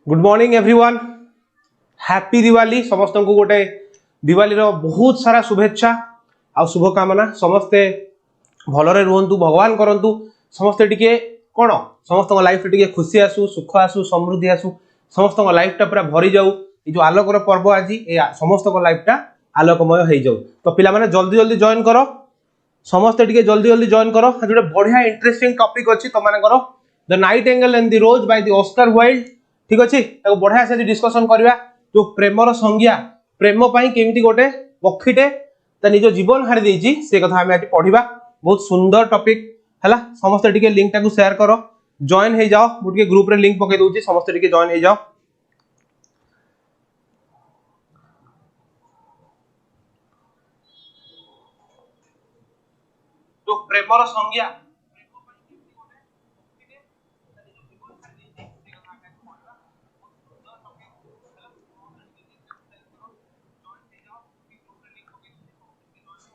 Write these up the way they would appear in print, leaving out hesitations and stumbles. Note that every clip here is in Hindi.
Good morning everyone. Happy Diwali समस्त को गोटे दिवाली रो बहुत सारा शुभेच्छा आ शुभकामना। समस्ते भलरे रुहंतु, भगवान करंतु समस्ते टिके कोन समस्त लाइफ टिके खुशी आसु, सुख आसु, समृद्धि आसु, समस्त लाइफ टा पूरा भरी जाऊ। ये जो आलोकर पर्व आज ए समस्त लाइफ टा आलोकमय हो जाऊ। तो पिला माने जल्दी जल्दी जॉइन करो, समस्ते टिके जल्दी जल्दी जॉइन करो। आज गोटे बढ़िया इंटरेस्टिंग टॉपिक अछि तो माने करो the nightingale and the rose by the Oscar Wilde. ठीक अछि, ताको बढ़िया से डिस्कशन करबा। जो प्रेमर संज्ञा, प्रेम पई केमिति गोटे पक्षीटे त निज जीवन हारि देछि से कथा हम आज पढिबा। बहुत सुंदर टॉपिक हला। समस्त टिके लिंक टाको शेयर करो, जॉइन हे जाओ। मु टिके ग्रुप रे लिंक पके दोछि, समस्त टिके जॉइन हे जाओ। तो प्रेमर संज्ञा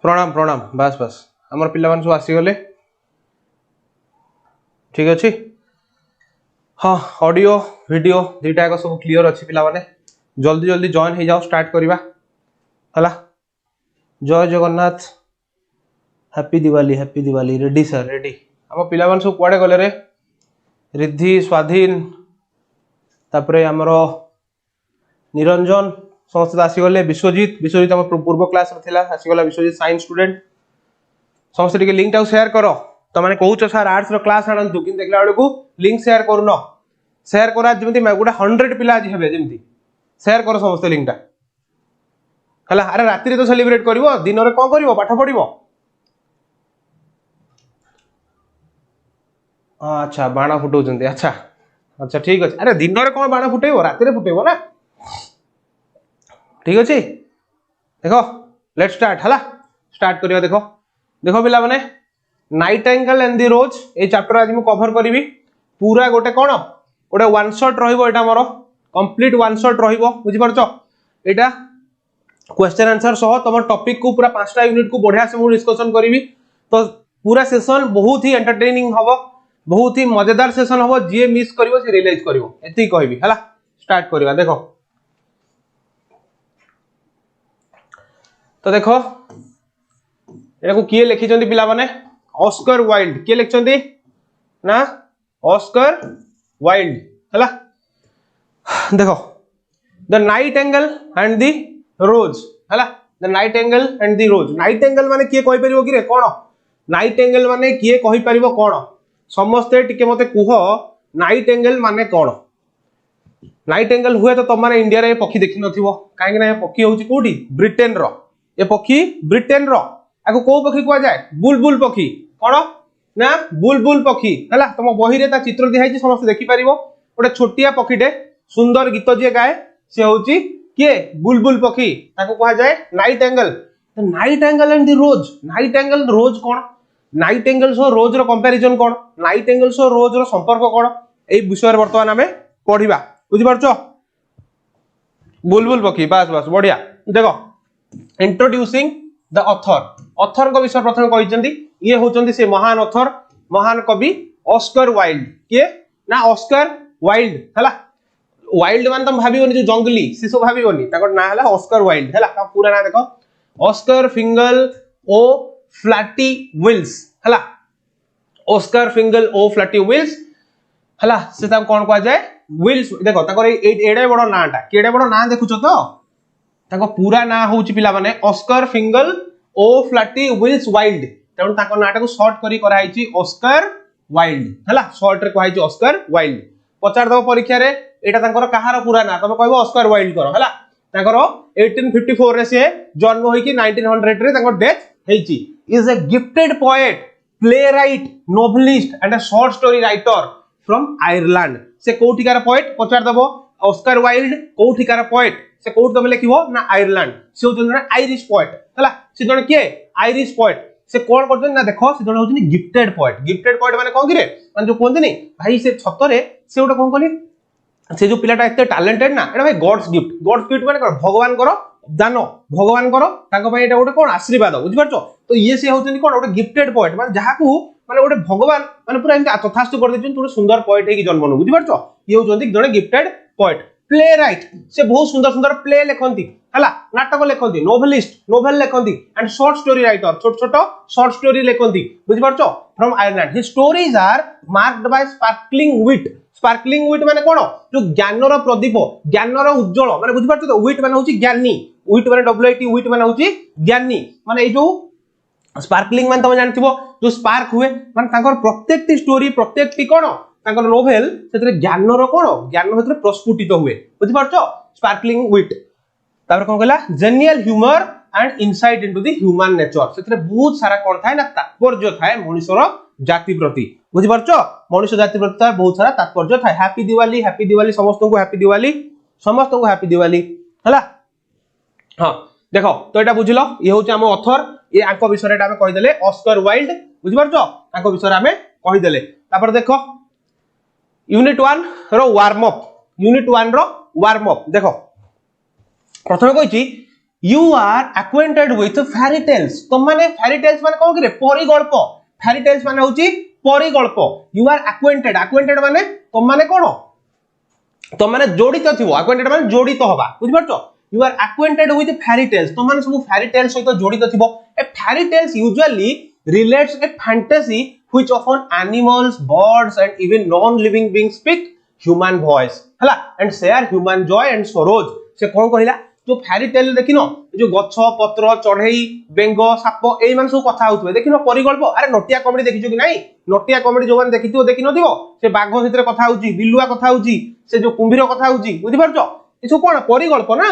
प्रणाम प्रणाम। बस बस हमर पिला मन सब आसी गले। ठीक अछि। हाँ, ऑडियो वीडियो दुईटा को सब क्लियर अछि पिला माने। जल्दी जल्दी जॉइन हे जाओ, स्टार्ट करिबा हला। जय Jagannath, happy Diwali. Ready sir, ready. हम पिला मन सब कुआडे गले रे? रिद्धि, स्वाधीन, तापरे हमरो निरंजन समस्त आसी गले। विश्वजीत हम पूर्व क्लास रे थिला, आसी गला विश्वजीत साइंस स्टूडेंट। समस्त टिके लिंक टाउ शेयर करो। तो माने कहूछ सर आर्ट्स रो क्लास आनंतु, किन देखला बेले को लिंक शेयर करनो। शेयर करा जेमति गोटे 100 पिला आज हेबे, जेमति शेयर करो समस्त लिंक टा हला। अरे रात्रि रे तो सेलिब्रेट करिवो, दिन रे कोन करिवो? पाठ पढिवो। अच्छा, बाणा फुटौचंती। अच्छा अच्छा, ठीक अछि। अरे दिन रे कोन बाणा फुटेबो? रात्रि रे फुटेबो ना। ठीक अछि। देखो लेट्स स्टार्ट हला। स्टार्ट करिया। देखो देखो पिला माने nightingale and the rose a chapter आज मु कवर करिवि। पूरा गोटे कोन गोटे वन शॉट रहिबो। एटा मोर कंप्लीट वन शॉट रहिबो, बुझि परछो। एटा क्वेश्चन आंसर सह तम टॉपिक को पूरा 5टा यूनिट को बढ़िया से मु डिस्कशन करिवि। तो पूरा सेशन बहुत ही एंटरटेनिंग हबो, बहुत ही मजेदार सेशन हबो। जे मिस करिवो से रियलाइज करिवो, एति कहबी हला। स्टार्ट करिवा। देखो तो देखो एटा को किए लिखि चंदी पिला माने? Oscar Wilde. किए लिखचंदी ना? ऑस्कर वाइल्ड हला। देखो the nightingale and the rose हला। The nightingale and the rose. Nightingale माने किए कहि परिबो कि रे? कोन नाइटिंगेल माने किए कहि परिबो? कोन समस्ते टिके मते कुहो नाइटिंगेल माने कोन? नाइटिंगेल हुए तो तुम माने इंडिया रे पक्षी देखि नथिबो। काहे कि ना पक्षी होची कोठी? ब्रिटेन रो। ए पक्षी ब्रिटेन रो। आको को पक्षी को जाय? बुलबुल पक्षी। कोन ना? बुलबुल पक्षी हला। तुम बही रे ता चित्र दिखाई छि, समस्त देखि परिबो। ओटे छोटिया पक्षीटे सुंदर गीत जे गाए से होची के? बुलबुल पक्षी। ताको कहा जाय nightingale. The nightingale and the rose. Nightingale rose कोन? नाइटिंगेल सो रोज रो कंपैरिजन कोन? नाइटिंगेल सो रोज रो संपर्क कोन? ए विषय वर्तमान हमें पढिबा, बुझि परछो। बुलबुल पक्षी, बस बस बढ़िया। देखो इंट्रोड्यूसिंग द ऑथर। ऑथर को विषय प्रथम कहिसंती। ये होचंती से महान ऑथर, महान कवि ऑस्कर वाइल्ड। के ना? ऑस्कर वाइल्ड हला। वाइल्ड मान तुम भाबियोनी जो जंगली से सब भाबियोनी, ताको ना हला ऑस्कर वाइल्ड हला। का पूरा ना देखो ऑस्कर फिंगल ओ फ्लैटी विल्स हला। ऑस्कर फिंगल ओ फ्लैटी विल्स हला। से ता कोन को जाय? विल्स। देखो ताको एडे बडो नाटा, केडे बडो ना देखुछो तो? ताको पूरा ना होउची पिला माने ऑस्कर फिंगल ओ फ्लैटी विल्स वाइल्ड। तेणु ताको नाटा को शॉर्ट करी कराइची ऑस्कर वाइल्ड हला। शॉर्ट रे कहैची ऑस्कर वाइल्ड। पचार दबो परीक्षा रे एटा तांकर कहार पूरा ना, तमे कहबो ऑस्कर वाइल्ड करो हला। तांकर 1854 रे से जन्म होई कि 1900 रे तांकर डेथ हेची। Is a gifted poet, playwright, novelist and a short story writer from Ireland. से कोठिकार पोएट? पचार दबो ऑस्कर वाइल्ड कोठिकार पोएट? से कोठ तमे लिखिबो ना आयरलैंड। से होचन आयरिश पोएट हला। से जण के आयरिश पोएट। से कोन करछन ना? देखो से जण होचन गिफ्टेड पोएट। गिफ्टेड पोएट माने कोन कि रे? माने जो कोनते नहीं भाई से छतरे से ओटा कोन कोनी से जो पिलाटा एते टैलेंटेड ना, एटा भाई गॉड्स गिफ्ट। गॉड्स गिफ्ट माने कोन? भगवान करो दान, भगवान करो ताको भाई एटा गोटे कोन आशीर्वाद, बुझि परछो। तो ये से होचन कोन? गोटे गिफ्टेड पोएट माने जहाकू माने गोटे भगवान माने पूरा एंते तथास्तु कर देछन, तू सुंदर पोएट हे कि जन्म न, बुझि परछो। ये होचन जणे गिफ्टेड पोएट प्ले राइट से बहुत सुंदर सुंदर प्ले लिखंती हला नाटक लिखंती नोवेलिस्ट नोवेल लिखंती एंड शॉर्ट स्टोरी राइटर छोट छोट शॉर्ट स्टोरी लिखंती बुझि परछो from Ireland his stories are marked by sparkling wit माने कोन जो ज्ञानर प्रदीप ज्ञानर उज्जवल माने बुझि परछो तो विट माने होची ज्ञानी विट माने डब्ल्यूआईटी विट माने होची ज्ञानी माने ए जो स्पार्कलिंग मान तुम जानथिबो जो स्पार्क हुए मान तांकर प्रत्येक स्टोरी प्रत्येक कोन तांकर नोवेल सेतरे ज्ञानर कोन ज्ञान हेतरे प्रस्फुटित हुए बुझि परछो स्पार्कलिंग विट तापर कोन कहला genial humour and insight into the human nature सेतरे बहुत सारा कोन थाए ना तात्पर्य थाए मनुष्यर जाति प्रति बुझि परछो मनुष्य जाति प्रति तार बहुत सारा तात्पर्य थाए हैप्पी दिवाली समस्त को हैप्पी दिवाली हला हां देखो तो एटा बुझिलो ये होचे हम ऑथर ये आंको विषय रे हम कहि देले ऑस्कर वाइल्ड बुझि परछो आंको विषय रे हम कहि देले तापर देखो यूनिट 1 रो वार्म अप देखो प्रथम कहिची you are acquainted with fairy tales तो माने फेरी टेल्स माने कोन करे परिगल्प फेरी टेल्स माने होची परिगल्प यू आर एक्वेंटेड माने तो माने कोन तो माने जोड़ित थिवो एक्वेंटेड माने जोड़ित होबा बुझि परछो you are acquainted with fairy tales तो माने सब फेरी टेल्स सहित जोड़ित थिवो a fairy tales usually relates a fantasy which often animals birds and even non living beings speak human voice हला and share human joy and sorrows से कोन कहिला जो फेरी टेल देखिनो जो गछ पत्र चढ़ई बेंग साप एई मान सब कथा होतबे देखिनो परिगल्प अरे नोटिया कॉमेडी देखिছো कि नाही नोटिया कॉमेडी जो मान देखिथियो देखिनो दिबो से बाघ भितर कथा होउची बिलुआ कथा होउची से जो कुंभीर कथा होउची बुझि परछो ए सब कोन परिगल्प ना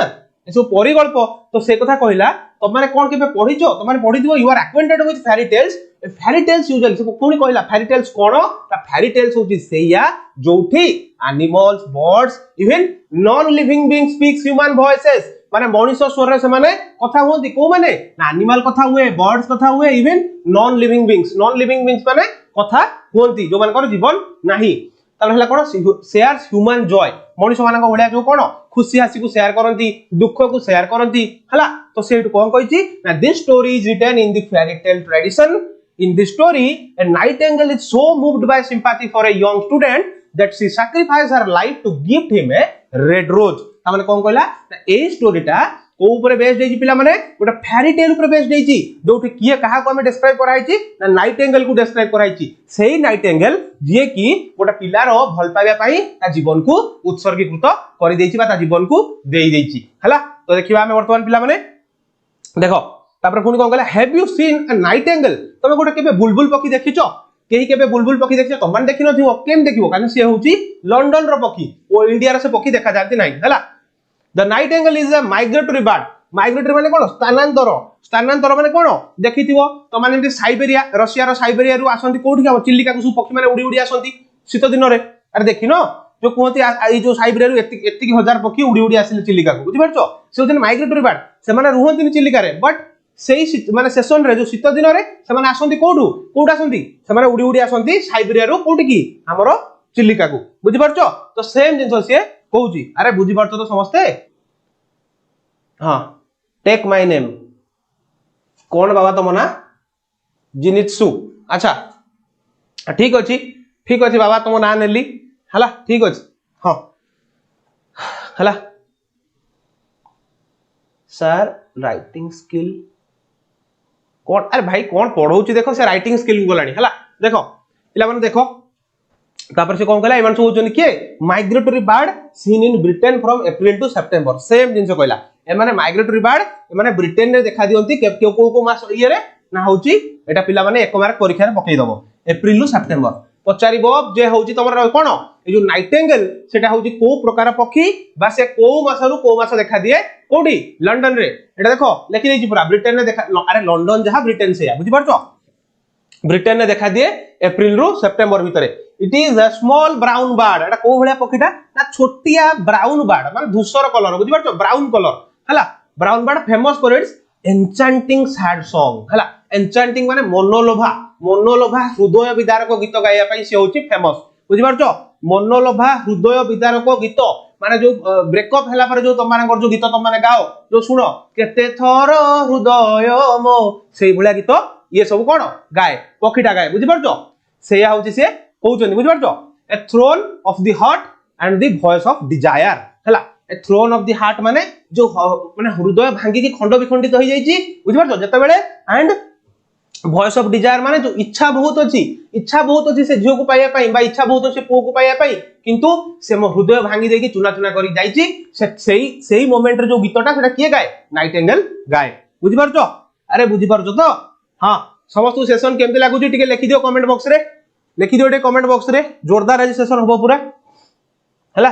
ए सब परिगल्प तो से कथा कहिला तो माने कोन केबे पढिचो तो माने पढिदिबो you are acquainted with fairy tales usually से कोनी कहिला फेरी टेल्स कोन ता फेरी टेल्स होची सेया जोठी animals birds even non living being speaks human voices माने मनुष्य स्वर रे से माने कथा होंती को माने ना एनिमल कथा हुए बर्ड्स कथा हुए इवन नॉन लिविंग बीइंग्स माने कथा होंती जो मानकर जीवन नाही तब हला कोन शेयर्स ह्यूमन जॉय मनुष्य मानक भलिया जो कोन खुशी हासी को शेयर करंती दुख को शेयर करंती हला तो सेठ कोन कहिची ना this story is written in the fairy tale tradition in this story a nightingale is so moved by sympathy for a young student that she sacrificed her life to gift him a red rose ta mane kon कहला ए स्टोरी टा को ऊपर बेस्ड देजी पिला माने गोटा फेरी टेल ऊपर बेस्ड देजी जोठी किए कहा को हमें डिस्क्राइब कराइची ना नाइटेंगल को डिस्क्राइब कराइची सेही नाइटेंगल जे की गोटा पिलार भल पाइबा पई ता जीवन को उत्सर्गीकृत करि देछि बा ता जीवन को देई देछि हला तो देखिबा हमें वर्तमान पिला माने देखो तापर पुनी कोन कहला have you seen a Nightingale तमे गोटे केबे बुलबुल पक्षी देखिचो केही केबे बुलबुल पक्षी देखिचो त मान देखि नथिवो केम देखिवो कारण से होची लंडन रो पक्षी ओ इंडिया रो से पक्षी देखा जाती नाही हला the Nightingale is a migratory bird migratory माने कोन स्थानांतर माने कोन देखिथिवो त माने जे साइबेरिया रशिया रो साइबेरिया रु आसंती कोठी का चिलिका को सु पक्षी माने उडी उडी आसंती शीत दिन रे अरे देखिनो जो कहती ए जो साइबेरिया रु एतिकी हजार पक्षी उडी उडी आसिले चिलिका को बुझि परछो से होतन माइग्रेटरी बर्ड से माने रुहंती चिलिका रे बट सेही माने सेशन रे जो शीत दिन रे से माने आसंती कोठू आसंती से माने उडी उडी आसंती साइबेरिया रु कोठी की हमरो चिलिका को बुझि परछो तो सेम जिंस से कहूची अरे बुझि परछो तो समस्ते हां टेक माय नेम कोन बाबा तो मना जिनित्सु अच्छा ठीक अछि बाबा तुम ना नेली हला ठीक अछि हां हला सर राइटिंग स्किल कोन अरे भाई कोन पढौची देखो से राइटिंग स्किल गलानी हला देखो पिला माने देखो तापर से कोन कहला एमान सब होचन के migratory bird seen in Britain from April to September सेम जिंस कहला ए माने माइग्रेटरी बर्ड ए माने ब्रिटेन रे देखा दियंती के को मास ये रे ना होची एटा पिला माने एक मार्क परीक्षा रे पकई दबो अप्रैल टू सितंबर पचारिबो जे होची तमरा कोन ए जो नाइटेंगल सेटा होची को प्रकार पक्षी बा से को मासरु को मास देखा दिए कोडी लंडन रे एटा देखो लेखि देछि पूरा ब्रिटेन रे देखा अरे लंडन जहा ब्रिटेन से बुझि परछो ब्रिटेन ने देखा दिए अप्रैल रु सितंबर भितरे it is a small brown bird एटा को भलिया पक्षीटा ना छोटिया ब्राउन बर्ड माने धूसर कलर बुझि परछो ब्राउन कलर हला brown bird famous for its enchanting sad song हला एन्चांटिंग माने मनोलोभा हृदय विदारक गीत गाया पई से होची फेमस बुझि परछो मनोलोभा हृदय विदारक गीत माने जो ब्रेकअप हला पर जो तमानकर जो गीत तमाने गाओ जो सुनो केते थर हृदय मो सेही भलिया गीत ये सब कोन गाए पखीटा गाए बुझि परछो सेया होची से कहउछन बुझि परछो a throne of the heart and the voice of desire हला a throne of the heart माने जो माने हृदय भांगी की खंड विखंडित हो जाईची बुझि पारछो जते बेले एंड वॉइस ऑफ डिजायर माने जो इच्छा बहुत अच्छी से झियो को पाइया पाई बा इच्छा बहुत अच्छी पुओ को पाइया पाई किंतु से मो हृदय भांगी देकी चुना चुना करी जाईची सेही मोमेंट रे जो गीतटा सेटा किए गाए नाइटिंगेल गाए बुझि पारछो अरे बुझि पारछो तो हां समस्त सेशन केमते लागुची टिके लिखि दियो कमेंट बॉक्स रे लिखि दियो टे कमेंट बॉक्स रे जोरदार आज सेशन होबो पूरा हला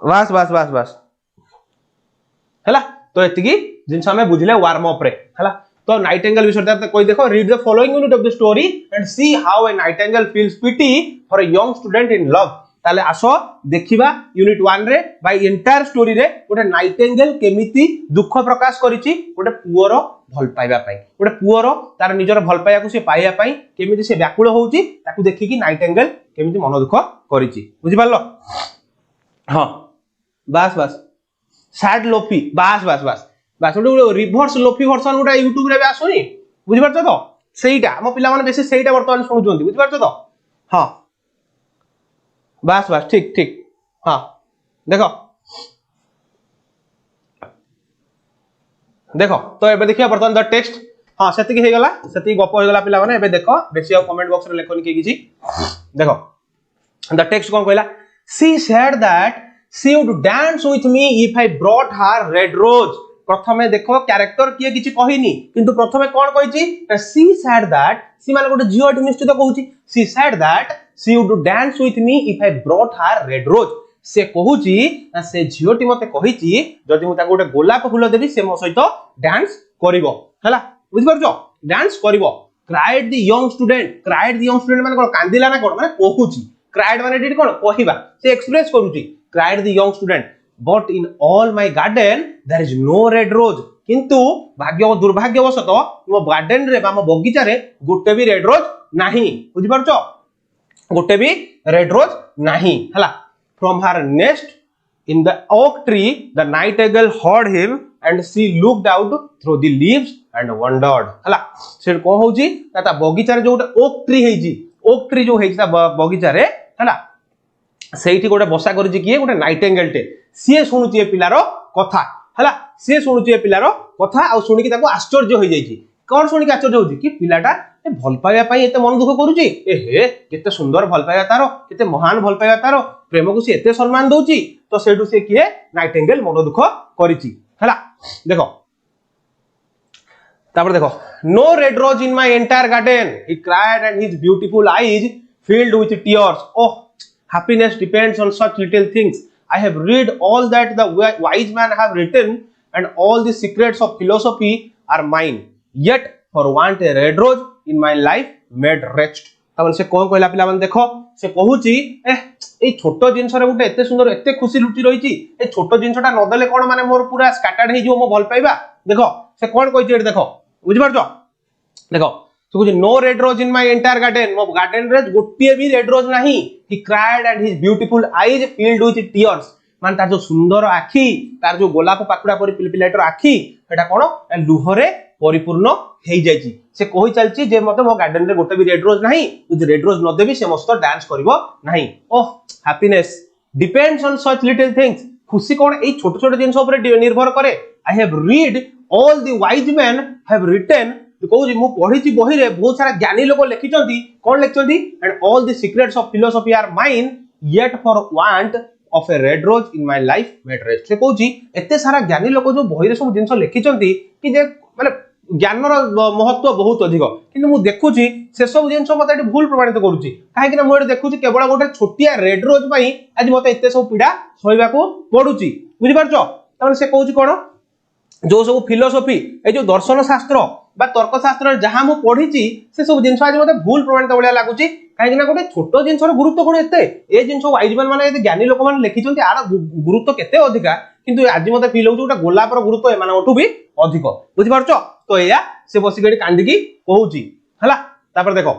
बस बस बस बस हला तो एतिकी जिनस हमें बुझले वार्म अप रे हला तो नाइटिंगेल विषय कोई देखो read the following unit of the story and see how a nightingale feels pity for a young student in love ताले आसो देखिबा यूनिट 1 रे बाय एंटायर स्टोरी रे गोटे नाइटिंगेल केमिति दुख प्रकाश करिछि गोटे पुअर भल पाइबा पई गोटे पुअर तार निजर भल पाइया को से पाइया पई केमिति से व्याकुल होउछि ताकू देखि कि नाइटिंगेल केमिति मन दुख करिछि बुझि पारलो हां बस बस सैड लोफी बस बस बस बस गोटे रिवर्स लोफी वर्जन गोटे यूट्यूब रे आसुनी बुझि पारछो तो सेईटा हम पिला माने बेसी सेईटा वर्तमान सुनुचोंती बुझि पारछो तो हां बस बस ठीक ठीक हाँ देखो देखो तो एबे देखिया बर्तमान द टेक्स्ट हाँ सेति हे गला सेति गप हो गला पिला माने एबे देखो बेसी आ कमेंट बॉक्स रे लेखन के किछि देखो द टेक्स्ट कोन कहला she said that she would dance with me if I brought her red rose प्रथमे देखो कैरेक्टर किए किछि कहिनी किंतु प्रथमे कोन कहिछि शी सेड दैट सी माने गोटे जियोटी निश्चित कहूछि she said that she would dance with me if I brought her red rose से कहूछि ना से झियोटी मते कहिछि जदि मु ताको गोटे गोलाप फूल देबी से मो सहित डांस करिवो हला बुझि परछो डांस करिवो क्राइड द यंग स्टूडेंट माने कोन कांदिला ना कोन माने कहूछि क्राइड माने डिड कोन कहिबा से एक्सप्रेस करूछि cried the young student but in all my garden there is no red rose किंतु भाग्य दुर्भाग्यवशत मो गार्डन रे बा मो बगीचा रे गोटे भी रेड रोज नाही बुझि परछो गोटे भी रेड रोज नाही हला from her nest in the oak tree the nightingale heard him and she looked out through the leaves and wondered हला से को होउची ता बगीचा रे जो गोटे ओक ट्री जो हेछि ता बगीचा रे हला सेठी गोटे बसा करिछि किए गोटे नाइटिंगेल टे सी शुणुची ए पिलार कथा हला सी शुणुची ए पिलार कथा आ शुणी की ताको आश्चर्य हो जाइछि कोन शुणी की आश्चर्य होछि कि पिलाटा ए भल पाइया पई एते मन दुख करूची ए हे केते सुंदर भल पाइया तारो केते महान भल पाइया तारो प्रेम को से एते सम्मान दोची तो सेठु से किए नाइटिंगेल मन दुख करिछि हला देखो तापर देखो no red rose in my entire garden he cried and his beautiful eyes filled with tears oh happiness depends on such little things I have read all that the wise men have written and all the secrets of philosophy are mine yet for want a red rose in my life made wretched तमन से कोन कहला पिला मन देखो से कहूची ए छोटो जिंस रे गुटे एते सुंदर एते खुशी लुटी रहिची ए छोटो जिंसटा न देले कोन माने मोर पूरा स्कैटर्ड हे जो मो भल पाइबा देखो से कोन कहिची एट देखो बुझि परछो देखो तो कुछ no red rose in my entire garden मो गार्डन रे गोटिए भी रेड रोज नाही he cried and his beautiful eyes filled with tears मान तार जो सुंदर आखी तार जो गोलाप पाकुडा परि पिलपिलाटर आखी एटा कोन लुहरे परिपूर्ण हेई जाईची से कहि चलची जे मते मो गार्डन रे गोटे भी रेड रोज नाही जदि रेड रोज न देबी से मस्त डांस करबो नाही oh happiness depends on such little things खुशी कोन ए छोट छोट जिंस ऊपर निर्भर करे I have read all the wise man have written कहूँ मु पढ़ी बही रे बहुत सारा ज्ञानी लोग लिखिछंती कौन लिखिछंती and all the secrets of philosophy are mine yet for want of a red rose in my life made rest से कहूँ एते सारा ज्ञानी लोग जो बही रे सब जिंस लिखिछंती कि जे माने ज्ञान महत्व बहुत अधिक किंतु मु देखुची से सब जिंस मते एटी भूल प्रमाणित करूची काहे कि ना मु एटी देखुची केवल गोटे छोटिया रेड रोज पई आज मते एते सब पीड़ा सहिबा को पडुची बुझि पारछो तने से कहूची कोन जो सब फिलोसफी ए जो दर्शन शास्त्र बा तर्क शास्त्र जहां मु पढिची से सब जिंस आज मते भूल प्रमाणित बलिया लागुची काहे कि ना गोटे छोटो जिंस रो गुरुत्व कोन एते ए जिंस वाइजमैन माने ए ज्ञानी लोक माने लिखिचंती आर गुरुत्व केते अधिका किंतु आज मते फील होउची गोटे गोलाप रो गुरुत्व ए माने ओठू भी अधिक बुझि पारछो तो एया से बसी गडी कांदी की कहूची हला तापर देखो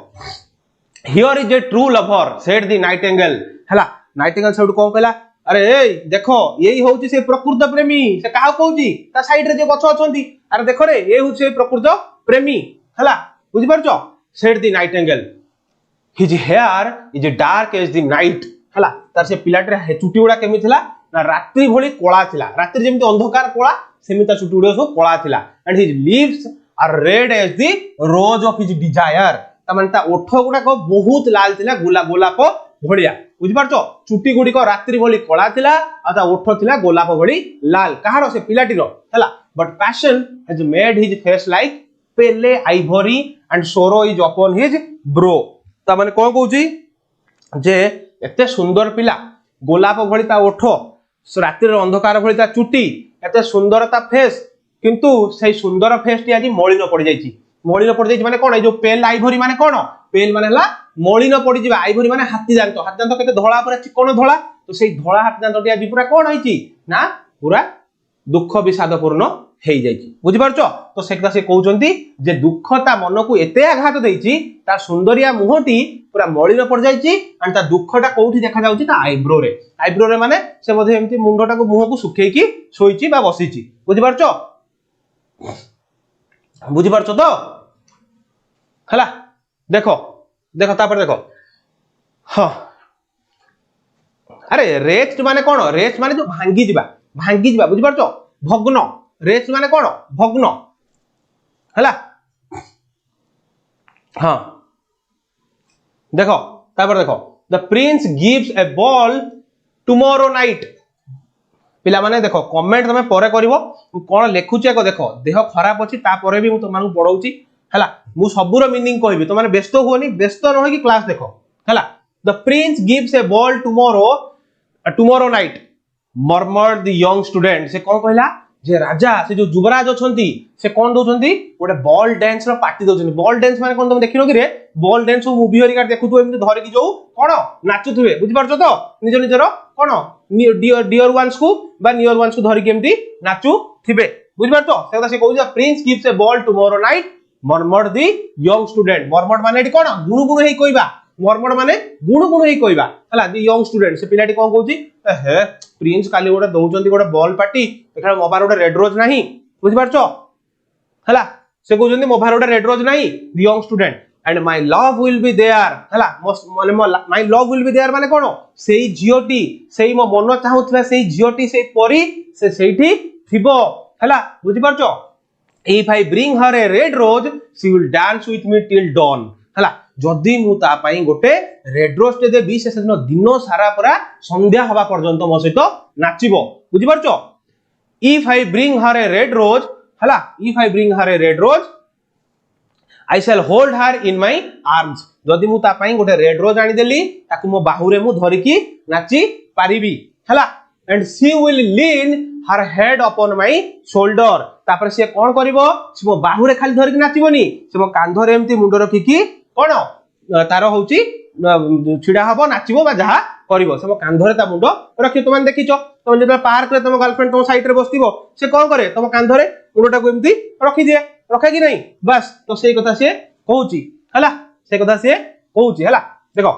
here is A true lover said the nightingale हला नाइटिंगेल सेड कोन कहला अरे ए देखो यही होउची से प्रकृत प्रेमी से काहा कहूची ता साइड रे जे गछ अछंती अरे देखो रे ए होउची प्रकृत प्रेमी हला बुझि परछो said the nightingale his hair is dark as the night हला तार से पिलाटे चुटी गुडा केमी थिला ना रात्रि भली कोला थिला रात्रि जेमति अंधकार कोला सेमि ता चुटी गुडा सब कोला थिला and his leaves are red as the rose of his desire ता माने ता ओठ गुडा को बहुत लाल थिला गोलाप भलिया बुझि पारछो चुटी गुडी को रात्रि भली कोला थिला आ ता ओठ थिला गोलाप भली लाल कहारो से पिलाटीरो हला but passion has made his face like Pele Ivory and सोरो इज अपॉन हिज ब्रो ता माने कोन कहूची जे एते सुंदर पिला गोलाप भली ता ओठ रात्रि अंधकार भली ता चुटी एते सुंदर ता फेस किंतु सही सुंदर फेस टी आज मलिन पड़ जाइछि मलिन पड़ जाइछि माने कोन ए जो पेल आइवरी माने कोन पेल माने हला मलिन पड़ जिबा आइवरी माने हाथी दांत केते धोळा पर चिकन धोळा तो सेही धोळा हाथी दांत टी आज पूरा कोन होइछि ना पूरा दुख विषादपूर्ण हेई जाइछि बुझि पारछो तो सेकदा से कहउचंती जे दुखता मन को एते आघात देइछि ता सुंदरिया मुहटी पूरा मलिन पड़ जाइछि एंड ता दुखटा कोउठी देखा जाउछि ता आइब्रो रे माने से मध्ये एम्ति मुंडटा को मुह को सुखेई की सोइछि बा बसिछि बुझि पारछो तो हला देखो देखो तापर देखो हां अरे रेस्ट माने कोन रेस्ट माने जो भांगी जिबा बुझि पारछो भग्न रेस्ट माने कोन भग्न हला हां देखो तापर देखो the Prince gives a ball tomorrow night पिला माने देखो कमेंट तमे परे करिवो कोन लेखुची को देखो देह खराब अछि ता परे भी मु तमानू पढौची हला मु सबुर मीनिंग कहबी तो माने व्यस्त होनी व्यस्त न होई कि क्लास देखो हला the Prince gives a ball tomorrow night murmured the young student से कोन कहला जे राजा से जो युवराज अछंती से कोन दोछंती गोटे बॉल डांस रो पार्टी दोछंती बॉल डांस माने कोन तुम देखिनो कि रे बॉल डांस मूवी हरिका देखुथु एमति धरि कि जो कोन नाचुथुवे बुझि पारछो तो निज निजरो कोन डियर वंस को बा नियर वंस को धरि कि एमति नाचु थिबे बुझि पारछो सेदा से कहू जे prince gives a ball tomorrow night murmured the young student murmured माने एटी कोन गुणुगुण हेई कहबा मर्मर्ड माने गुणुगुण हेई कहबा हला द यंग स्टूडेंट से पिलाटी कोन कहूची हे प्रिंस काली गोटे दउचंती गोटे बॉल पार्टी देखा मोबाइल गोटे रेड रोज नाही बुझि पारछो हला से कहउचंती मोबाइल गोटे रेड रोज नाही the young student and my love will be there हला माने my love will be there माने कोन सेई जियोटी सेई मो मन चाहुथबा सेई जियोटी सेई परी से सेठी थिबो हला बुझि पारछो if I bring her a red rose she will dance with me till dawn हला जदी मु ता पई गोटे रेड रोज टे देबी से दिन सारा पूरा संध्या हवा पर्यंत मो सहित नाचिबो बुझि पारछो if I bring her a red rose हला if I bring her a red rose I shall hold her in my arms जदी मु ता पई गोटे रेड रोज आनी देली ताकू मो बाहुरे मु धरि की नाची पारिबी हला and she will lean her head upon my shoulder तापर से कोन करिवो से मो बाहुरे खाली धरि की नाचिबोनी से मो कांधरे एम्ति मुंड रखी की कोन तार होउची छिडा हबो नाचिबो बा जहा करिवो से मो कांधरे ता मुंड रखी तुम देखिचो तुम जे पार्क रे तुम गर्लफ्रेंड तुम साइड रे बसतिबो से कोन करे तुम कांधरे मुंडटा को एम्ति रखी दिए रखे कि नहीं बस तो सेही कथा से कहूची हला से कथा से कहूची हला देखो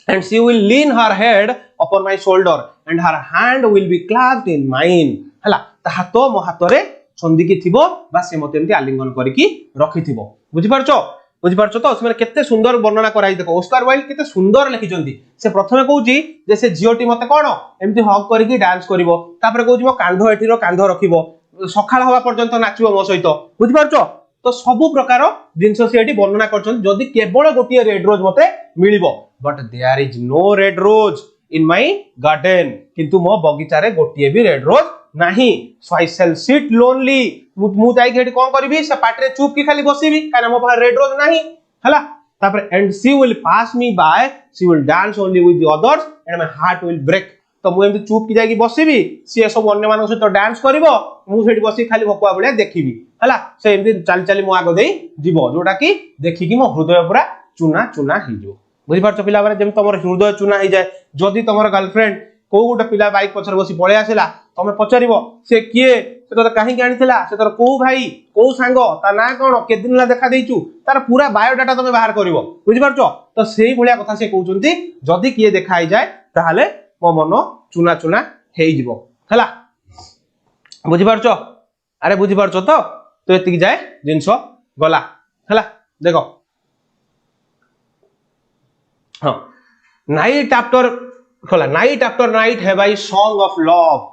and she will lean her head upon my shoulder and her hand will be clasped in mine हला ता हाथ मो हाथ रे छंदी की थिबो बा से मते एम्ति आलिंगन करी की रखी थिबो बुझि पारछो तो से केते सुंदर वर्णना कराई देखो ऑस्कर वाइल्ड केते सुंदर लिखिचंती से प्रथमे कहूची जे से जियोटी मते कोन एम्ति हग करी की डांस करिवो तापर कहूची मो कांधो एठिरो कांधो रखिवो सखाळ हवा पर्यंत नाचिबो मो सहित बुझि पारछो तो सबु प्रकार जिंस से एठी वर्णना करछन जदी केवल गोटिए रेड रोज मते मिलिबो but there is no red rose in my garden किंतु मो बगीचा रे गोटिए भी रेड रोज नाही सो आई शैल सिट लोनली मु जाई गेट कोन करबी से पाटरे चुप की खाली बसीबी काना मो पास रेड रोज नाही हला तापर and she will pass me by she will dance only with the others and my heart will break तो मु एमती चुप की जाई बसीबी सी सब अन्य मानक सहित डांस करिवो मु सेठी बसी खाली भकुआ बलिया देखिबी हला से एमती चल चली मु आगो देई जीवो जोटा की देखि की मो हृदय पूरा चुना चुना हि जो बुझि पारछ पिला बारे जेम तमर हृदय चुना हि जाय जदी तमर गर्लफ्रेंड को गोटे पिला बाइक पछर बसी पळे आसेला तमे पछरिबो से किए से तो काहे आनिथिला से तोर को भाई को सांग ता ना कोन के दिन ला देखा देइचू तार पूरा बायोडाटा तमे बाहर करिवो बुझि पारछ तो सेही भलिया कथा से कहउचंती जदी किए देखाई जाय ताहाले मो मन चुना चुना हेई जिवो हला बुझि पारछ अरे बुझि पारछ तो एतिक जाय जिंस गला हला देखो हां नाइट आफ्टर कहला night after night have I song of love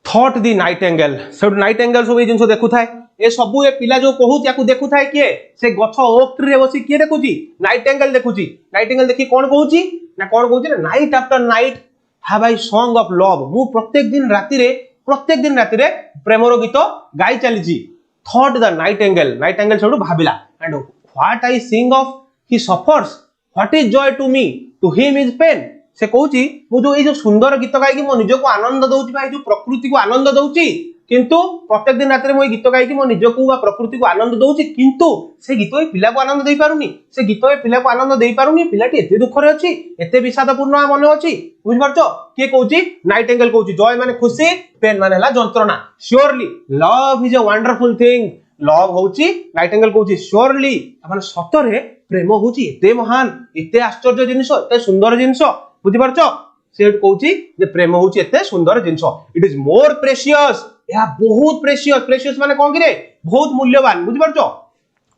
thought the Nightingale से नाइटेंगेल सब जिन देखु थाए ए सबु ए पिला जो कहू याकू देखु थाए किए से गछ ओक ट्री रे बसी किए देखुची नाइटेंगेल देखुची नाइटेंगेल देखि कोन कहूची ना कोन कहूची ना night after night have I song of love मु प्रत्येक दिन राति रे प्रेमरो गीत गाई चलीची थॉट द नाइटेंगेल सब भाबिला and what I sing of he suffers what is joy to me to him is pain से कहूची मु जो ए जो सुंदर गीत गाई मो निज को आनंद दउची भाई जो प्रकृति को आनंद दउची किंतु प्रत्येक दिन रात मो गीत गाई मो निज को प्रकृति को आनंद दउची किंतु से गीत ए पिला को आनंद देई पारुनी से गीत ए पिला को आनंद देई पारुनी पिलाटी एते दुख रे अछि एते विषादपूर्ण मन अछि बुझ परछो के कहूची नाइटेंगेल कहूची जॉय माने खुशी पेन माने हला जंत्रणा surely love is a wonderful thing love होची नाइटेंगेल कहूची श्योरली माने सतरे प्रेम होची एते महान एते आश्चर्य जिनिस एते सुंदर जिनिस बुझि परछो से कहूची जे प्रेम होची एते सुंदर जिनिस इट इज मोर प्रेशियस या बहुत प्रेशियस माने कोन कि रे बहुत मूल्यवान बुझि परछो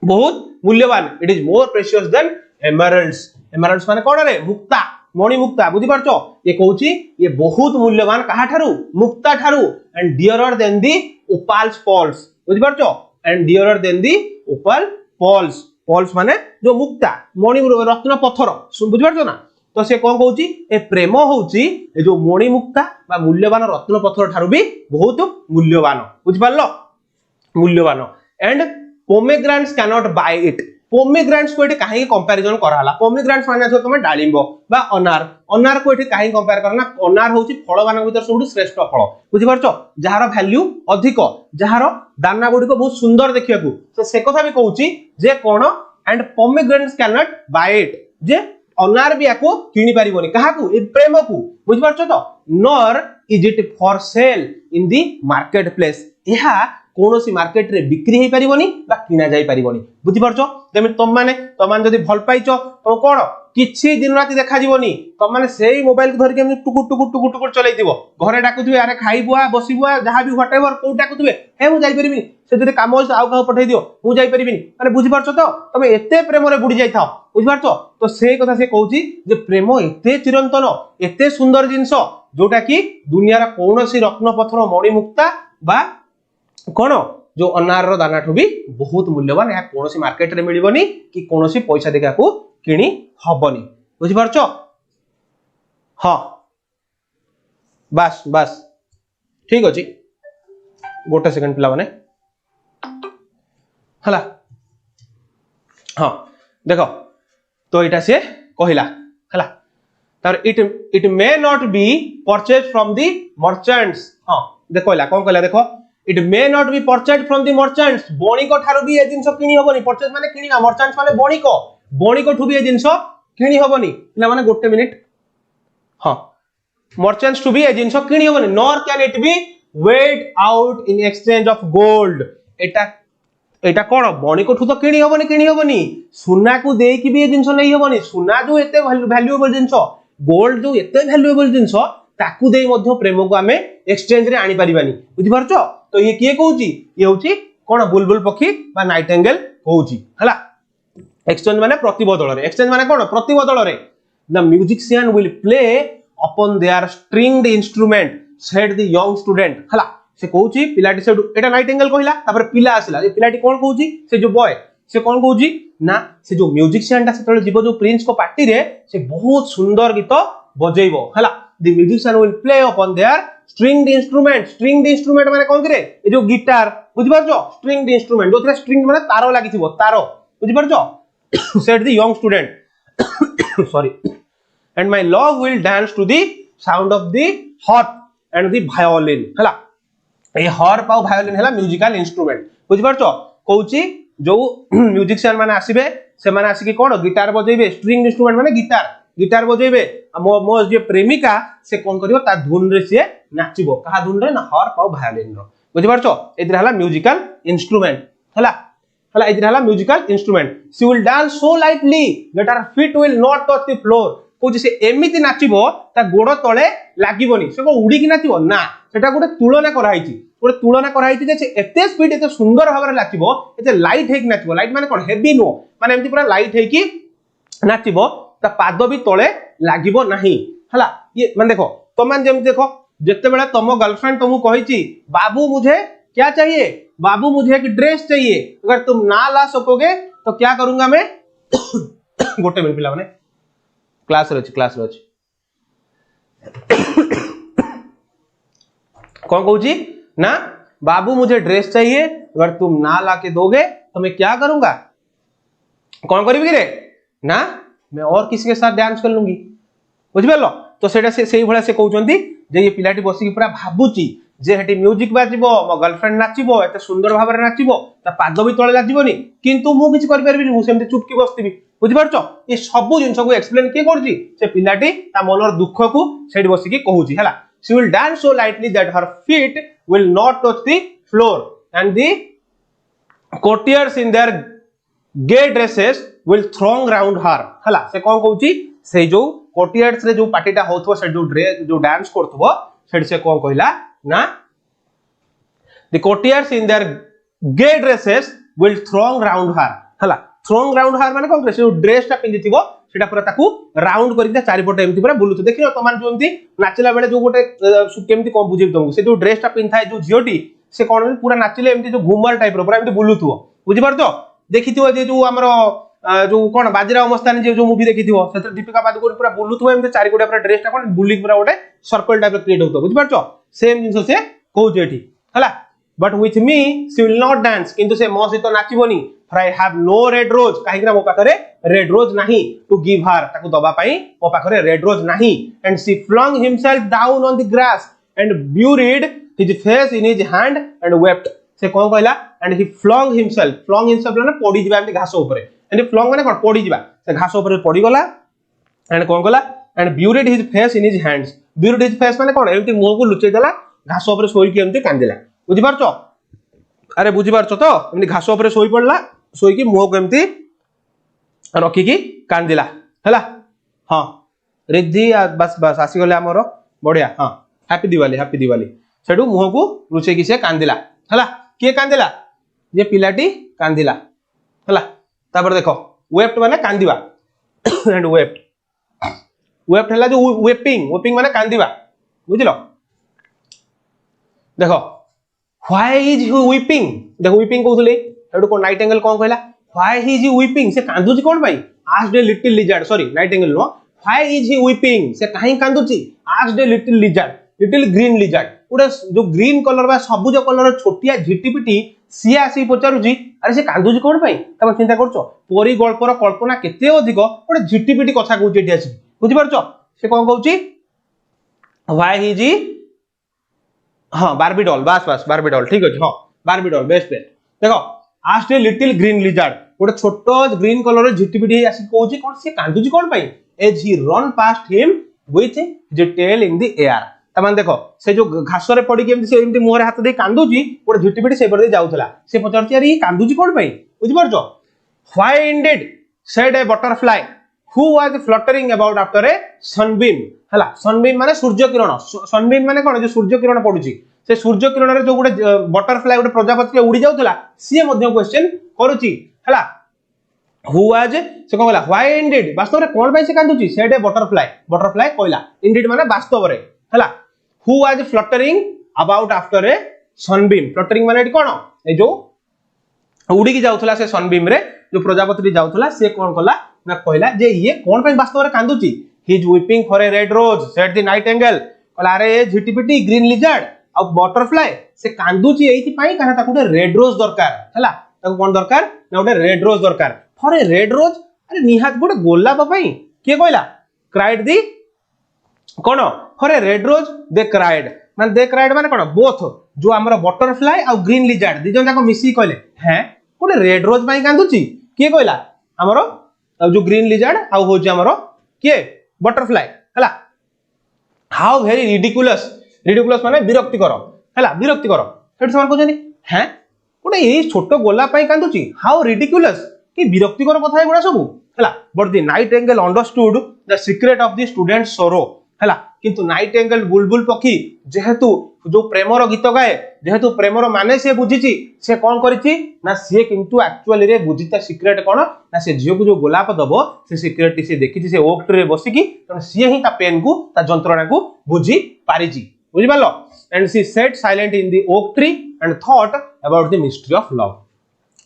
बहुत मूल्यवान it is more precious than emeralds माने कोन रे मुक्ता मणि मुक्ता बुझि परछो ये कहूची ये बहुत मूल्यवान कहा ठारू मुक्ता ठारू and dearer than the opals pearls बुझि परछो and dearer than the opal pearls माने जो मुक्ता मणि रत्न पत्थर बुझि परछो ना तो से कौन कहूची ए प्रेम होची ए जो मणि मुक्ता बा मूल्यवान रत्न पत्थर ठारू भी बहुत मूल्यवान बुझ पारलो मूल्यवान and pomegranates can not buy it pomegranates को एठी काहे कंपैरिजन कराला पोमेग्रानेट्स माने छ तमे डालिंब बा अनार को एठी काहे कंपेयर करना अनार होची फल मान भीतर सबु श्रेष्ठ फल बुझि परछो जहार वैल्यू अधिक जहार दाना गुडी को बहुत सुंदर देखिया को तो से कथा भी कहूची जे कोन and pomegranates can not buy it जे अनार भी याको किनी पारिबोनी काहा को ए प्रेम को बुझ परछो तो nor is it for sale in the market place यहा कोनोसी मार्केट रे बिक्री हे परिबोनी बा किना जाई परिबोनी बुझि परछो तेमे तम माने जदी भल पाइचो तो कोन किछि दिन राति देखा जीवनी तम माने सेही मोबाइल को धरि के टुकुर चलै दिबो घरे डाकुथुवे अरे खाइबुआ बसिबुआ जहा भी व्हाटएवर को डाकुथुवे हे मु जाई परिबिनी से जदी काम होस आउ का पठै दियो मु जाई परिबिनी माने बुझि परछो तो तमे एते प्रेम रे बुडी जाई थाओ बुझि परछो तो से कथा से कहूची जे प्रेम एते चिरंतन एते सुंदर जिंस जोटा की दुनिया रा कोनोसी रत्न पत्थर मणि मुक्ता बा कोन जो अनार रो दाना ठो भी बहुत मूल्यवान या कोनोसी मार्केट रे मिलिबोनी कि कोनोसी पैसा देका को किनी हबनी बुझि परछो हां बस ठीक अछि गोटे सेकंड पिला माने हला हां देखो तो एटा से कहिला हला तार it may not be purchase from the merchants हां देखोला कोन कहला देखो it may not be purchase from the merchants बणिक ठारू भी ए जिंस किनी हबनी परचेज माने किनीना मर्चेंट्स माने बणिक ठू भी ए जिंस किनी हबनी पिला माने गोटे मिनिट हां मर्चेंट्स ठू भी ए जिंस किनी हबनी nor can it be weighed out in exchange of gold एटा कोन बणिक ठू तो किनी हबनी सुना को देई कि भी ए जिंस नै हबनी सुना जो एते वैल्यूएबल जिंस गोल्ड जो एते वैल्यूएबल जिंस ताकू देई मध्य प्रेम को हमें एक्सचेंज रे आनी परिबानी बुझि परछो तो ये किए कहूची ये होची कोन बुलबुल पक्षी बा नाइटेंगेल कहूची हला एक्सचेंज माने प्रतिबदल रे एक्सचेंज माने कोन प्रतिबदल रे the musician will play upon their stringed instrument said the young student हला से कहूची पिलाटी से एटा नाइटेंगेल कहिला तापर पिला आसिला ये पिलाटी कोन कहूची से जो बॉय से कोन कहूची ना से जो म्यूजिशियन ता सेतले जीव जो प्रिंस को पार्टी रे से बहुत सुंदर गीत बजेइबो हला the musician will play upon their stringed instrument माने कोन करे ए जो गिटार बुझि परछो स्ट्रिंग्ड इंस्ट्रूमेंट जोथरे स्ट्रिंग माने तारो लागि थिबो तारो बुझि परछो said the young student sorry and my love will dance to the sound of the harp and the violin हला ए हार्प और वायोलिन हला म्यूजिकल इंस्ट्रूमेंट बुझि परछो कहूची जो म्यूजिशियन माने आसीबे से माने आसी कि कोन गिटार बजेबे स्ट्रिंग इंस्ट्रूमेंट माने गिटार बजेबे मो जे प्रेमिका से कोन करियो ता धुन रे से नाचिबो कहा धुन रे ना हार्प और वायोलिन रो बुझि परछो एदिरा हला म्यूजिकल इंस्ट्रूमेंट हला एदिरा हला musical instrument she will dance so lightly that her feet will not touch the floor को जे एमिति नाचिबो ता गोड़ तळे लागिबोनी से को उडी कि नाचिबो ना सेटा गोटे तुलना कराइछि जे एते स्पीड एते सुंदर भाबरे नाचिबो एते लाइट हेक नाचिबो लाइट माने कोन हेवी नो माने एमति पूरा लाइट हेकी नाचिबो ता पाद भी तळे लागिबो नाही हला ये मान देखो तुम मान जेम देखो जिते बेला तुम गर्लफ्रेंड तुमको कही बाबू मुझे क्या चाहिए, बाबू मुझे एक ड्रेस चाहिए, अगर तुम ना ला सकोगे तो क्या करूंगा मैं गोटे मिनट पिला माने क्लास रे अछि कौन कहूची ना बाबू मुझे ड्रेस चाहिए, अगर तुम ना ला के दोगे तो मैं क्या करूंगा, कौन करी रे ना मैं और किसी के साथ डांस कर लूंगी बुझिपारलो। तो सेटा से भला से कहउचंती जे ये पिलाटी बसी पूरा भाबुची जे हेटी म्यूजिक बाजिबो मो गर्लफ्रेंड नाचिबो एते सुंदर भाबरे नाचिबो ता पाद भी तळे लागिबोनी किंतु मु किछ करि परबिनी मु सेमते चुपकी बसतिबी बुझिपारचो। ये सब जिंस को एक्सप्लेन के करजी से पिलाटी ता मनर दुख को सेठी बसी की कहूची हला। She will dance so lightly that her feet will not touch the floor and the courtiers in their gay dresses will throng round her हला से कौन कहूची से जो courtiers रे जो पार्टीटा होथबो से जो ड्रेस जो डांस करथबो सेठी से कौन कहला ना the courtiers in their gay dresses will throng round her हला throng round her माने कौन से ड्रेस टा पिंदिथिबो सेटा पूरा ताकू राउंड करिता चारिपटे एमती पूरा बुलुथ देखियो तो मान जो एमती नाचिला बेले जो गोटे केमती कोन बुझिब तुमको से जो ड्रेस टा पिनथाय जो जियोटी से कोन पूरा नाचिले एमती जो घुमर टाइप रो पूरा एमती बुलुथो बुझि पारतो देखिथियो जे जो हमरो जो कोन बाजीराव मस्तानी जे जो मूवी देखिथियो सेतर दीपिका पादुकोण पूरा बुलुथो एमती चारिपटे पूरा ड्रेस टा कोन बुली पूरा गोटे सर्कल टाइप क्रिएट होतो बुझि पारतो सेम जिंस से कहू जेठी हला but with me she will not dance किंतु से मो सहित नाचिबोनी for I have no red rose काहे कि मो पाखरे रेड रोज नाही to give her ताकू दबा पई मो पाखरे रेड रोज नाही and she flung himself down on the grass and buried his face in his hand and wept से कोन कहला and he flung himself माने पड़ी जिबा एमती घास ऊपर and flung माने कोन पड़ी जिबा से घास ऊपर पड़ी गला and कोन कहला and buried his face in his hands buried his face माने कोन एमती मुंह को लुचै देला घास ऊपर सोई के एमती कांदिला बुझि पारछो अरे बुझि पारछो तो एमती घास ऊपर सोई पड़ला सोई की मुंह को एमती रखी की कांदिला हला हां रिद्धि बस बस आसी गले हमरो बढ़िया हां हैप्पी दिवाली सेडू मुंह को रुचे की से कांदिला हला के कांदिला जे पिलाटी कांदिला हला तापर देखो वेप्ट माने कांदिबा एंड वेप्ट हला जो वेपिंग माने कांदिबा बुझिलो देखो व्हाई इज ही वीपिंग देखो वीपिंग कहउथले एडो को नाइटिंगेल कोन कहला व्हाई इज ही वीपिंग से कांदुची कोन भाई asked a little lizard sorry nightingale no why is he weeping से काहे कांदुची asked a little green lizard उडा जो ग्रीन कलर बा सबुज कलर छोटिया झिटिपिटी सी आसी पचारुची अरे से कांदुची कोन भाई तब चिंता करछो परी गल्पर कल्पना केते अधिक ओडा झिटिपिटी कथा कहउची एठी आसी बुझि पारछो से कोन कहउची व्हाई इज ही हां बार्बी डॉल बस बार्बी डॉल ठीक अछि हां बार्बी डॉल बेस्ट बेस्ट देखो asked a little green lizard गोटे छोटो ग्रीन कलर झिटिपिटी आसी कहउची कोन से कांदुची कोन भाई as he ran past him with his tail in the air तमान देखो से जो घास रे पड़ी के से एमती मुहरे हाथ दे कांदुची गोटे झिटिपिटी से पर दे जाउथला से पचारची अरे कांदुची कोन भाई बुझि पारछो why indeed said a butterfly who was fluttering about after a sunbeam हला सनबीम माने सूर्य किरण सनबीम माने कोन जो सूर्य किरण पडुची से सूर्य किरण रे जो गोटे बटरफ्लाई गोटे प्रजापति के उड़ी जाउथला सी मध्य क्वेश्चन करूची हला हु वाज से कोन कहला व्हाई इंडेड वास्तव रे कोन भाई से कांदुची सेड ए बटरफ्लाई कहला इंडेड माने वास्तव रे हला who was fluttering about after a Sunbeam fluttering माने एटी कोन ए जो उड़ी की जाउथला से सनबीम रे जो प्रजापति जाउथला से कोन कहला ना कहला जे ये कोन भाई वास्तव रे कांदुची he is weeping for a red rose said the nightingale कहला अरे झिटिपिटी ग्रीन लिजर्ड आ बटरफ्लाई से कांदुची एथि पई काहे ताकू रेड रोज दरकार हला ताकू कोन दरकार ना गोटे रेड रोज दरकार फॉर ए रेड रोज अरे निहात गोटे गोलाप पई के कहला क्राइड दी कोन for a red rose they cried माने कोन बोथ जो हमर बटरफ्लाई आ ग्रीन लिजर्ड दिजन जाको मिसी कहले हैं गोटे रेड रोज पई कांदुची के कहला हमर जो ग्रीन लिजर्ड आ होज हमर के बटरफ्लाई हला हाउ वेरी रिडिकुलस माने विरक्तिकर हला विरक्तिकर सेठ समान कहछनी हैं गोटे ए छोटो गोला पई कांदुची हाउ रिडिकुलस कि विरक्तिकर कथा एगुडा सब हला but the Nightingale understood the secret of the student सोरो हला किंतु नाइटेंगेल बुलबुल पक्षी जेहेतु जो प्रेमर गीत गाए जेहेतु प्रेमर माने से बुझीची से कौन करिची ना से किंतु एक्चुअली रे बुझीता सीक्रेट कौन ना से झियो को जो गोलाप दबो से सीक्रेट से देखिची से ओक ट्री रे बसिकी तने से ही ता पेन को ता जंत्रणा को बुझी पारिची बुझी पालो and she sat silent in the oak tree and thought about the mystery of love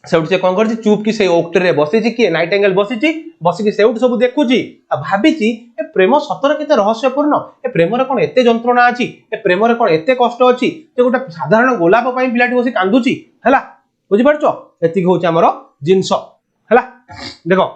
सेउट से कोन करछि चुप की से ओक ट्री रे बसिछि कि नाइटेंगेल बसिछि बसिकी सेउट सब देखुछि आ भाबिछि ए प्रेम सतर केते रहस्यपूर्ण ए प्रेम रे कोन एते जंत्रणा अछि ए प्रेम रे कोन एते कष्ट अछि जे गोटा साधारण गोलाप पई पिलाटी बसी कांदुछि हला बुझि परछो एति होछि हमर जिंस हला देखो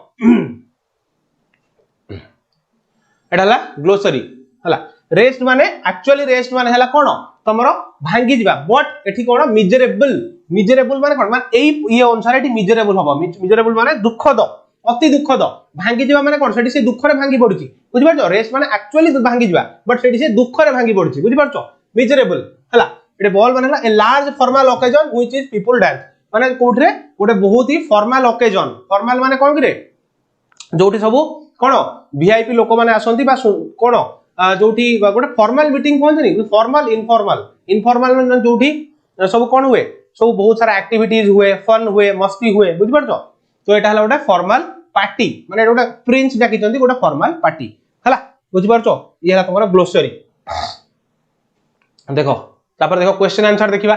एडाला ग्लोसरी हला रेस्ट माने एक्चुअली रेस्ट माने हला कोन तमरो भांगी जिबा बट एठी कोन मिजरेबल माने कोन माने एई ये अनुसार एठी मिजरेबल हबो मिजरेबल माने दुखद अति दुखद भांगी जिबा माने कोन सेठी से दुख रे भांगी पडुची बुझि परछो रेस्ट माने एक्चुअली भांगी जिबा बट सेठी से दुख रे भांगी पडुची बुझि परछो मिजरेबल हला एटे बॉल माने हला a large formal occasion which is people dance माने कोठरे गोटे बहुत ही फॉर्मल ओकेजन फॉर्मल माने कोन करे जोठी सब कोन वीआईपी लोक माने आसंती बा कोन जोठी गोटे फॉर्मल मीटिंग कहते नहीं फॉर्मल इनफॉर्मल जोठी सब कौन हुए सब बहुत सारा एक्टिविटीज हुए फन हुए मस्ती हुए बुझ पारछो तो एटा हला गोटे फॉर्मल पार्टी माने गोटे प्रिंस डाकी चंदी गोटे फॉर्मल पार्टी हला बुझ पारछो ये हला तमरा ग्लोसरी देखो तापर देखो क्वेश्चन आंसर देखिबा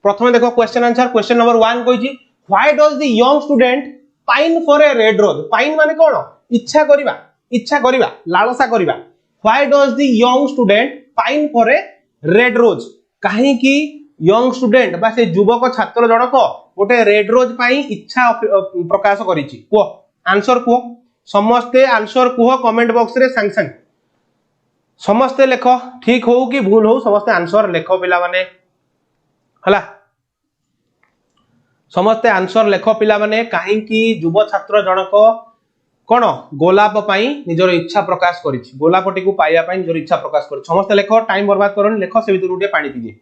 प्रथमे देखो क्वेश्चन आंसर क्वेश्चन नंबर 1 कहिची why does the young student pine for a red rose pine माने कोन इच्छा करिबा लालसा करिबा why does the young student pine for a red rose काहे की यंग स्टूडेंट बा से युवक छात्र जनक गोटे रेड रोज पाई इच्छा प्रकाश करिछि को आंसर को समस्ते आंसर को कमेंट बॉक्स रे संग समस्ते लेखो ठीक हो कि भूल हो समस्ते आंसर लेखो पिला माने हला समस्ते आंसर लेखो पिला माने काहे की युव छात्र जनक कोन गोलाप पाई निजर इच्छा प्रकाश करिछि गोलापटी को पाइया पाई निजर इच्छा प्रकाश करि समस्त लेखो टाइम बर्बाद करन लेखो से भीतर उठे पानी पी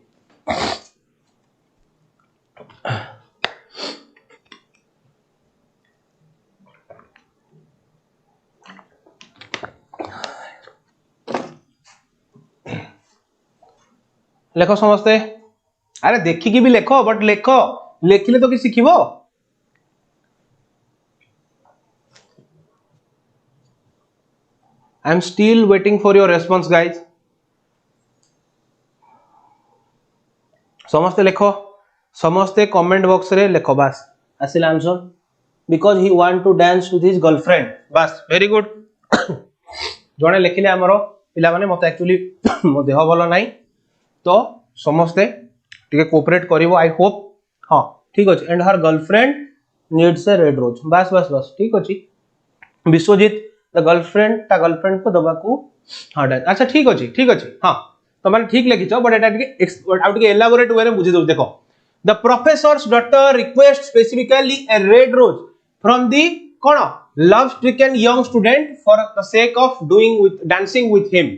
लेखो समस्ते अरे देखिकी भी लेखो बट लेखो लेखिले तो कि सिखिबो I am still waiting for your response guys समस्ते लेखो समस्ते कमेंट बॉक्स रे लेखो बस आसिल answer because he want to dance with his girlfriend बस वेरी गुड जने लेखिले हमरो पिला माने मते एक्चुअली मो देह भलो नाही तो समस्ते टिके कोऑपरेट करिवो आई होप हां ठीक अछि and her girlfriend needs a red rose बस बस बस ठीक अछि विश्वजीत द गर्लफ्रेंड को दबा को हां अच्छा ठीक अछि हां तो माने ठीक लिखिछ बट एटा टिके आउट के एलाबोरेट वे रे बुझि दउ देखो the professor's daughter request specifically a red rose from the कोन love stricken young student for the sake of doing with dancing with him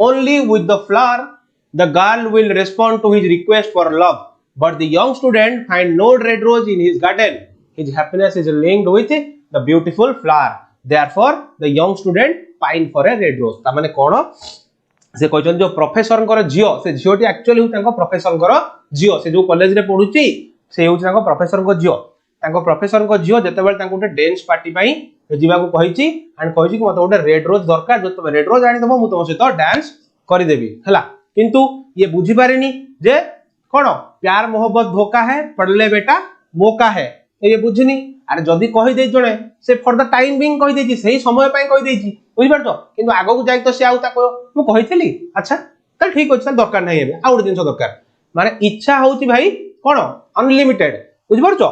only with the flower the girl will respond to his request for love but the young student find no red rose in his garden his happiness is linked with the beautiful flower therefore the young student pine for a red rose ता माने कोन से कहचन जो प्रोफेसर कर जियो से जियोटी एक्चुअली तांको प्रोफेसर कर जियो से जो कॉलेज रे पढुची से होची तांको प्रोफेसर को जियो तांको प्रोफेसर को जियो जते बेल तांको डांस पार्टी पई जिबा को कहिची एंड कहिची कि मते ओटे रेड रोज दरकार जो तुम रेड रोज आनी दबो मु तुम सहित डांस करि देबी हला किंतु ये बुझी पारेनी जे कोन प्यार मोहब्बत धोखा है पढ़ले बेटा मौका है ये बुझनी अरे जदी कहि दे जणे से फॉर द टाइम बिंग कहि देची सही समय पई कहि देची बुझि परछो किंतु आगो को जाई तो से आउता को मु कहिथिली अच्छा त ठीक अछि दरकार नै हेबे आउट दिन दरकार माने इच्छा होची भाई कोन अनलिमिटेड बुझि परछो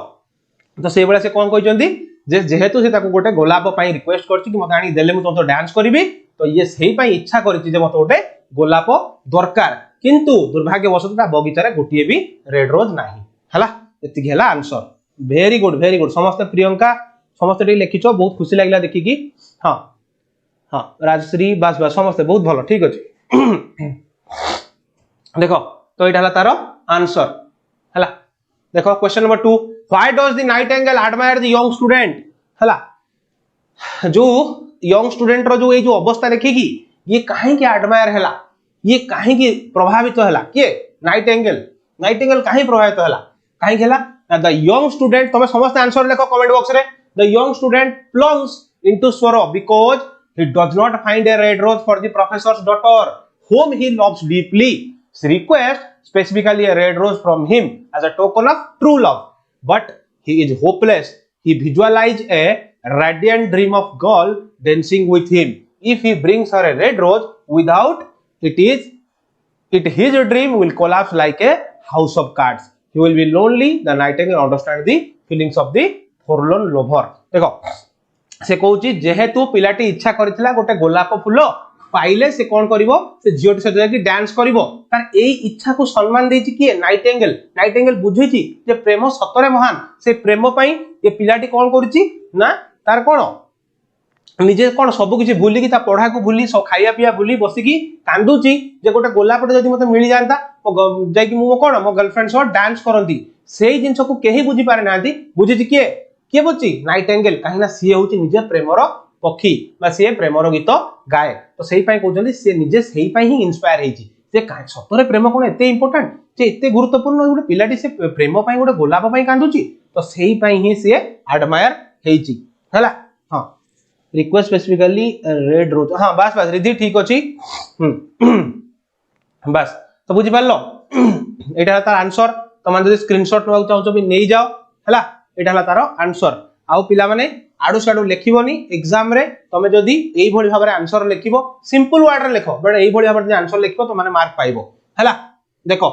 तो से बेला से कोन कहिजंदी जे जेहेतु से ताको गोटे गोलाप पई रिक्वेस्ट करछि कि मते आनी देले मु तो डांस करबी तो ये सही पई इच्छा करछि जे मते गोटे गोलाप दरकार किंतु दुर्भाग्यवशत ता बगीचा रे गोटिए भी रेड रोज नाही हला एति गेला आंसर वेरी गुड समस्त प्रियंका समस्त टे लिखिछो बहुत खुशी लागला देखि कि हां हां राजश्री बस बस समस्त बहुत भलो ठीक अछि देखो तो एटा हला तारो आंसर हला देखो question number 2 why does the Nightingale admire the young student हला जो यंग स्टूडेंट रो जो ए जो अवस्था देखि कि ये काहे के एडमायर हैला, ये काहे के प्रभावित हैला के नाइटिंगेल, नाइटिंगेल काहे प्रभावित हैला, काहे हैला द यंग स्टूडेंट, तमे समस्त आंसर लिखो कमेंट बॉक्स रे, the young student plunges into sorrow because he does not find a red rose for the professor's daughter whom he loves deeply. She requests specifically a red rose from him as a token of true love, but he is hopeless. He visualizes a radiant dream of girl dancing with him. If he brings her a red rose without his dream will collapse like a house of cards. He will be lonely. The nightingale understands the feelings of the forlorn lover. देखो से कहूची जेहेतु पिलाटी इच्छा करथिला गोटे गोलाप फूल पाइले से कोन करिवो, से झियोटी सहित जाकी डांस करिवो, तार एई इच्छा को सम्मान देछि किए नाइटिंगेल। नाइटिंगेल बुझिछि जे प्रेम सतरे महान, से प्रेम पई ए पिलाटी कोन करूछि ना तार कोन निजे कोन सब किछि भूली कि ता पढ़ा को भूली सब खाइया पिया भूली बसिकी कांदुची जे गोटे गोलापटे जदि मते मिली जानता जाकी मु कोन मो गर्लफ्रेंड सो डांस करंती, सेई जिंस को केही बुझी पारे नांती, बुझिछि किए किए बुझी नाइटिंगेल, कहीं ना सी होची निजे प्रेमर पक्षी बा सी प्रेमर गीत गाए, तो सेही पई कहउछन्ती से निजे सेही पई ही इंस्पायर हेची जे सतरे प्रेम कोन एते इंपोर्टेंट, जे एते गुरुत्वपूर्ण गोटे पिलाटी से प्रेम पई गोटे गोलाप पई कांदुची, तो सेही पई ही से एडमायर हेची हला। हां रिक्वेस्ट स्पेसिफिकली रेड रोज, हां बस बस रिधि ठीक अछि, बस तो बुझी पारलो एटा तार आंसर, तमान जदि स्क्रीनशॉट नवा चाहछो भी नै जाओ हला, एटा हला तार आंसर। आउ पिला माने आडू साडू लिखिबोनी एग्जाम रे, तमे जदि एई भली भाबरे आंसर लिखिबो सिंपल वर्ड रे लिखो, बट एई भली भाबरे आंसर लिखिबो तो माने मार्क पाइबो हला। देखो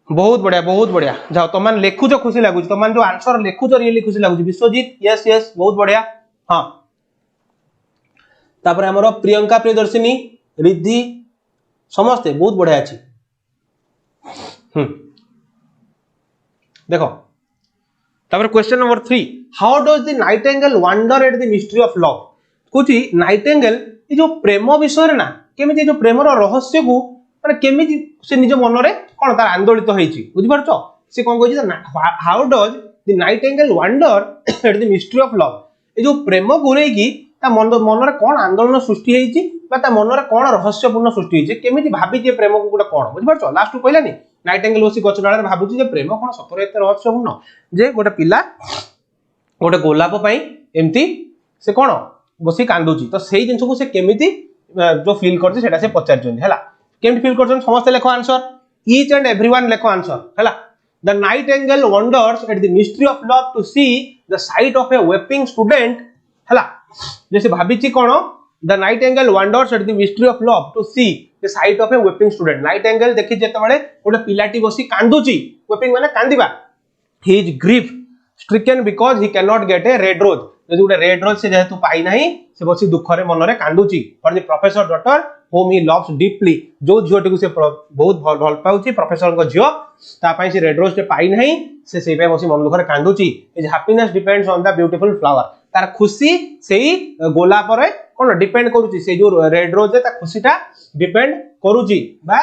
बहुत बढ़िया जाओ तमान लिखुजो खुशी लागुची, तमान जो आंसर लिखुजो रियली खुशी लागुची। विश्वजीत यस यस बहुत बढ़िया। हां तापर हमरो प्रियंका प्रियदर्शिनी रिद्धि समस्ते बहुत बढ़िया अछि। देखो तापर question number 3, how does the Nightingale wonder eight the mystery of love. कुछ नाइटिंगेल ये जो प्रेम विषय रे ना केमिति जो प्रेमर रहस्य को माने केमिति से निज मन रे कोन तार आंदोलित होईची, बुझि परछो से कोन कहै छै how does the Nightingale wonder eight the mystery of love, ये जो प्रेम को लेकी ता मन रे कोन आंदोलन सृष्टि हेची बा ता मन रे कोन रहस्यपूर्ण सृष्टि हेची, केमिति भाबी जे प्रेम को गुडा कोन, बुझि परछो लास्ट कहलानी नाइटिंगेल बसी गछ डाळे भाबुची जे प्रेम कोन सतरे एते रहस्यपूर्ण जे गोटे पिला गोटे गोलाप पई एमती से कोन बसी कांदुची, तो सेही जिंस को से केमिति जो फील करछि सेटा से पचारछन हला, केमिति फील करछन समस्त लेखो आंसर, ईच एंड एवरीवन लेखो आंसर हला। The nightingale wonders at the mystery of love to see the sight of a weeping student हला, जैसे भाबीची कोन the nightingale wonders at the mystery of love to see the sight of a weeping student. Nightingale देखि जेते बेले गोटे पिलाटी बसी कांदुची, वेपिंग माने कांदिबा, he is grief stricken because he cannot get a red rose, जदि गोटे रेड रोज से जेहेतु पाई नाही से बसी दुख रे मन रे कांदुची for the professor daughter whom he loves deeply, जो झियोटी को से बहुत भल पाउची प्रोफेसर को झियो ता पई से रेड रोज ते पाई नाही से सेई पे बसी मन दुख रे कांदुची। Is happiness depends on the beautiful flower, तार खुशी सेई गोलाप रे कोन डिपेंड करूची, से जो रेड रोज ता खुशीटा डिपेंड करूची बा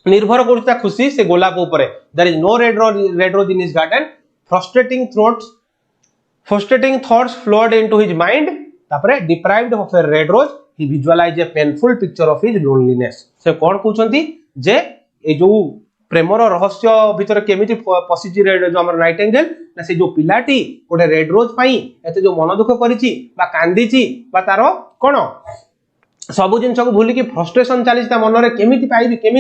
निर्भर करूची ता खुशी से गोलाप ऊपर। There is no red rose in his garden, frustrating thoughts flowed into his mind, तापरे deprived of a red rose he visualized a painful picture of his loneliness। से कोन कहउछंती जे ए जो प्रेमर रहस्य भीतर केमिति पसिची रेड जो हमर नाइटिंगेल ना से जो पिलाटी गोटे रेड रोज पई एते जो मन दुख करिची बा कांदीची बा तारो कोन सब जिंस को भूली कि फ्रस्ट्रेशन चलीची ता मन रे केमिति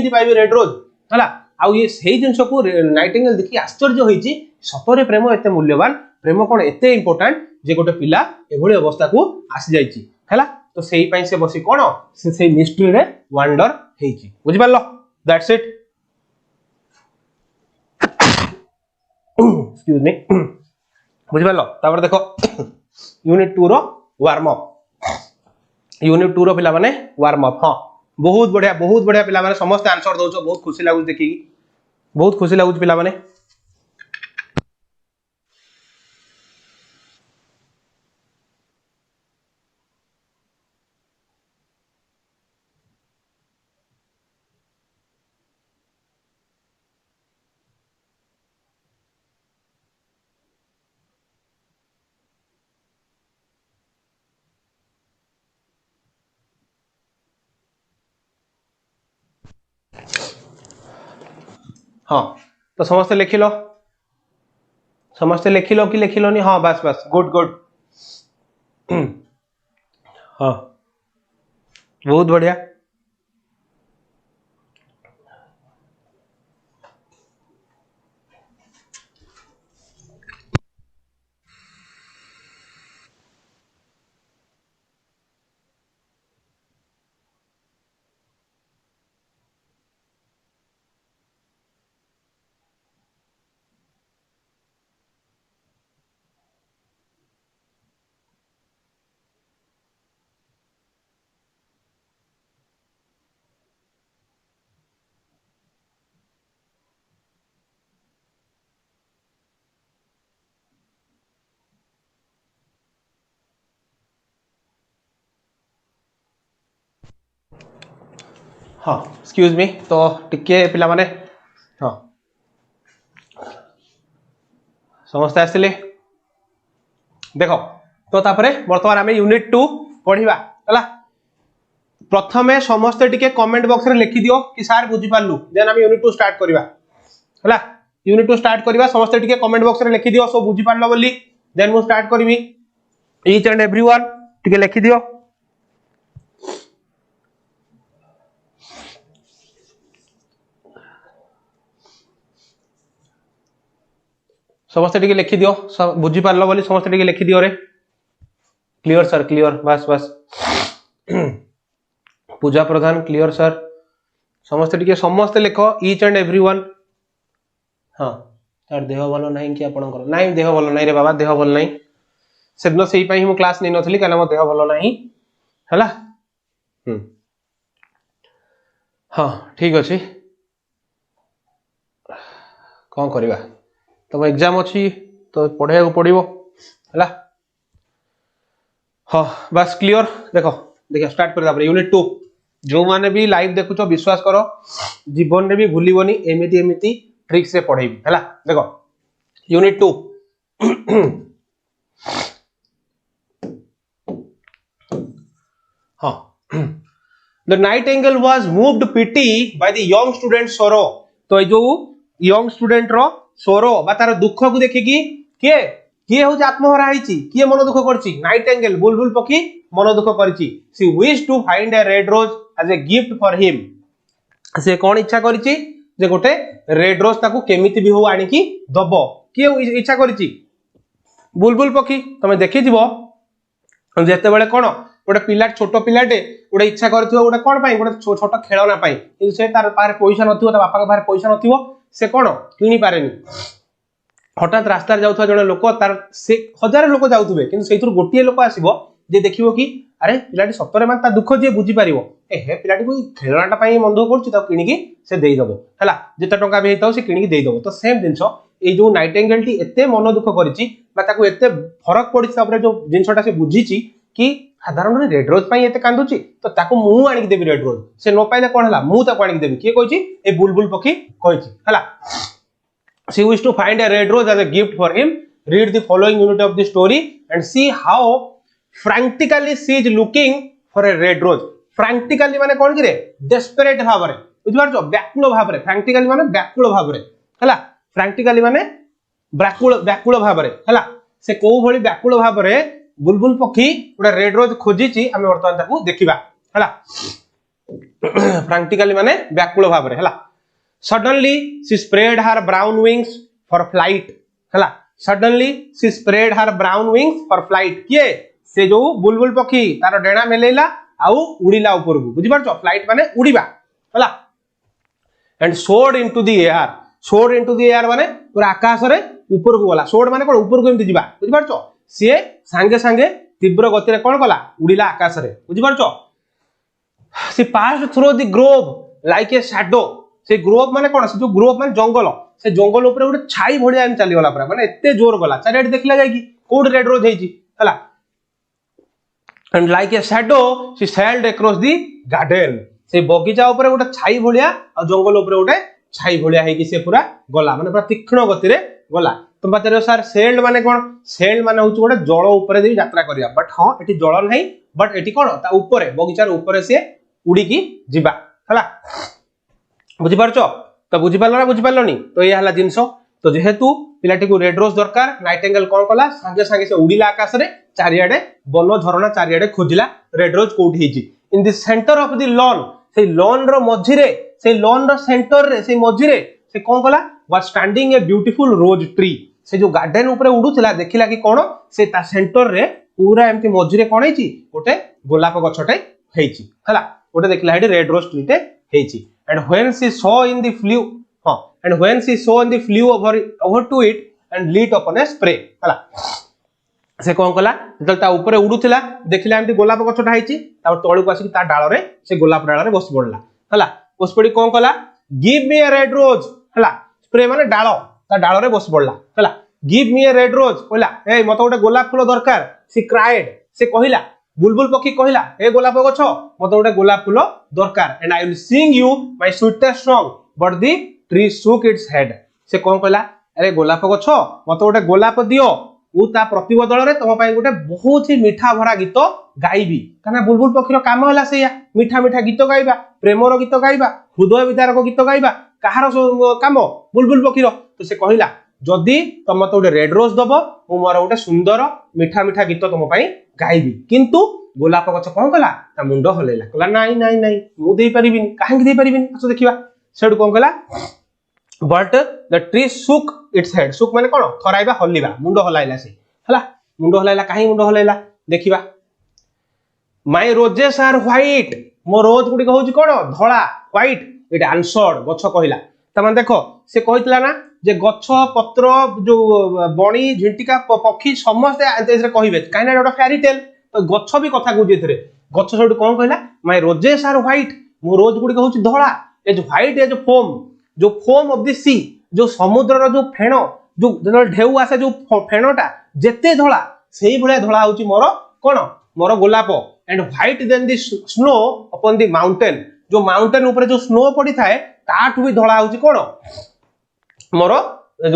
पाइबी रेड रोज हला। आउ ये सेही जिंस को नाइटिंगेल देखि आश्चर्य होईची, सतरे प्रेम एते मूल्यवान, प्रेम कोन एते इंपोर्टेंट जे गोटे पिला एभली अवस्था को आसी जाईची हला, तो सेही पई से बसी कोन से सेही मिस्ट्री रे वंडर हेची, बुझि पारलो, दैट्स इट। एक्सक्यूज मी, बुझि पारलो। तापर देखो यूनिट 2 रो वार्म अप, यूनिट 2 रो पिला माने वार्म अप। हां बहुत बढ़िया पिला माने समस्त आंसर दोछो, बहुत खुशी लागु देखि, बहुत खुशी लागु पिला माने। हाँ तो समस्त लिखिल कि लिखिलनी हाँ बस बस गुड गुड हाँ बहुत बढ़िया हाँ एक्सक्यूज मी तो टिके पिला माने हाँ समस्त आसिले देखो तो तापरे वर्तमान आमे यूनिट 2 पढ़िबा हला प्रथमे समस्त टिके कमेंट बॉक्स रे लिखि दियो कि सार बुझी पारलु देन आमे यूनिट 2 स्टार्ट करिबा हला यूनिट 2 स्टार्ट करिबा समस्त टिके कमेंट बॉक्स रे लिखि दियो सो बुझी पारलो बोली देन मु स्टार्ट करिवि ईच एंड एवरीवन टिके लिखि दियो समस्त टिके लिखि दियो बुझी पारलो बोली समस्त टिके लिखि दियो रे क्लियर सर क्लियर बस बस पूजा प्रधान क्लियर सर समस्त टिके समस्त लिखो ईच एंड एवरीवन हाँ तार देह भलो नहीं कि आपनकर नहीं देह भलो नहीं रे बाबा देह भलो नहीं सेदिन सेही पई मु क्लास नै नथली काला मो देह भलो नहीं हला हाँ ठीक अछि कौन करिबा तब एग्जाम अछि तो पढ़े को पड़िबो हला हाँ बस क्लियर देखो देखिए स्टार्ट कर यूनिट 2 जो माने भी लाइव देखुछ विश्वास करो जीवन रे भी भूलिबोनी एमिति एमिति ट्रिक से पढ़ेबी हला देखो यूनिट 2 हाँ The Nightingale was moved pity by the young student sorrow तो जो young student रो sorrow बा तार दुख को देखिकी किए किए हो आत्महरा होईची किए मन दुख करची नाइटेंगेल बुलबुल पक्षी मन दुख करची she wish to find a red rose as a gift for him से कोन इच्छा करची जे गोटे रेड रोज ताकू केमिति भी हो आनी की दबो किए इच्छा करची बुलबुल पक्षी तमे देखि दिबो जेते बेले कोन गोटे पिला छोट पिलाटे गोटे इच्छा करथिबो गोटे कोन पई गोटे छोट खेलना पई कि से तार पारे पैसा नथिबो ता बापा के पारे पैसा नथिबो से कोन किनी पारेनी हठात रास्ता जाउथवा जने लोक तार से हजार लोक जाउथबे किंतु सेइथुर गोटिए लोक आसीबो जे देखिबो कि अरे पिलाटी सत्तरे मान ता दुख जे बुझी पारिबो ए हे पिलाटी को खेलनाटा पई मन दुख करछि ता किनी की से देई दबो हला जेते टंका भी हेताउ से किनी की देई दबो तो सेम जिंसो ए जो नाइटेंगेल टी एते मन दुख करछि बा ताको एते फरक पड़ि तापरे जो जिंसटा से बुझीछि कि साधारण रेड रोज पई एते कांदुछि तो ताको मु आनी के देबी रेड रोज से न पाइले कोन हला मु ताको आनी के देबी के कहछि ए बुलबुल पखी कहछि हला she wished to find a red rose as a gift for him read the following unit of the story and see how frantically she is looking for a red rose frantically माने कोन कि रे desperate भाबरे बुझ पारछो व्याकुल भाबरे frantically माने व्याकुल भाबरे हला frantically माने व्याकुल भाबरे हला से को भली व्याकुल भाबरे बुलबुल पखी उडा रेड रोज खोजिची हमें वर्तमान ताकू देखिबा हला frantically माने व्याकुल भाबरे हला suddenly she spread her brown wings for flight हला suddenly she spread her brown wings for flight किए से जो बुलबुल पखी तार डेणा मेलेला आउ उड़ीला ऊपर को बुझी पारछो फ्लाइट माने उड़ीबा हला and soared into the air माने पूरा आकाश रे ऊपर को गला soared माने कोन ऊपर को एमति जिबा बुझी पारछो से संगे संगे तीव्र गति रे कोन गला उड़ीला आकाश रे बुझी पारछो she passed through the grove like a shadow से ग्रोव माने कोन से जो ग्रोव माने जंगल से जंगल ऊपर उडे छाई भड़िया एम चली गला पूरा माने एते जोर गला चारियाडे देखला जाय कि कोड रेड रोज हेची हला and like a shadow she sailed across the garden से बगीचा ऊपर उडे छाई भड़िया आ जंगल ऊपर उडे छाई भड़िया हे कि से पूरा गला माने पूरा तीक्ष्ण गति रे गला तुम पचारो सर सेल्ड माने कोन सेल्ड माने होची गोटे जल ऊपर दे यात्रा करिया बट हां एठी जल नाही बट एठी कोन ता ऊपर बगीचार ऊपर से उडी की जिबा हला बुझी पारछो तो बुझी पारलनी तो ये हला जिंस तो जेहेतु पिलाटी को रेड रोज दरकार नाइटिंगेल कौन कला संगे संगे से उड़ीला आकाश रे चारियाडे वन झरणा चारियाडे खोजिला रेड रोज कोठी हिची in the centre of the lawn से लॉन रो मझिरे से लॉन रो सेंटर रे से मझिरे से कौन कला was standing a beautiful rose tree से जो गार्डन ऊपर उडुथिला देखिला कि कोन से ता सेंटर रे पूरा एमती मझिरे कोन हिची गोटे गोलाप गछटे हेची हला गोटे देखिला हेडी रेड रोज ट्री टे हेची and when she saw in the flu and when she saw in the flew over to it and lit upon a spray हला से कोन कला जतल ता ऊपर उडुथिला देखिला एमती गोलाप गछटा हेची ता तळु को आसी ता डाळ रे से गोलाप डाळ रे बस पड़ला हला बस पड़ी कोन कला गिव मी अ रेड रोज हला स्प्रे माने डाळ ता डाळ रे बस पड़ला हला गिव मी अ रेड रोज कहला ए मते गोटे गोलाप फूल दरकार सी क्राइड से कहिला बुलबुल पक्षी कहिला ए गोलाप गछ मते गोटे गोलाप फूल दरकार and I will sing you my sweetest song but the tree shook its head से कोन कहला अरे गोलाप गछ मते गोटे गोलाप दियो उ ता प्रतिबदल रे तम पई गोटे बहुत ही मीठा भरा गीत गाइबी काना बुलबुल पक्षीर काम होला सेया मीठा मीठा गीत गाइबा प्रेमर गीत गाइबा हृदय विदारक गीत गाइबा कहार काम बुलबुल पक्षीर तो से कहिला जदी तम मते गोटे रेड रोज दबो मु मोर गोटे सुंदर मीठा मीठा गीत तम पई गाइबी किंतु गोलाप गछ कोन कहला ता मुंडो हलेला कहला नाही नाही नाही मु देई परिबिनी काहे देई परिबिनी असो देखिबा सेड कोन कहला but the tree shook its head shook माने कोन थराइबा हल्लीबा मुंडो हलाइला से हला मुंडो हलाइला काहे मुंडो हलाइला देखिबा माय रोजेस आर व्हाइट मो रोज गुडी कहउची कोन धळा व्हाइट इट आंसर्ड गछ कहिला त माने देखो से कहितला ना जे गछ पत्र जो बणी झिंटिका पक्षी समस्त एसे कहिबे काइना एटा फेरी टेल तो गछ भी कथा गुजे थरे गछ सेड कोन कहिला माय रोजेस आर व्हाइट मो रोज गुडी कहउची धळा as white as foam of the sea जो समुद्र रो जो फेण जो ढेउ आसे जो फेणटा जेते धळा सेही भले धळा होची मोर कोन मोर गोलाप and white than the snow upon the mountain जो माउंटेन ऊपर जो स्नो पड़ी थाए ताठु भी धळा होची कोन मोर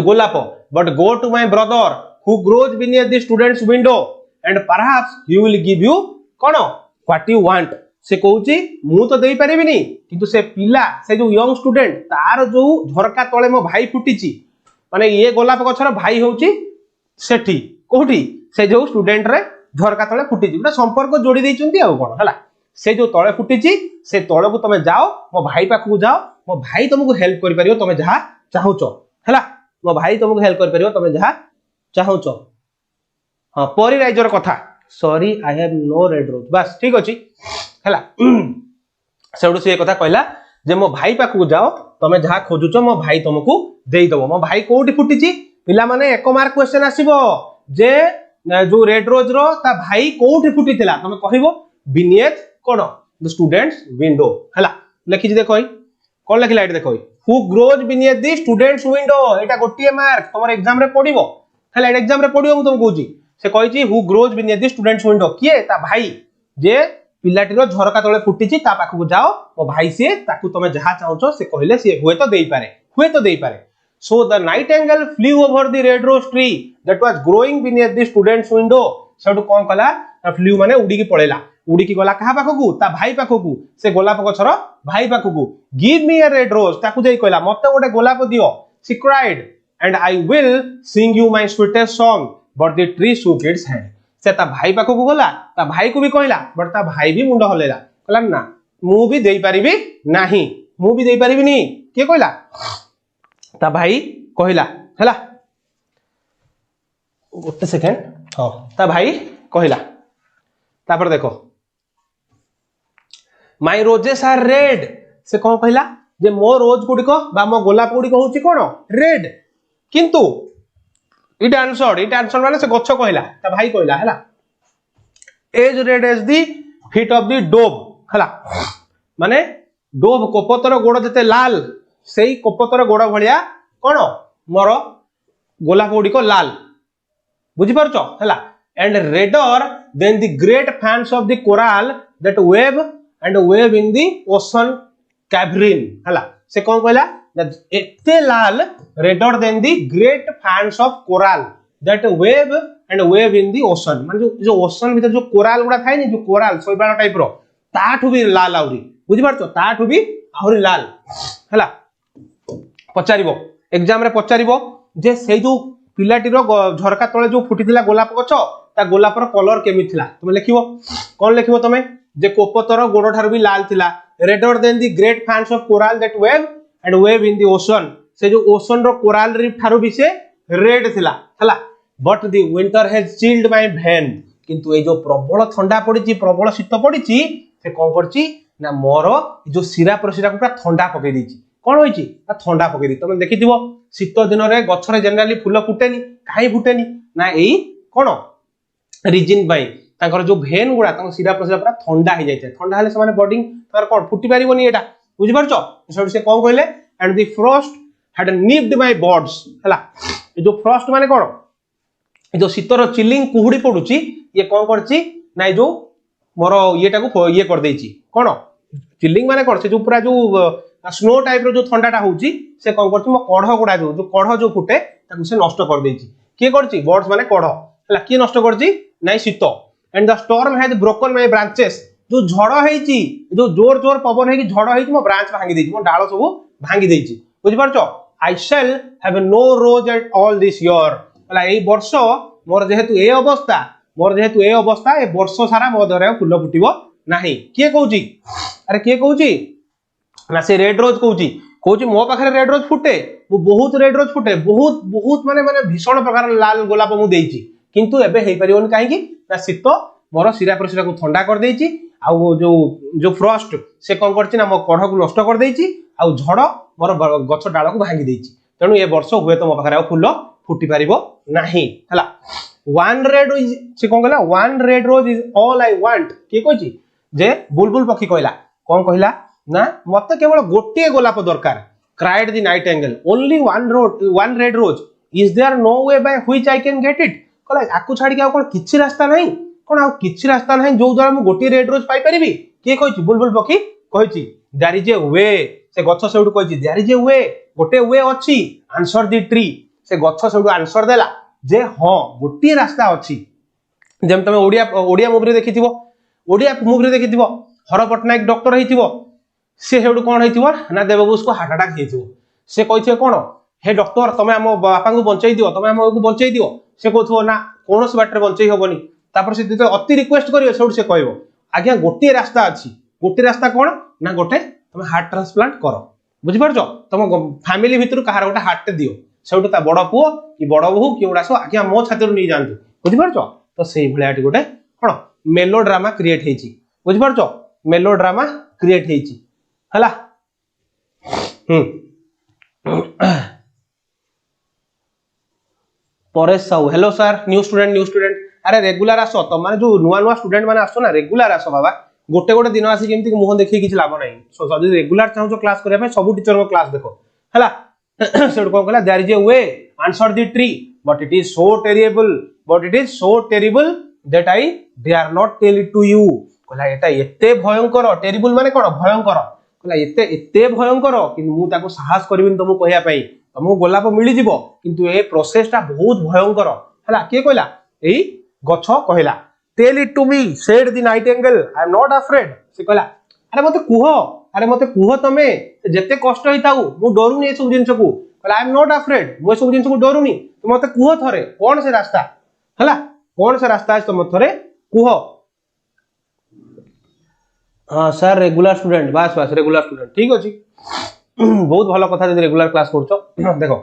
गोलाप but go to my brother who grows beneath the students window and perhaps he will give you कोन व्हाट यू वांट से कहूची मु तो देई परिबिनी किंतु से पिला से जो यंग स्टूडेंट तार जो झरका तळे मो भाई फुटीची माने ये गोलाप गछर भाई होची सेठी कोठी से जो स्टूडेंट रे झरका तळे फुटीची बड़ा संपर्क जोड़ी दैचंती आ कोन हला से जो तळे फुटीची से तळे को तमे जाओ मो भाई पाखु जाओ मो भाई तुमको हेल्प करि परियो तमे जहा चाहूचो हला मो भाई तुमको हेल्प करि परियो तमे जहा चाहूचो हां परी राइजर कथा sorry I have no red rose बस ठीक अछि हला सेडू से कथा कहला जे मो भाई पाखु जाओ तमे जहा खोजुचो मो भाई तुमको देई दबो मो भाई कोठी फुटीची पिला माने एक मार्क क्वेश्चन आसीबो जे जो रेड रोज रो ता भाई कोठी फुटीथिला तमे कहिबो बिनियत कोन द स्टूडेंट्स विंडो हला लिखि देखो कोन लिखिला एटा देखो who grows beneath the students window एटा गोटिए मार्क तमर एग्जाम रे पडिबो हला एटा एग्जाम रे पडिबो मु तुमको कहूची से कहिची who grows beneath the students window किए ता भाई जे पिलाटीर झरका तळे फुटीची ता पाखु जाओ मो भाई से ताकू तमे जहा चाहूचो से कहले से हुए तो देई पारे so the nightingale flew over the red rose tree that was growing beneath the students window सेडू कोन कला फ्लू माने उडी की पळेला उडी की गला कहा पाखु ता भाई पाखु से गोलाप गछर भाई पाखु गिव मी अ रेड रोज ताकू देई कहला मते गोटे गोलाप दियो she cried and I will sing you my sweetest song but the tree shook its head से ता भाई पाखु को गला ता भाई को भी कहला बट ता भाई भी मुंड हलेला कहला ना मु भी देई परिबी नाही मु भी देई परिबी नी के कहला ता भाई कहला हला गोटे सेकंड हां ता भाई कहला तापर देखो माय रोजेस आर रेड से कोन कहला जे मो रोज गुडी को बा मो गोलाप गुडी को होची कोन रेड किंतु इट आंसर्ड माने से गच्छ कहला ता भाई कहला हला as red as the feet of the dove हला माने डोब कोपतर गोड़ जते लाल सेई कोपतर गोड़ भलिया कोन मोर गोलाप गुडी को लाल बुझी परछो हला and redder then the great fans of the coral that wave in the ocean cavern हला से कोन कहला एते लाल redder then the great fans of coral that wave in the ocean माने जो ओशन भीतर जो कोरल गुडा थाई नि जो कोरल सोइबाळ टाइप रो ताठु भी लाल आउरी बुझी परछो ताठु भी आउरी लाल हला पचारिबो एग्जाम रे पचारिबो जे से जो पिलाटीर झरका तले जो फुटीथिला गोलाप गछ ता गोलापर कलर केमि थिला तुम लिखिबो कोन लिखिबो तमे जे कोपतर गोड़ ठार भी लाल थिला रेडर then the great fans of coral that wave in the ocean से जो ओशन रो कोरल रीफ ठार भी से रेड थिला हला but the winter has chilled my veins किंतु ए जो प्रबल ठंडा पड़ीची प्रबल शीत पड़ीची से कोन करची ना मोर जो सिरा प्रसिरा को पूरा ठंडा पकई देची कोन होईची ना ठंडा पकई दी तुम देखिथिबो शीत दिन रे गछ रे जनरली फूल फुटेनी काहे फुटेनी ना एई कोन रीजन बाई तांकर जो भेन गुडा तांकर सिरा प्रसिरा पूरा ठंडा हो जाय ठंडा हले से माने बॉडी तार कोन फुटी परिबोनी एटा बुझि परछो से कोन कहले and the frost had nipped my buds हला जो फ्रॉस्ट माने कोन जो शीतर चिलिंग कुहुडी पडुची ये कोन करची ना जो मोर येटा को ये कर देची कोन चिलिंग माने कोन से जो पूरा जो स्नो टाइप रो जो ठंडाटा होउची से कोन करची मो कढ गुडा जो कढ जो फुटे ताकू से नष्ट कर देची के करची बर्ड्स माने कढ हला के नष्ट करची नाइ शीत and the storm has broken my branches जो झड़ हेची जो जोर जोर पवन हेकी झड़ हेची मो ब्रांच भांगी देची मो डालो सब भांगी देची बुझि परछो I shall have no rose at all this year हला एई वर्ष मोर जेहेतु ए अवस्था ए वर्ष सारा मो दरे फूल फुटिबो नाही के कहूची अरे के कहूची ना से रेड रोज कहूची मो पाखरे रेड रोज फुटे मु बहुत रेड रोज फुटे बहुत बहुत माने माने भीषण प्रकार लाल गोलाप मु देइची किंतु एबे हेई परियोन काहे की ना शीत मोर सिरा प्रसिरा को ठंडा कर देइची आ जो जो फ्रॉस्ट से कोन करची ना मो कढ को नष्ट कर देइची आ झड़ मोर गछ डाल को भांगी देइची तेनु ए वर्ष हुए तो मो पाखरे फूल फुटी पारिबो नाही हला वन रेड से कोन कहला one red rose is all I want के कहची जे बुलबुल पक्षी कहला कोन कहला ना मते केवल गोटे गोलाप दरकार cried the nightingale only one red rose is there no way by which I can get it कहला आकु छाडी के कोन किछि रास्ता नाही कोन आ किछि रास्ता नाही जो द्वारा मु गोटे रेड रोज पाई परिबी के कहची बुलबुल पक्षी कहची देयर इज ए वे से गछ सेउड कहची देयर इज ए वे गोटे वे अछि आंसर द ट्री से गछ सेउड आंसर देला जे हां गोटे रास्ता अछि जेम तमे ओडिया मूवी रे देखिथिबो ओडिया मूवी रे देखिथिबो हर पटनायक डॉक्टर हेतिबो से हेउड कोन हेतिबो ना देवबुस को हार्ट अटैक हेतिबो से कहिथे कोन हे डॉक्टर तमे हम बापा को बंचाई दियो तमे हम को बंचाई दियो से कहथो ना कोनोस बाटर बंचाई होबनी तापर से तो अति रिक्वेस्ट करियो सेउड से कहबो आज्ञा गोटे रास्ता अछि गोटे रास्ता कोन ना गोटे तमे हार्ट ट्रांसप्लांट करो बुझि परछो तम फैमिली भितर कहार गोटे हार्ट दियो सेउड ता बड़ पुओ कि बड़ बहू कि उडासो आज्ञा मो छातिर नै जानतु बुझि परछो तो सेही भलियाटी गोटे कोन मेलोड्रामा क्रिएट हेची बुझि परछो मेलोड्रामा क्रिएट हेची हला Paresh Sahu hello sir new student अरे रेगुलर आसो तो माने जो नुवा नुवा स्टूडेंट माने आसो ना रेगुलर आसो बाबा गोटे गोटे दिन आसी जेमति मुह देखि किछ लाभ नै सो जदी रेगुलर चाहो क्लास करिया पे सब टीचर को क्लास देखो हला सेड को कहला there is a way answer the tree but it is so terrible that I dare not tell it to you कहला एटा एते भयंकर टेरिबल माने कोन भयंकर कहला एते भयंकर कि मु ताको साहस करबिन तुमु कहया पई तुमु गोलाप मिली जिवो किंतु ए प्रोसेसटा बहुत भयंकर हला के कहला एई गछ कहला tell it to me said the nightingale I am not afraid से कहला अरे मते कुह तमे जते कष्ट होइताउ मु डरुनी ए सब जिंस को कहला आई एम नॉट अफ्रेड मु सब जिंस को डरुनी तुम मते कुह थरे कोन से रास्ता हला कोन से रास्ता है तुम थरे कुह हां सर रेगुलर स्टूडेंट बस रेगुलर स्टूडेंट ठीक अछि बहुत भलो कथा जे रेगुलर क्लास करछो देखो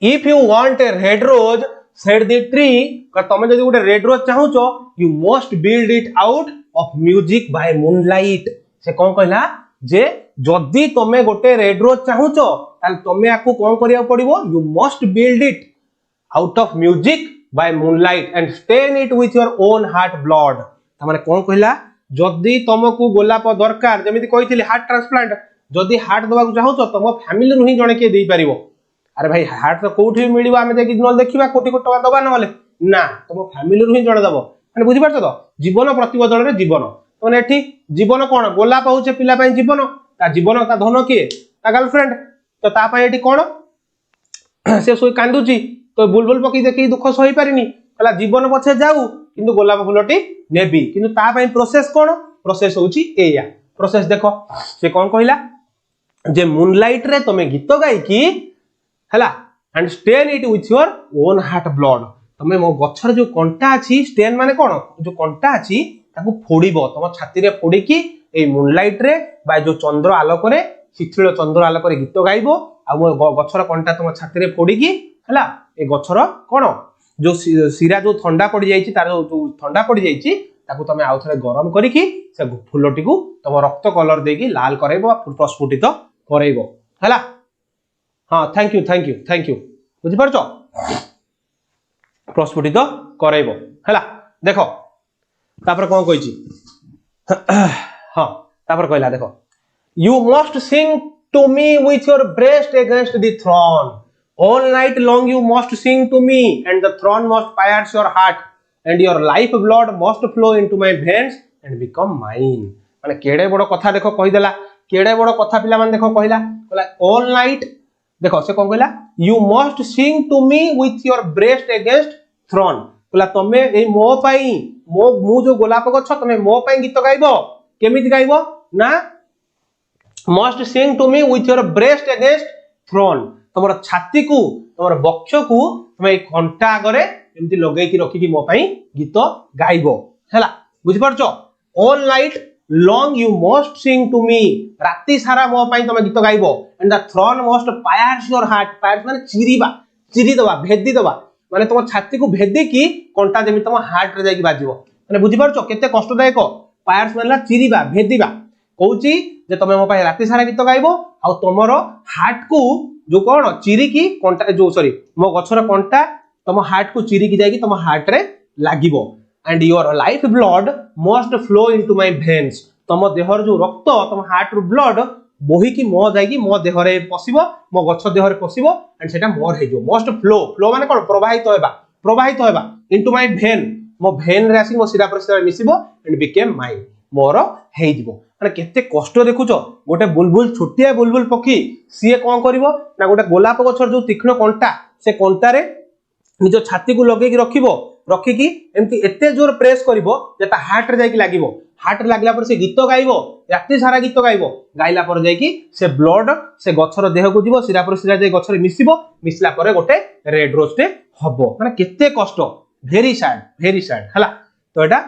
if you want a red rose said the tree क तमे जदी गुटे रेड रोज चाहूचो you must build it out of music by moonlight से कोन कहला जे जदी तमे गोटे रेड रोज चाहूचो ताल तमे आकु कोन करिया पड़िबो you must build it out of music by moonlight and stain it with your own heart blood त माने कोन कहला जदी तुमको गोलाप दरकार जेमिति कहिथिले हार्ट ट्रांसप्लांट जदी हार्ट दबाक चाहूचो तुम फैमिली रु ही जणे के देई परिबो अरे भाई हार्ट तो कोठी मिलिबो आमे देखि नल देखिबा कोटी कोटी टका दबा नले ना तुम फैमिली रु ही जणे दबो माने बुझि परछो तो जीवन प्रतिबदल रे जीवन तने एठी जीवन कोन गोलाप होचे पिला पई जीवन ता धन के ता गर्लफ्रेंड तो ता पई एठी कोन से सोई कांदुची तो बुलबुल पकी देखि दुख सही पारिनी कहला जीवन पछे जाऊ किंतु गोलाप फुलटी नेबी किंतु ता पई प्रोसेस कोन प्रोसेस होची एया प्रोसेस देखो से कोन कहला जे मूनलाइट रे तमे गीत गाई की हैला and stain it with your own heart blood तमे मो गछर जो कंटा अछि स्टेन माने कोन जो कंटा अछि ताकू फोड़ीबो तम छाती रे फोड़ी की ए मूनलाइट रे बा जो चंद्र आलोक रे शिथिल चंद्र आलोक रे गीत गाइबो आ मो गछर कंटा तम छाती रे फोड़ी की हैला ए गछर कोन जो सिरा जो ठंडा पड़ी जाइछि तार जो ठंडा पड़ी जाइछि ताकू तमे आउ थरे गरम करी की से फुलटी को तम रक्त कलर देकी लाल करैबो प्रस्फुटित करैबो हैला हाँ थैंक यू बुझी परछो प्रस्फुटित करैबो हैला देखो तापर कोन कहिछि हाँ तापर कहला देखो you must sing to me with your breast against the thorn all night long you must sing to me and the throne must pierce your heart and your life blood must flow into my veins and become mine माने केडे बड़ कथा देखो कहि देला केडे बड़ कथा पिला माने देखो कहला all night देखो से कोन कहला you must sing to me with your breast against throne कहला तमे ए मो पई मु जो गोलाप गछ तमे मो पई गीत गाइबो केमिति गाइबो ना must sing to me with your breast against throne तमर छाती को तमर बक्ष को तुम कंटा आगे एमती लगे रखी कि मो पई गीत गाइबो हैला बुझि परछो all night long you must sing to me राती सारा मो पई तुम गीत गाइबो and the thorn must pierce your heart pierce माने चिरी दबा भेदी दबा माने तुम छाती को भेदी की कंटा जेमि तुम हार्ट रे जाई बाजिबो माने बुझि परछो केते कष्टदायक पायर्स मानेला चिरीबा भेदीबा कहूची जे तुम मो पई राती सारा गीत गाइबो आ तमरो हार्ट को जो कौन चिरी की कंटा जो सॉरी मो गछर कंटा तुम हार्ट को चिरी की जाएगी तुम हार्ट रे लागिबो and your life blood must flow into my veins तुम देहर जो रक्त तुम हार्ट रो ब्लड बोही की मो जाएगी मो देह रे पसिबो मो गछ देह रे पसिबो एंड सेटा मोर हे जो मस्ट फ्लो माने कोन प्रवाहित होबा इनटू माय वेन मो वेन रे आसी मो सिरा प्रसिरा मिसिबो एंड बिकेम माइन मोर हे जिवो माने केते कष्ट देखुचो गोटे बुलबुल छोटिया बुलबुल पक्षी सीए कोन करिवो ना गोटे गोलाप गछर जो तीक्ष्ण कंटा से कंटा रे निजो छाती को लगे की रखी की एमती एते जोर प्रेस करिवो जे ता हार्ट रे जाई की लागिवो हार्ट रे लागला पर से गीत गाइबो राती सारा गीत गाइबो गाइला पर जाई की से ब्लड से गछर देह को जीवो सिरा पर सिरा जाई गछर मिसला पर गोटे रेड रोज टे हबो माने केते कष्ट वेरी सैड हला तो एटा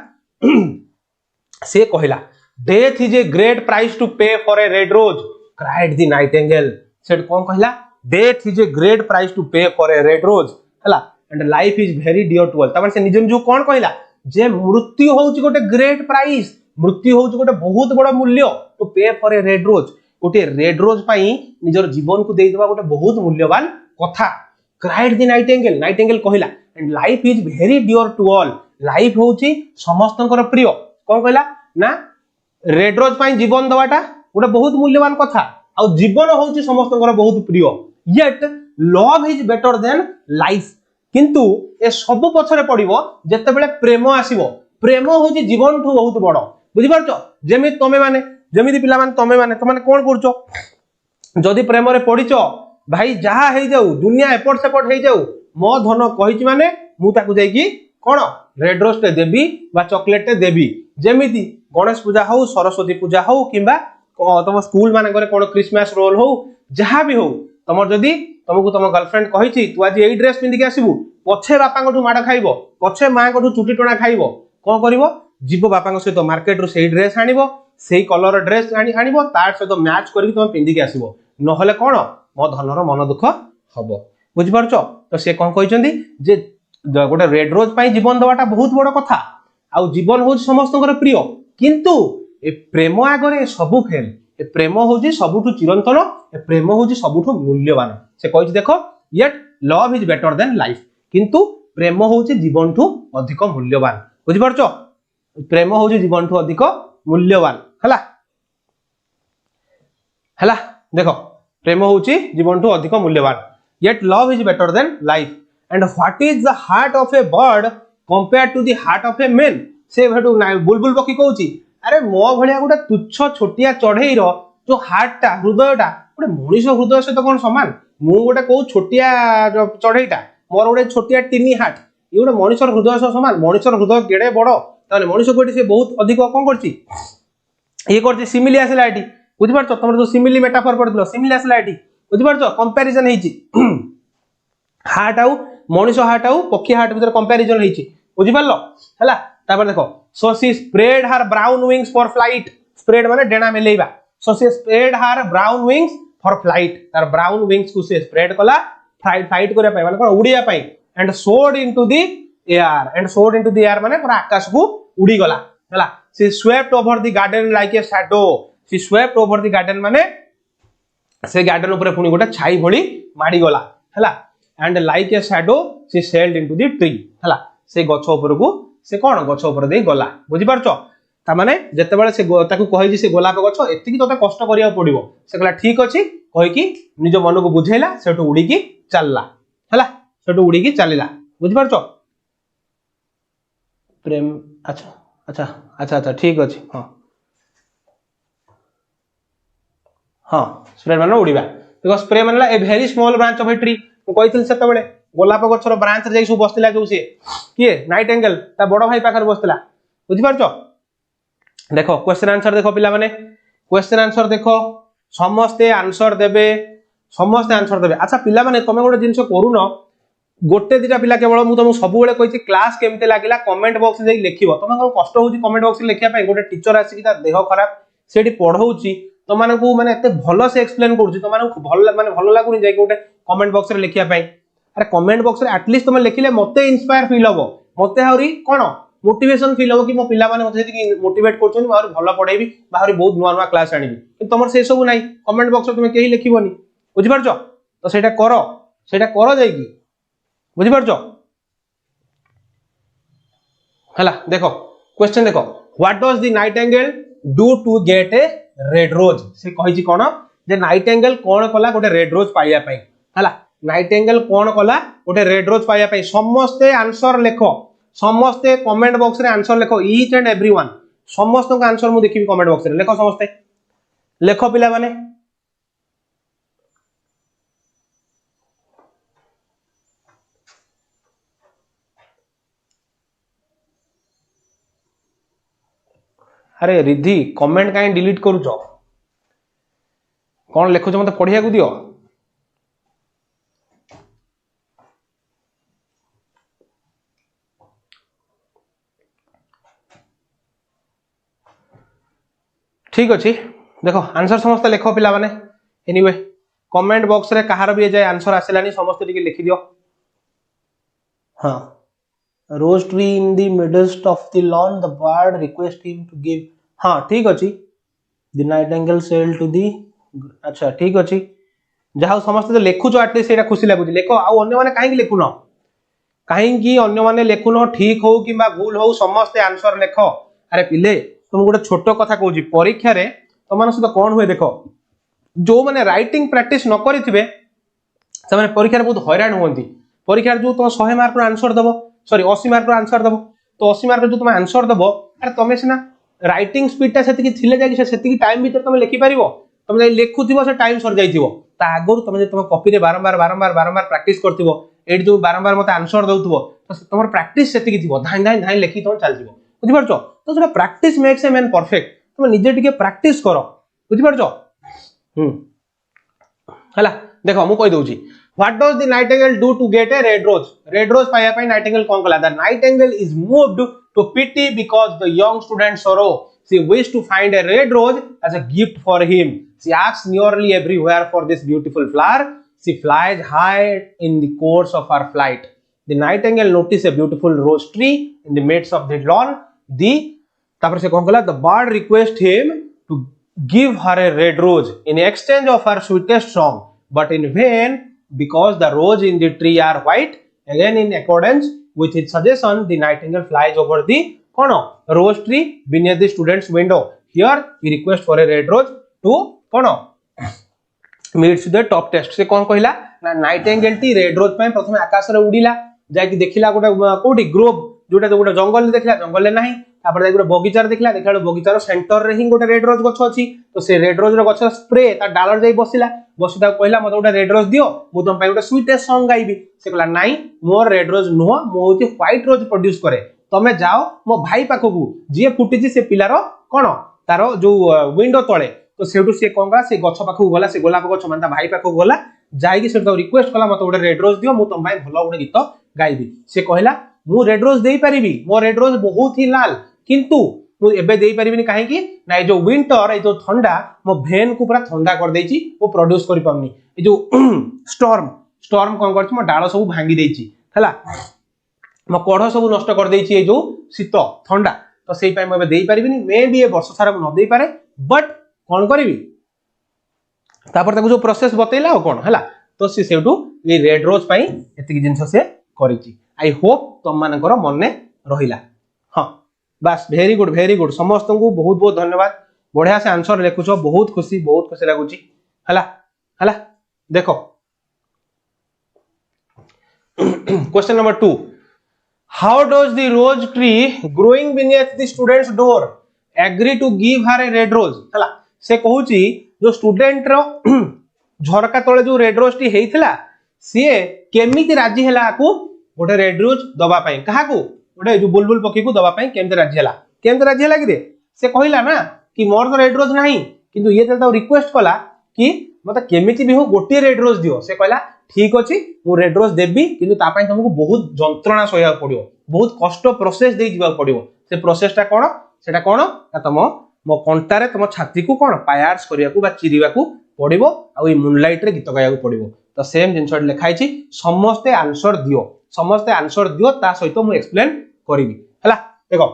से कहला Death is a great price to pay for a red rose, cried the nightingale. Said कौन कहला? Death is a great price to pay for a red rose. हला and life is very dear to all. तबन से निजन जो कौन कहला? जे मृत्यु होउची गोटे ग्रेट प्राइस, मृत्यु होउची गोटे बहुत बड़ा मूल्य to pay for a red rose. गोटे रेड रोज पई निजर जीवन को देई देबा गोटे बहुत मूल्यवान कथा. Cried the nightingale. Nightingale कहला and life is very dear to all. Life होउची समस्तनकर प्रिय. कौन कहला? ना रेड रोज पाई जीवन दवाटा गोटे बहुत मूल्यवान कथा आ जीवन होउची समस्तनकर बहुत प्रिय yet love is better than life किंतु ए सब पछरे पड़िबो जते बेले प्रेम आसीबो प्रेम होउची जीवन ठू बहुत बड़ बुझि परछो जेमि तमे माने जेमिति पिला माने तमे कोन करछो जदि प्रेम रे पडिचो भाई जहा हे जाऊ दुनिया एपट सेपट हे जाऊ मो धन कहिची माने मु ताकू जाई की कोन रेड रोज ते देबी बा चॉकलेट ते देबी जेमिति गणेश पूजा हो सरस्वती पूजा हो किंबा तुम स्कूल मान कोन क्रिसमस रोल हो जहां भी हो तुम जदि तुमको तुम गर्लफ्रेंड कहिछि तू आज एई ड्रेस पिंदी के आसीबू पछे बापा को माड़ खाइबो पछे मां को चुटी टोना खाइबो कोन करिवो जीवो बापा को सहित मार्केट रो सेई ड्रेस आनिबो सेई कलर ड्रेस आनिबो तार सहित मैच करके तुम पिंदी के आसीबो नहले कोन मो धनर मन दुख हबो बुझि परछो तो से कोन कहिसंदी जे गोटे रेड रोज पई जीवन दवाटा बहुत बड़ कथा आ जीवन हो समस्तनकर प्रिय किंतु ए प्रेम आगरे सबु फेल ए प्रेम होजी सबुठु चिरंतन ए प्रेम होजी सबुठु मूल्यवान से कहिछि देखो yet love is better than life किंतु प्रेम होजी जीवनठु अधिक मूल्यवान बुझि परछो प्रेम होजी जीवनठु अधिक मूल्यवान हला देखो प्रेम होजी जीवनठु अधिक मूल्यवान yet love is better than life and what is the heart of a bird compared to the heart of a man से भेटू बुलबुल पक्षी कहूची अरे मो भलिया गोटे तुच्छ छोटिया चढ़ई रो जो हार्टटा हृदयटा गोटे मनुष्य हृदय सहित कौन समान मु गोटे कहू छोटिया चढ़ईटा मोर गोटे छोटिया टिनी हार्ट ये गोटे मनुष्य हृदय सह समान मनुष्य हृदय केड़े बड़ ताने मनुष्य को से बहुत अधिक कौन करछि ये करछि सिमिली आसिला एटी बुझि परछ तुम जो सिमिली मेटाफर पढितलो सिमिली आसला एठी बुझि परछ कंपैरिजन हेची हार्ट आउ मनुष्य हार्ट आउ पक्षी हार्ट भीतर कंपैरिजन हेची बुझि परलो हला तापर देखो so she spread her brown wings for flight spread माने डेना मेलेइबा so she spread her brown wings for flight तार ब्राउन विंग्स को से स्प्रेड कला फ्लाइट करिया पई माने कोन उड़िया पई and soared into the air माने पूरा आकाश को उड़ी गला हला she swept over the garden like a shadow she swept over the garden माने से गार्डन ऊपर पुनी गोटे छाई भली माडी गला हला and like a shadow she sailed into the tree हला से गछ ऊपर को से कोन गछ ऊपर दे गला बुझि परछो ता माने जते बेले से ताकू कहि जे से गोलाप गछ एति की तोते कष्ट करिया पड़िबो से कहला ठीक अछि कहि की निज मन को बुझेला सेटो उडी की चलला हला सेटो उडी की चलिला बुझि परछो प्रेम अच्छा अच्छा अच्छा अच्छा ठीक अछि हां हां स्प्रे माने उडीबा देखो स्प्रे मानेला a very small branch of a tree को कहिथिल सेते बेले गोलाप गछर ब्रांच रे जाई सु बसतिला जो से किए नाइटेंगल ता बड़ भाई पाखर बसतिला बुझि परछो देखो क्वेश्चन आंसर देखो पिला माने क्वेश्चन आंसर देखो समस्ते आंसर देबे अच्छा पिला माने तमे गोटे जिंस करूनो गोटे दिटा पिला केवल मु तुम सब बेले कहिछि क्लास केमते लागिला कमेंट बॉक्स रे लिखिबो तमे को कष्ट होउची कमेंट बॉक्स रे लिखिया पय गोटे टीचर आसी कि ता देह खराब सेठी पढौची तमाने को माने एते भलो से एक्सप्लेन करूची तमाने को भलो माने भलो लागुनी जाय गोटे कमेंट बॉक्स रे लिखिया पय अरे कमेंट बॉक्स रे एटलीस्ट तमे लिखिले मते इंस्पायर फील होबो मते हरी कोन मोटिवेशन फील होबो कि मो पिला माने मते जदी मोटिवेट करछोनी मारी भलो पढेबी बाहरी बहुत नुवा नुवा क्लास आनिबी कि तमर से सब नाही कमेंट बॉक्स रे तमे केही लिखिबोनी बुझि परछो तो सेटा करो जाय की बुझि परछो हला देखो क्वेश्चन देखो what does the nightingale do to get a red rose से कहिछि कोन जे नाइटेंगेल कोन कला गोटे रेड रोज पाइया पई हला नाइटेंगेल कोन कला गोटे रेड रोज पाइया पई समस्ते आंसर लेखो समस्ते कमेंट बॉक्स रे आंसर लेखो ईच एंड एवरीवन समस्त का आंसर मु देखिबी कमेंट बॉक्स रे लेखो समस्ते लेखो पिला माने अरे रिद्धि कमेंट काई डिलीट करूछ कौन लिखुछ मते पढ़िया को दियो ठीक अछि देखो आंसर समस्त लिखो पिला माने एनीवे कमेंट बॉक्स रे कहार भी जाय आंसर आसिलानी समस्त टिके लिखि दियो हां Rose tree in the midst of the lawn, the bird request him to give. हाँ ठीक अच्छी the nightingale sailed to the अच्छा ठीक अच्छी जहाँ समस्त तो लेखु जो एटलीस्ट सेटा खुशी लागुची लेखो आउ अन्य माने काहे लेखुन काहे अन्य माने लेखुन ठीक हो किबा भूल हो समस्त आंसर लेखो अरे पिले तुम गोटे छोटो कथा कहूची परीक्षा रे तमान सहित कोन हुए देखो जो माने राइटिंग प्रैक्टिस न करिथिबे से माने परीक्षा रे बहुत हैरान होंती परीक्षा रे जो तुम 100 मार्क रो आंसर दबो सॉरी 80 मार्क रो आंसर दबो तो 80 मार्क जो तुम आंसर दबो अरे तमे सिना राइटिंग स्पीड ता सेति थिले जाय सेति टाइम भीतर तुम लिखि परिबो तुम जाय लेखुथिबो से टाइम सर जाइथिबो ता आगरु तुम जे तुम कॉपी रे बारंबार प्रैक्टिस करथिबो एडी जो बारंबार मते आंसर दउथिबो तो तुमर प्रैक्टिस सेति थिबो धाई लेखि तुम चलथिबो बुझि परछो तो सेटा practice makes a man perfect तुम निजे टिके प्रैक्टिस करो बुझि परछो हला देखो मु कहि दउची What does the nightingale do to get a red rose? Red rose पाया पाई nightingale कौन कला? The nightingale is moved to pity because the young student sorrow. She wished to find a red rose as a gift for him. She asks nearly everywhere for this beautiful flower. She flies high in the course of her flight. The nightingale noticed a beautiful rose tree in the midst of the lawn. तापर से कौन कला? The bird requests him to give her a red rose in exchange of her sweetest song, but in vain. Because the rose in the tree are white, again in accordance with his suggestion, the nightingale flies over the rose tree beneath the student's window. Here he requests for a red rose to meets the top test. से कौन कहला ना नाइटेंगेल टी रेड रोज पे प्रथम आकाश रे उड़ीला जाय कि देखिला गोटे कोठी ग्रोव जोटा गोटे जंगल में देखिला जंगल में नाही तापर जाय गोटे बगीचा रे देखिला देखला बगीचार सेंटर रे ही गोटे रेड रोज गछ अछि तो से रेड रोज रो गछ स्प्रे ता डालर जाई बसिला बसिदा कहला मते गोटे रेड रोज दियो मु तुम पई गोटे स्वीटेस्ट सॉन्ग गाइबी से कहला नाही मोर रेड रोज नुह मो होती व्हाइट रोज प्रोड्यूस करे तमे जाओ मो भाई पाखकू जे फुटिची से पिलारो कोन तारो जो विंडो तळे तो सेठू से कोन कला से गछ पाखु गला से गोलाप गछ मानता भाई पाखु गला जाई कि सेठू रिक्वेस्ट कला मते गोटे रेड रोज दियो मु तुम भाई भलो गोटे गीत गाइबी से कहला मु रेड रोज देई परिबी मो रेड रोज बहुत ही लाल किंतु मु एबे देई परिबिनी काहे कि ना जो विंटर ए जो ठंडा मो भेन को पूरा ठंडा कर देछि वो प्रोड्यूस करि पाउनी ए जो स्टॉर्म स्टॉर्म कोन करछि मो डालो सब भांगी देछि हला मो कोढ़ सब नष्ट कर देछि ए जो शीत ठंडा तो सेई पय मबे देई परिबिनी मे भी ए वर्ष सारा न देई पारे बट कोन करिवि तापर ताको जो प्रोसेस बतैला हो कोन हला तो से सेटू ए रेड रोज पय एतिकी जिंस से करिछि आई होप तुम मानकर मने रहिला हां बस वेरी गुड समस्त को बहुत बहुत धन्यवाद बढ़िया से आंसर लिखुछ बहुत खुशी लागुची हला हला देखो question number 2 how does the rose tree growing beneath the students door agree to give her a red rose हला से कहूची जो स्टूडेंट रो झरका तळे जो रेड रोज टी हेइथिला से केमिति राजी हला को गोटे रेड रोज दबा पई कहा को गोटे जो बुलबुल पक्षी को दबा पई केमते राजी हला कि रे से कहिला ना कि मोर तो रेड रोज नाही किंतु ये तता रिक्वेस्ट कला कि मते केमिति भी हो गोटे रेड रोज दियो से कहला ठीक अछि मु रेड रोज देबी किंतु ता पई तुमको बहुत जंत्रणा सह्या पड़ियो बहुत कष्ट प्रोसेस दे जिबा पड़ियो से प्रोसेसटा कोन सेटा कोन तम मो कंटारे तुम छाती को कोन पायार्स करिया को बा चिरिवा को पड़िबो आ ई मूनलाइट रे गीत गाया को पड़िबो तो सेम जिंस लिखाई छी समस्ते आंसर दियो ता सहित मु एक्सप्लेन करिवि हला देखो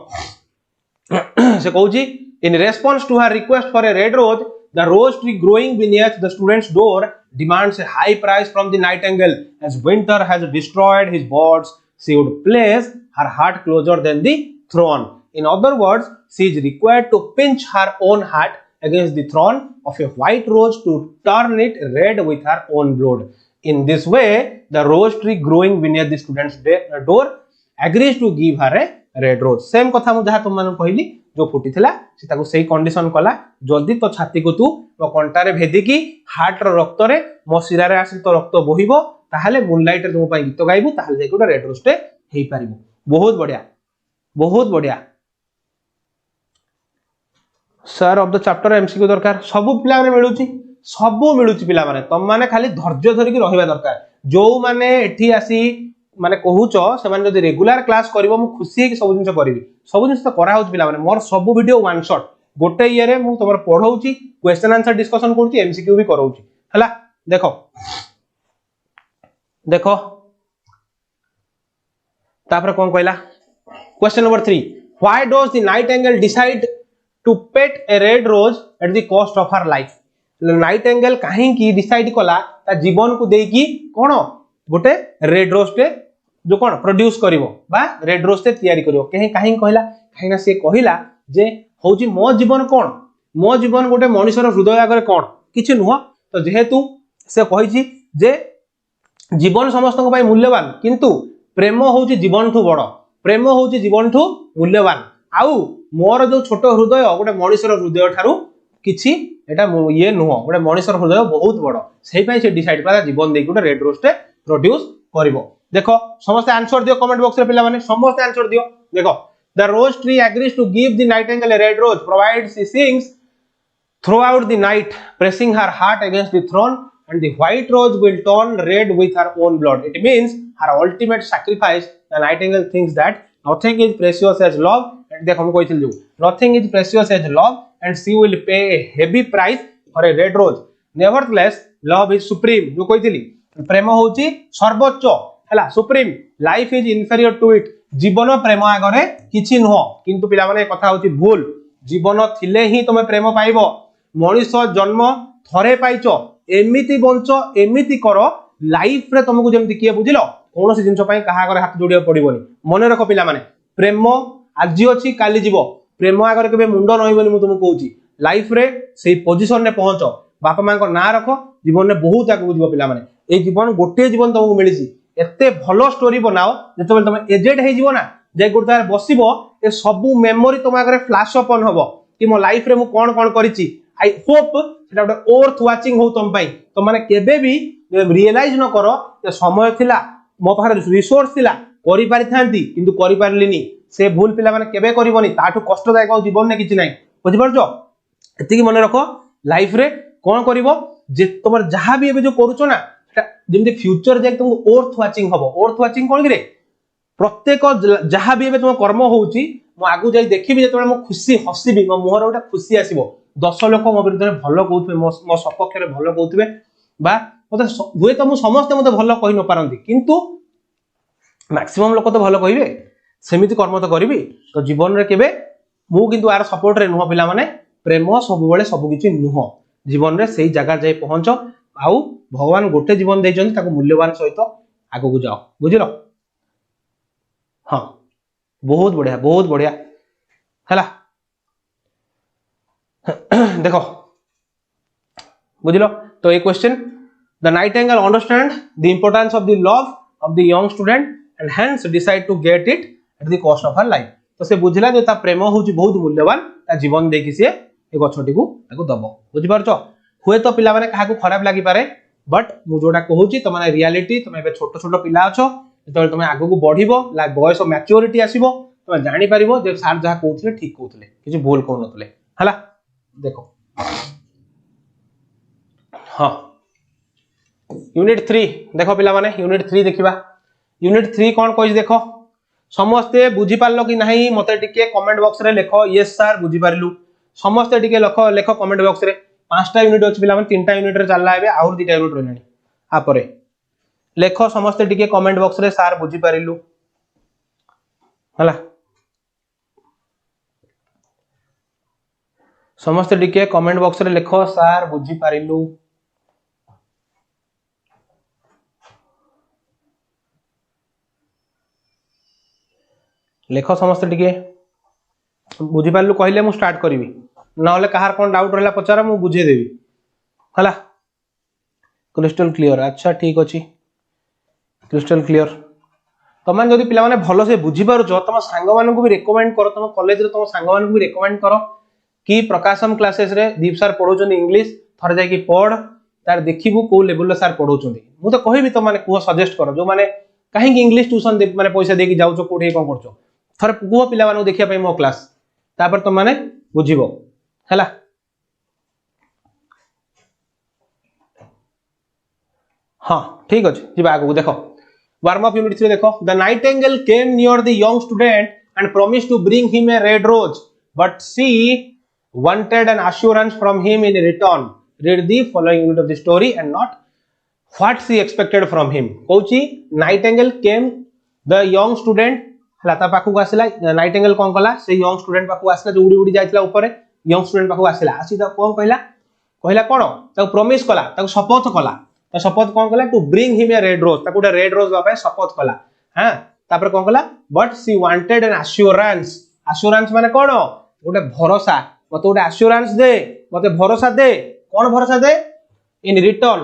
से कहूची in response to her request for a red rose the rose tree growing beneath the students door demands a high price from the Nightingale as winter has destroyed his birds. She would place her heart closer than the throne. In other words, she is required to pinch her own heart against the thorn of a white rose to turn it red with her own blood. In this way, the rose tree growing beneath the student's door agrees to give her a red rose. Same कथा मु जहा तुम मानन कहली जो फुटी थिला से ताको सही कंडीशन कला जल्दी तो छाती को तू तो कंटारे भेदी की हार्ट रो रक्त रे मो सिरा रे आसी तो रक्त बोहिबो ताहाले मूनलाइट रे तुम पई गीत गाइबो ताहाले जे गोटे रेड रोस्ट हेई पारिबो बहुत बढ़िया sir of the chapter MCQ दरकार सब पिला माने मिलुची पिला माने तम माने खाली धैर्य धरि की रहिबा दरकार जो माने एठी आसी माने कहूचो से माने जदी रेगुलर क्लास करबो मु खुशी है कि सब जिंस तो करा होच पिला माने मोर सब वीडियो वन शॉट गोटे ईयर रे मु तमर पढौची क्वेश्चन आंसर डिस्कशन करची एमसीक्यू भी करौची हला देखो तापर कोन कहला question number 3 why does the nightingale decide to get a red rose at the cost of her life nightingale काहे की डिसाइड कला ता जीवन को देकी कोन गोटे रेड रोज जो कोन प्रोड्यूस करिवो बा रेड रोज तैयारी करिवो कहीं कहला काहेना से कहला जे होची मो जीवन कोन मो जीवन गोटे मनुष्यर हृदय आगे कोन किछि नुह तो जेहेतु से कहिछि जे जीवन समस्त पय मूल्यवान किंतु प्रेम होची जीवन ठू बड़ प्रेम होची जीवन ठू मूल्यवान आउ मोर जो छोट हृदय गोटे मनुष्यर हृदय ठारू किछि एटा ये नुह गोटे मनुष्यर हृदय बहुत बड़ सेहि पय से डिसाइड कला जीवन देकी गोटे रेड रोज प्रोड्यूस करिवो देखो समस्त आंसर दियो कमेंट बॉक्स रे पिला माने समस्त आंसर दियो देखो the rose tree agrees to give the nightingale a red rose provide she sings throughout the night pressing her heart against the throne and the white rose will turn red with her own blood it means her ultimate sacrifice the nightingale thinks that nothing is precious as love and देखो हम कहिथिल जो nothing is precious as love and she will pay a heavy price for a red rose nevertheless love is supreme जो कहिथिली प्रेम होची सर्वोच्च हला supreme life is inferior to it जीवन प्रेम आगरे किछि नुह किंतु पिला माने कथा होची भूल जीवन थिले ही तुमे प्रेम पाइबो मनुष्य जन्म थरे पाइचो एमिति बंच एमिति करो लाइफ रे तुमको जेमति किए बुझिलो कोनोसी जिंस पई कहा करे हाथ जोड़िया पड़िबोनी मने रखो पिला माने प्रेम आजि अछि काली जीवो प्रेम आगरे केबे मुंड नहिबोनी मु तुमको कहूची लाइफ रे सेही पोजीशन रे पहुंचो बापा मां को ना रखो जीवन रे बहुत आगु बुझिबो पिला माने ए जीवन गोटे जीवन तुमको मिलिसी एते भलो स्टोरी बनाओ जेतबे तुम एजेड हे जीवो ना जे गुरदार बसिबो ए सब मेमोरी तुम आगरे फ्लैश ओपन होबो कि मो लाइफ रे मु कोन करिछि आई होप सेटा गोटे वर्थ वाचिंग हो तुम पई तो माने केबे भी रियलाइज न करो जे समय थिला मो पाखरे रिसोर्स थिला करि पारि थांती किंतु करि पारलिनी से भूल पिला माने केबे करिवोनी ताठू कष्टदायक जीवन ने किछि नै बुझि परछो एतिकी मने रखो लाइफ रे कोन करिवो जे तुम जहां भी एबे जो करूचो ना जेमती फ्यूचर जाय तुमको अर्थ वाचिंग हबो अर्थ वाचिंग कोन रे प्रत्येक जहां भी एबे तुम कर्म होउची मो आगु जाई देखिबि जेतबे मो खुशी हसीबि मो मुहर गोटा खुशी आसीबो 10 लोक मो विरुद्ध भलो कहउथबे मो सपक्ष रे भलो कहउथबे बा मते हुए तो मु समस्त मते भलो कहि न पारंती किंतु मैक्सिमम लोक तो भलो कहिबे सेमिति कर्म तो करिवि तो जीवन रे केबे मु किंतु आर सपोर्ट रे नुह पिला माने प्रेम सब बेले सब किछि नुह जीवन रे सेही जगह जाई पहुंचो आउ भगवान गोटे जीवन देइछन ताको मूल्यवान सहित आगु को जाओ बुझिलो हाँ बहुत बढ़िया हैला देखो बुझिलो तो ये question the nightingale understand the importance of the love of the young student and hence decide to get it at the cost of her life तो से बुझिला जे ता प्रेम होची बहुत मूल्यवान ता जीवन देखि से ए गछटी को ताको दबो बुझि पारछो हुए तो पिला माने काहा को खराब लागि पारे बट मु जोडा कहूची त माने रियलिटी तुम एबे छोट छोट पिला अछो जतबे तुम आगु को बढ़िबो बयस मैच्योरिटी आसीबो तुम जानि पारिबो जे सार जहा कहउथले ठीक कहउथले किछि भूल कहउनथले हला देखो हां यूनिट 3 देखो पिला माने यूनिट 3 देखिबा यूनिट 3 कोन कहि देखो समस्ते बुझी पारलो कि नहीं मते टिके कमेंट बॉक्स रे लिखो यस सर बुझी पारलु समस्ते टिके लिखो कमेंट बॉक्स रे 5टा यूनिट अछि पिला माने 3टा यूनिट रे चलला एबे और 2टा यूनिट रहलानी आ परे लेखो समस्ते टिके कमेंट बॉक्स रे सार बुझी पारिलु हला समस्ते टिके कमेंट बॉक्स रे लेखो सार बुझी पारिलु लेखो समस्ते टिके बुझी पारिलु कहले मु स्टार्ट करिवि न होले कहार कोन डाउट रहला पचारा मु बुझे देबी हला क्रिस्टल क्लियर अच्छा ठीक अछि क्रिस्टल क्लियर तमन जदि पिला माने भलो से बुझी पारुछो तम सांग मानन को भी रेकमेंड करो तम कॉलेज रे तम सांग मानन को भी रेकमेंड करो कि प्रकाशम क्लासेस रे दीप सर पढौछन इंग्लिश थर जाय कि पढ तार देखिबु को लेवल रे सर पढौछन मु तो कहिबि त माने को सजेस्ट करो जो माने काहे कि इंग्लिश ट्यूशन दे माने पैसा दे कि जाउछो कोठे कोन करछो थर को पिला माने देखिया पय मो क्लास तापर त माने बुझिबो हला हाँ ठीक अछि जिबा आगु देखो वार्म अप यूनिट 3 देखो the nightingale came near the young student and promised to bring him a red rose but she wanted an assurance from him in return read the following unit of the story and not what she expected from him कहउची nightingale came the young student हला ता पाखु आसिला नाइटिंगेल कोन कला से यंग स्टूडेंट पाखु आसिला जो उडी उडी जाइतला ऊपर यंग स्टूडेंट पाखु आसिला आसी त कोन कहला कोन ता प्रॉमिस कला ता शपथ कला ता शपथ कोन कला to bring him a red rose ता कोटा रेड रोज बापे शपथ कला हां तापर कोन कला but she wanted N assurance assurance माने कोन गोटे भरोसा मते गोटे एश्योरेंस दे मते भरोसा दे कोन भरोसा दे इन रिटर्न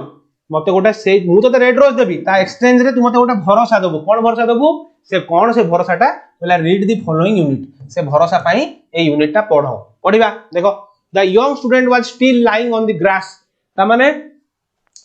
मते गोटे से मु तो रेड रोज देबी ता एक्सचेंज रे तू मते गोटे भरोसा देबो कोन भरोसा देबो से कोन से भरोसाटा बोला रीड द फॉलोइंग यूनिट से भरोसा पई ए यूनिटटा पढो पढिबा देखो the young student was still lying on the grass ता माने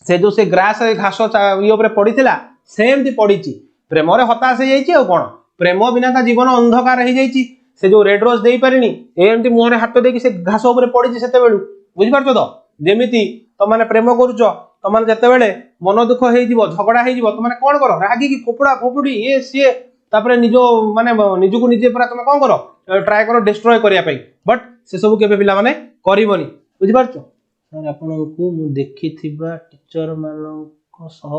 से जो से ग्रास घास ये ऊपर पड़ीथिला सेमती पड़ीची प्रेम रे हताश हे जाईची आ कोन प्रेम बिना ता जीवन अंधकार हे जाईची से जो रेड रोज देई परिनी एमती मुहरे हाथ देकी से घास ऊपर पड़ीची सेते बेलु बुझि पारछो तो जेमिति त माने प्रेम करूछो त माने जते बेले मन दुख हे जीवो झगड़ा हे जीवो त माने कोन करो रागी की फोपड़ा फोपड़ी ये से तापरे निजो माने निजु को निजे पूरा तमे कोन करो ट्राई करो डिस्ट्रॉय करिया पई बट से सब केबे पिला माने करिवोनी बुझि पारछो सर आपन को मु देखिथिबा टीचर मानक सह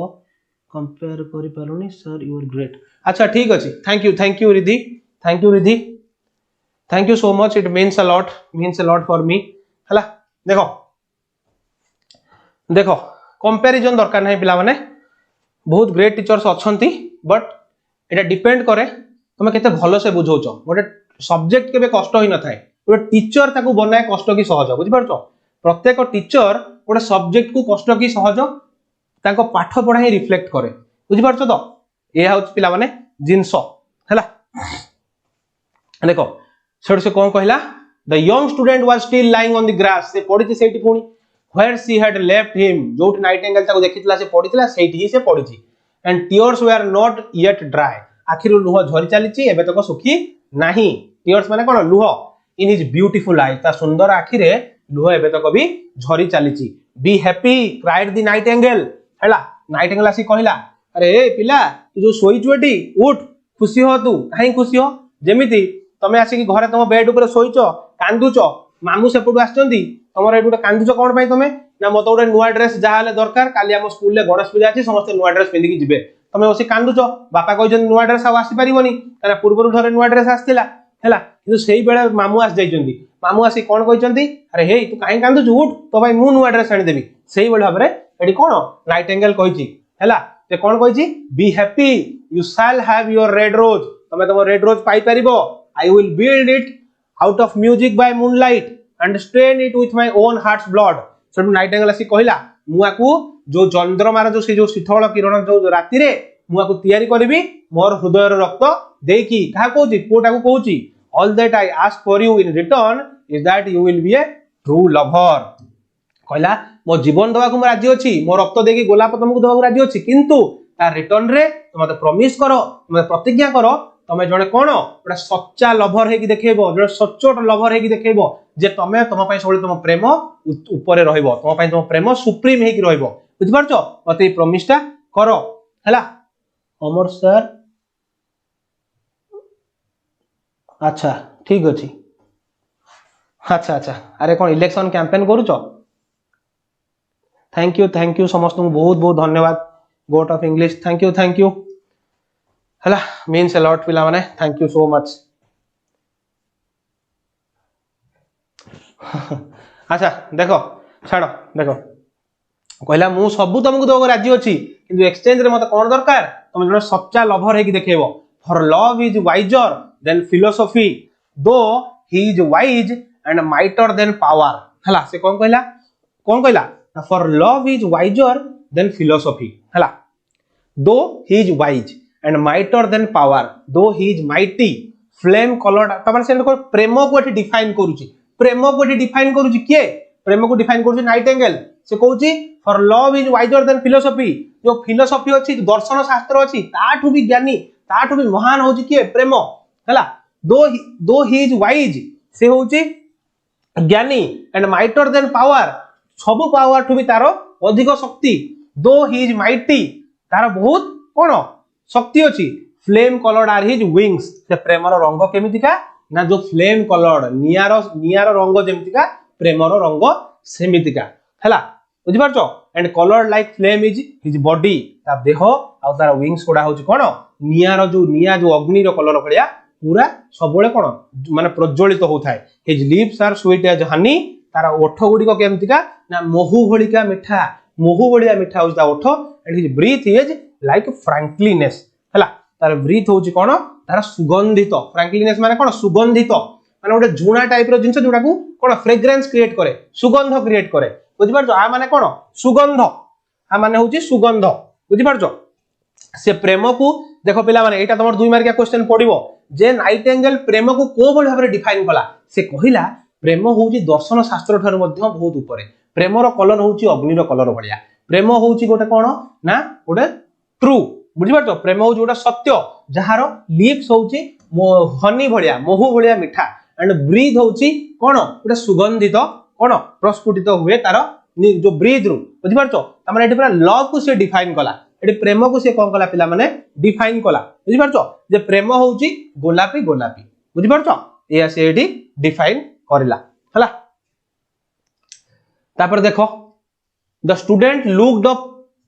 कंपेयर करि पारुनी सर यू आर ग्रेट अच्छा ठीक अछि thank you Ridhi thank you so much it means a lot for me हला देखो कंपैरिजन दरकार नहीं पिला माने बहुत ग्रेट टीचर्स अछंती बट एटा डिपेंड करे तुम केते भलो से बुझौछो गोटे सब्जेक्ट केबे कष्ट होई न थाए गोटे टीचर ताकू बनाए कष्ट की सहज बुझि पारछो प्रत्येक टीचर गोटे सब्जेक्ट को कष्ट की सहज ताको पाठ पढ़ा ही रिफ्लेक्ट करे बुझि पारछो तो ए हाउस पिला माने जिंसो हला देखो सेठ से कोन कहला the young student was still lying on the grass से पड़ी सेठी पुनी where she had left him जोट नाइटिंगेल ताको देखितला से पड़ीतला सेठी ही से पड़ीची and tears were not yet dry आखिर लुह झरी चलीची एबे तक सुखी नाही tears माने कोन लुह in his beautiful eyes ता सुंदर आखिरे लुह एबे तक भी झरी चलीची be happy cried the nightingale हैला नाइटिंगेल आसी कहला अरे ए पिला जो सोईचु एटी उठ खुशी हो तू काहे खुशी हो जेमिति तमे आसी घरे तुम बेड ऊपर सोईच कांदुच मामू सेपटू आछंती तमर एटू कांदुच कोन पई तमे ना मत गोटे नुआ ड्रेस जहाँ दरकार काली आम स्कूल में गणेश पूजा अच्छी समस्त नुआ ड्रेस पिंधिकी जी तुम बस कांदुच बापा कहते नुआ ड्रेस आसी पारनी क्या पूर्व थे नुआ ड्रेस आसाला है कि बेले मामू आसी जाइए मामू आसी कौन कहते अरे हे तू कहीं कांदुच उठ तो भाई मु नुआ ड्रेस आनीदेवी से भाव में ये कौन नाइटिंगेल कही कौन कही be happy you shall have your red rose तुम तुम रेड रोज पाई परिबो I will build it out of music by moonlight and strain it with my own heart's blood सेठू नाइटिंगेल आसी कहला मुआकू जो चंद्रमार जो से जो शीतल किरण जो राति रे मुआकू तैयारी करबी मोर हृदय रक्त देकी कहा कहूची पुओटा को कहूची all that I ask for you in return is that you will be a true lover कहला मो जीवन दवा को राजी अछि मो रक्त देकी गोलाप तुमको दवा को राजी अछि किंतु ता रिटर्न रे तुम मते प्रॉमिस करो तुम प्रतिज्ञा करो तमे जणे कोन गोटे सच्चा लभर हेकी देखैबो जणे सच्चोट लभर हेकी देखैबो जे तमे तुम पई सबले तुम प्रेम ऊपर रहइबो तुम पई तुम प्रेम सुप्रीम हेकी रहइबो बुझ परछो मते प्रॉमिस टा करो हैला अमर सर अच्छा ठीक अछि अच्छा अच्छा अरे कौन इलेक्शन कैंपेन करूच थैंक यू समस्त को बहुत बहुत धन्यवाद गोट ऑफ इंग्लिश थैंक यू हैला मीन्स अ लॉट पिला माने थैंक यू सो मच अच्छा देखो छाड़ो देखो कहला मु सबु तुमको दो राजी अछि किंतु एक्सचेंज रे मते कोन दरकार तुम जने सच्चा लवर हेकी देखैबो for love is wiser than philosophy though he is wise and mightier than power हला से कोन कहला for love is wiser than philosophy हला though he is wise and mightier than power though he is mighty flame coloured तमाने से प्रेम को एठी डिफाइन करूची किए प्रेम को डिफाइन करूची नाइटिंगेल से कहूची for love is wiser than philosophy जो फिलोसॉफी अछि दर्शन शास्त्र अछि ताठू भी ज्ञानी ताठू भी महान होची किए प्रेम हला दो ही इज वाइज से होची ज्ञानी एंड माइटर देन पावर सब पावर ठू भी तारो अधिक शक्ति दो ही इज माइटी तार बहुत कोन शक्ति अछि flame coloured are his wings से प्रेमर रंग केमितिका ना जो फ्लेम कलर्ड नियार रंग जेमितिका प्रेमर रंग सेमितिका हैला बुझि परछो and coloured like flame is his body ता देह आ तार विंग्स कोडा होची कोन निया जो अग्नि रो कलर भलिया पूरा सबले कोन माने प्रज्वलित होथाय his lips are sweet as honey तार ओठ गुडी को केमितिका ना महू भलिका मिठा होता ओठ and his breath is like frankincense हैला तार ब्रीथ होची कोन तार सुगंधित फ्रैंकलिनेस माने कोन सुगंधित माने गोटे झुणा टाइप रो जिंस जोडा को कोन फ्रेग्रेंस क्रिएट करे सुगंध क्रिएट करे बुझि परछो आ माने कोन सुगंध आ माने होची सुगंध बुझि परछो से प्रेम को देखो पिला माने एटा तमर 2 मार्किया क्वेश्चन पडिबो जे नाइटिंगेल प्रेम को को बळ भाबरे डिफाइन कला से कहिला प्रेम होची दर्शन शास्त्र ठार मध्ये बहुत ऊपर प्रेमर कलर होची अग्नि रो कलर भलिया प्रेम होची गोटे कोन ना गोटे ट्रू बुझि परछो प्रेम होची गोटे सत्य जहार लिप्स होची हनी भलिया महू भलिया मिठा एंड ब्रीथ होची कोन गोटे सुगंधित कोन प्रस्फुटित हुए तार जो ब्रीथ रू बुझि परछो तमने एठी पूरा लव को से डिफाइन कला एठी प्रेम को से कोन कला पिला माने डिफाइन कला बुझि परछो जे प्रेम होची गोलापी बुझि परछो ए से एठी डिफाइन करला हला तापर देखो the student looked up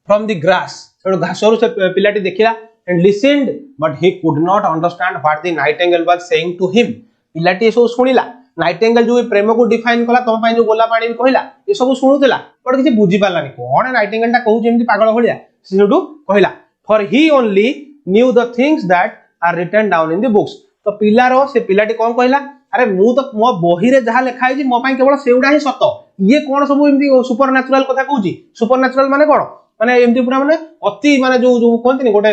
from the grass घासरू से पिलाटी देखिला and listened but he could not understand what the nightingale was saying to him पिलाटी सब सुनिला नाइटिंगेल जो प्रेम को डिफाइन कला तम पई जो गोला पानी कहला ए सब सुनुतला बट किछि बुझी पालानी कोन नाइटिंगेल ता कहू जेमति पागल भलिया सेटू कहला for he only knew the things that are written down in the books तो पिलारो से पिलाटी कोन कहला अरे मु तो मो बही रे जहा लिखा है मो पई केवल सेउडा ही सत ये कोन सब एमती सुपर नेचुरल कथा कहूची सुपर नेचुरल माने कोन माने एमती पूरा माने अति माने जो कोनतिनी गोटे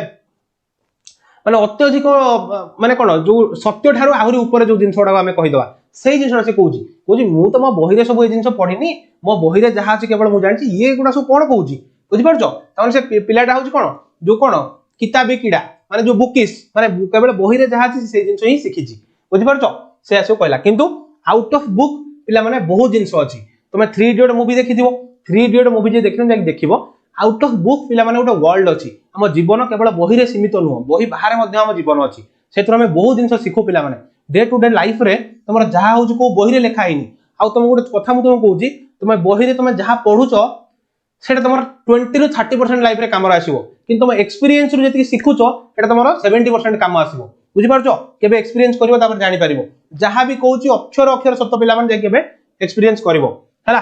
माने अत्यधिक माने कोन जो सत्य ठारो आहुरी ऊपर जो जिंस ओडा हमें कहि दवा सेही जिंस से कहूची मु तो मो बही रे सब ए जिंस पढिनी मो बही रे जहा अछि केवल मु जानछि ये गुडा सब कोन कहूची बुझि परछो तमन से पिलाटा होची कोन जो कोन किताबी कीड़ा माने जो बुकिस माने केवल बही रे जहा अछि से जिंस ही सिखिछि बुझि परछो से आसो कहला किंतु आउट ऑफ बुक पिला माने बहुत जिंस अछि तुम 3 इडियट मूवी देखिथिबो 3 इडियट मूवी जे देखिन जाई देखिबो आउट ऑफ बुक पिला माने गोटे वर्ल्ड अछि हम जीवन केवल बही रे सीमित नुह बही बाहर मध्ये हम जीवन अछि सेथुर हम बहुत जिंस शिखु पिला माने डे टू डे लाइफ रे तुमर जहा होउछ को बही रे लिखा हिनी आ तुम गोटे कथा मु तुम कहूची तुम बही रे तुम जहा पढुचो सेटा तुमर 20 रु 30% लाइफ रे काम आसीबो किंतु तुम एक्सपीरियंस रु जति सिखुचो एटा तुमर 70% काम आसीबो बुझि पारछो केबे एक्सपीरियंस करिवो तापर जानि परिबो जहा भी कहूची अक्षर अक्षर सत्य पिला माने केबे एक्सपीरियंस करिवो हला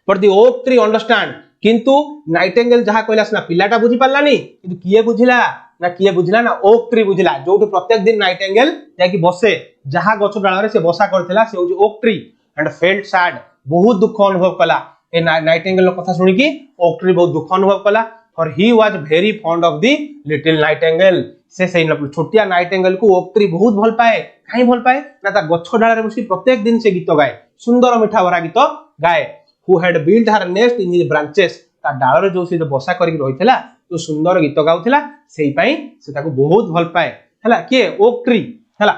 but the oak tree understand किंतु नाइटिंगेल जहा कहला ना पिलाटा बुझी पारलानी किंतु किए बुझिला ना ओक ट्री बुझिला जो प्रत्येक दिन नाइटिंगेल जाकी बसे जहा गछ डाल रे से बसा करथिला से होजी oak tree and felt sad बहुत दुख अनुभव कला ए नाइटिंगेल कथा सुनी की ओक ट्री बहुत दुख अनुभव कला for he was very fond of the little Nightingale से छोटिया नाइटिंगेल को ओक ट्री बहुत भल पाए काई भल पाए ना ता गछ डाल रे बसी प्रत्येक दिन से गीत गाए सुंदर मिठा भरा गीत गाए who had built her nest in his branches ता डाल रे जो से बसा करके रहितला तो सुंदर गीत गाउथिला सेही पई से ताको बहुत भल पाए हला के ओक ट्री हला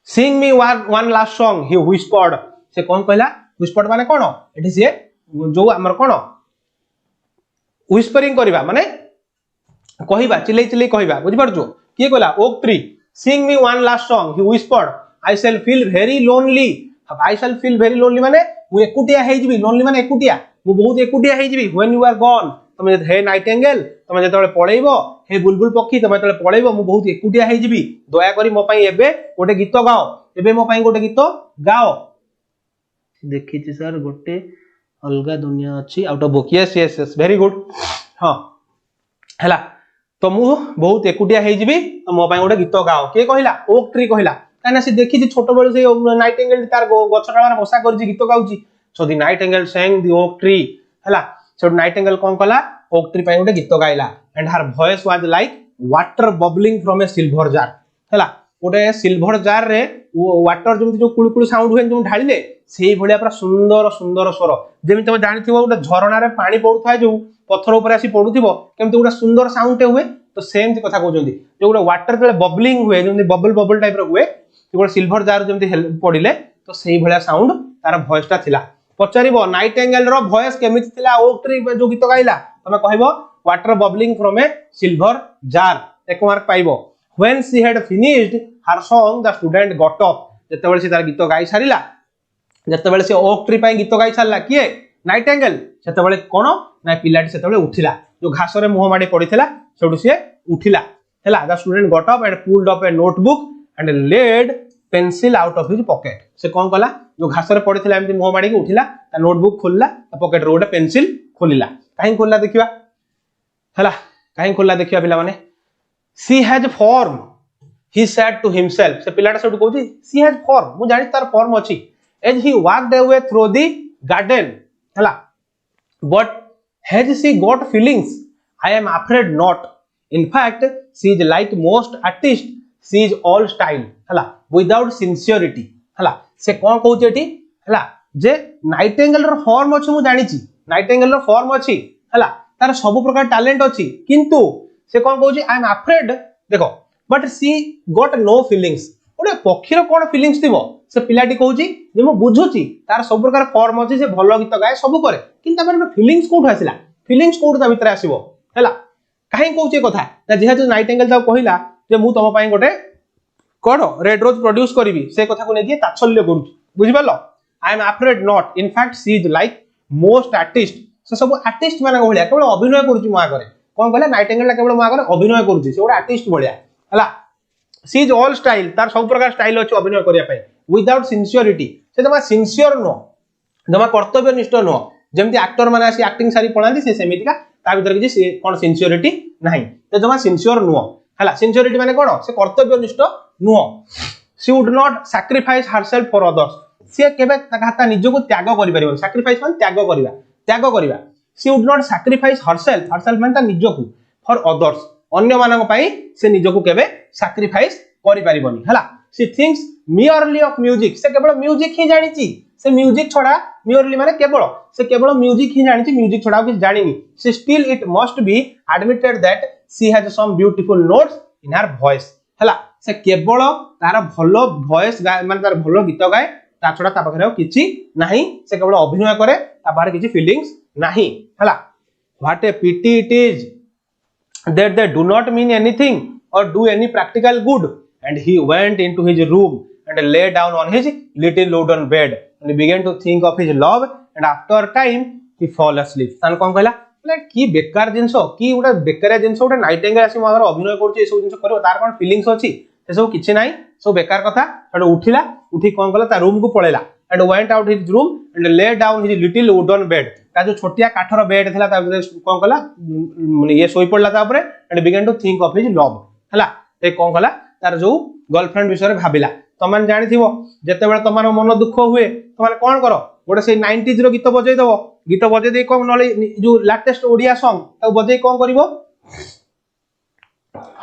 sing me one last song he whispered से कोन कहला whispered माने कोन एठी से जो हमर कोन whispering करबा माने कहिबा चिल्लै चिल्लै कहिबा बुझि परजो के कहला oak tree sing me one last song he whispered I shall feel very lonely I shall feel very lonely माने मु एकुटिया हे जिबी लोनली माने एकुटिया मु बहुत एकुटिया हे जिबी व्हेन यू आर गॉन तमे हे नाइटिंगेल तमे जेतले पळेइबो हे बुलबुल पक्षी तमे जेतले पळेइबो मु बहुत एकुटिया हे जिबी दया करी मो पई एबे गोटे गीत गाओ एबे मो पई गोटे गीत गाओ देखिछि सर गोटे अलगा दुनिया अछि out of book yes yes yes very good हां हला तो मु बहुत एकुटिया हे जिबी तो मो पई गोटे गीत गाओ के कहिला ओक ट्री कहिला काना से देखि जे छोट बळ से नाइटिंगेल तार गछडार बसा करजी गीत गाउची सो दी Nightingale sang the oak tree हला सो नाइटिंगेल कोन कला ओक ट्री पय गोटे गीत गाइला and her voice was like water bubbling from a silver jar हला गोटे सिल्वर जार रे वाटर जम जो कुळकुळ साउंड हुए जम ढाळिले सेही भलिया पूरा सुंदर सुंदर स्वर जेमि तुम जानिथिबो गोटे झरणा रे पानी पडुथाय जो पत्थर ऊपर आसी पडुथिबो केमते गोटे सुंदर साउंड हुए तो सेम कथा कहउजंदी जो गोटे वाटर तले बबलिंग हुए जेमि बबल बबल टाइप रो हुए गोटे सिल्वर जार जमती पड़िले तो सही भलिया साउंड तार वॉइस टा थिला पचारिबो नाइटिंगेल रो वॉइस केमिति थिला ओक ट्री जो गीत गाइला तमे कहबो water bubbling from a silver jar एक मार्क पाइबो when she had finished her song the student got up जतेबेले से तार गीत गाई सारिला जतेबेले से ओक ट्री पई गीत गाई सारला किए नाइटिंगेल सेतेबेले कोन ना पिलाटी सेतेबेले उठिला जो घास रे मुह माडी पड़िथिला सेडु से उठिला हैला the student got up and pulled up a notebook and lead pencil out of his pocket से कोन कला जो घास रे पड़िथिला एमती मुह माडी के उठिला ता नोटबुक खोलला ता पॉकेट रो गोटे पेंसिल खोलिला काहे खोलला देखिबा हला काहे खोलला देखिबा पिला माने she has form he said to himself से पिलाटा सेटु कहूची सी हैज फॉर्म मु जानि तार फॉर्म अछि as he walked away through the garden हला but has she got feelings I am afraid not in fact she is like most artist she is all style हला विदाउट सिंसियरिटी हला से कोन कहउची एठी हला जे नाइटिंगेल रो फॉर्म अछि मु जानि छी नाइटिंगेल रो फॉर्म अछि हला तार सब प्रकार टैलेंट अछि किंतु से कोन कहउची आई एम अफ्रेड देखो but she got no feelings ओडे पक्षी रो कोन फीलिंग्स दिबो से पिलाटी कहउची जे मु बुझुची तार सब प्रकार फॉर्म अछि से भलो गीत गाए सब करे किंतु तार फीलिंग्स कोठ आसिला फीलिंग्स कोठ ता भीतर आसीबो हला काहे कहउची कथा ना जेहा नाइटिंगेल ता कहिला जे मु तम पई गोटे कोन रेड रोज प्रोड्यूस करिवि से कथा को नेकी तात्सल्य करू बुझि पालो I am afraid not in fact she is like most artist से सब आर्टिस्ट माने भलिया केवल अभिनय करूची मु आगरे कोन कहला नाइटिंगेल केवल मु आगरे अभिनय करूची से गोटे आर्टिस्ट भलिया हला सी इज ऑल स्टाइल तार सब प्रकार स्टाइल अछि अभिनय करिया पई विदाउट सिंसियरिटी से जमा सिंसियर नो जमा कर्तव्यनिष्ठ नो जेमति एक्टर माने आसी एक्टिंग सारी पळांती से सेमितिका ता भीतर कि से कोन सिंसियरिटी नाही तो जमा सिंसियर नो हला सिंसियरिटी माने कोन से कर्तव्यनिष्ठ no she would not sacrifice herself for others से केबे ताका निज को त्याग करि परिबो सैक्रिफाइस माने त्याग करिवा she would not sacrifice herself माने ता निज को फॉर अदर्स अन्य मानक पई से निज को केबे सैक्रिफाइस करि परिबोनी हला she thinks merely of music से केवल म्यूजिक ही जानि छी से म्यूजिक छोड़ा मियरली माने केवल म्यूजिक ही जानि छी म्यूजिक छोड़ा कुछ जानिनी से still it must be admitted that she has some beautiful notes in her voice हला से केवल तार भलो वॉइस माने तार भलो गीत गाए ता छडा ता पाखरे किछि नाही से केवल अभिनय करे ता बाहर किछि फीलिंग्स नाही हला what A PT it is that they do not mean anything or do any practical good and he went into his room and lay down on his little wooden bed and he began to think of his love and after time he fall asleep सान कोन कहला ले की बेकार जिंसो की उडा बेकार जिंसो उडा नाइटिंगेल आसी मगर अभिनय करछि ए सब जिंसो करियो तार कोन फीलिंग्स अछि से सब किछि नाही सब बेकार कथा सेडो उठिला उठी कोन कहला ता रूम को पळेला and went out his room and lay down his little wooden bed ता जो छोटिया काठर बेड थिला ता कोन कहला ये सोई पड़ला ता ऊपर and began to think of his love हला ए कोन कहला तार जो गर्लफ्रेंड विषय रे भाबिला तमन जानि थिबो जते बेले तमार मन दुख हुए तमन कोन करो गोटे से 90s रो गीत बजै दबो गीत बजै दे कोन नले जो लेटेस्ट ओडिया सॉन्ग ता बजै कोन करिवो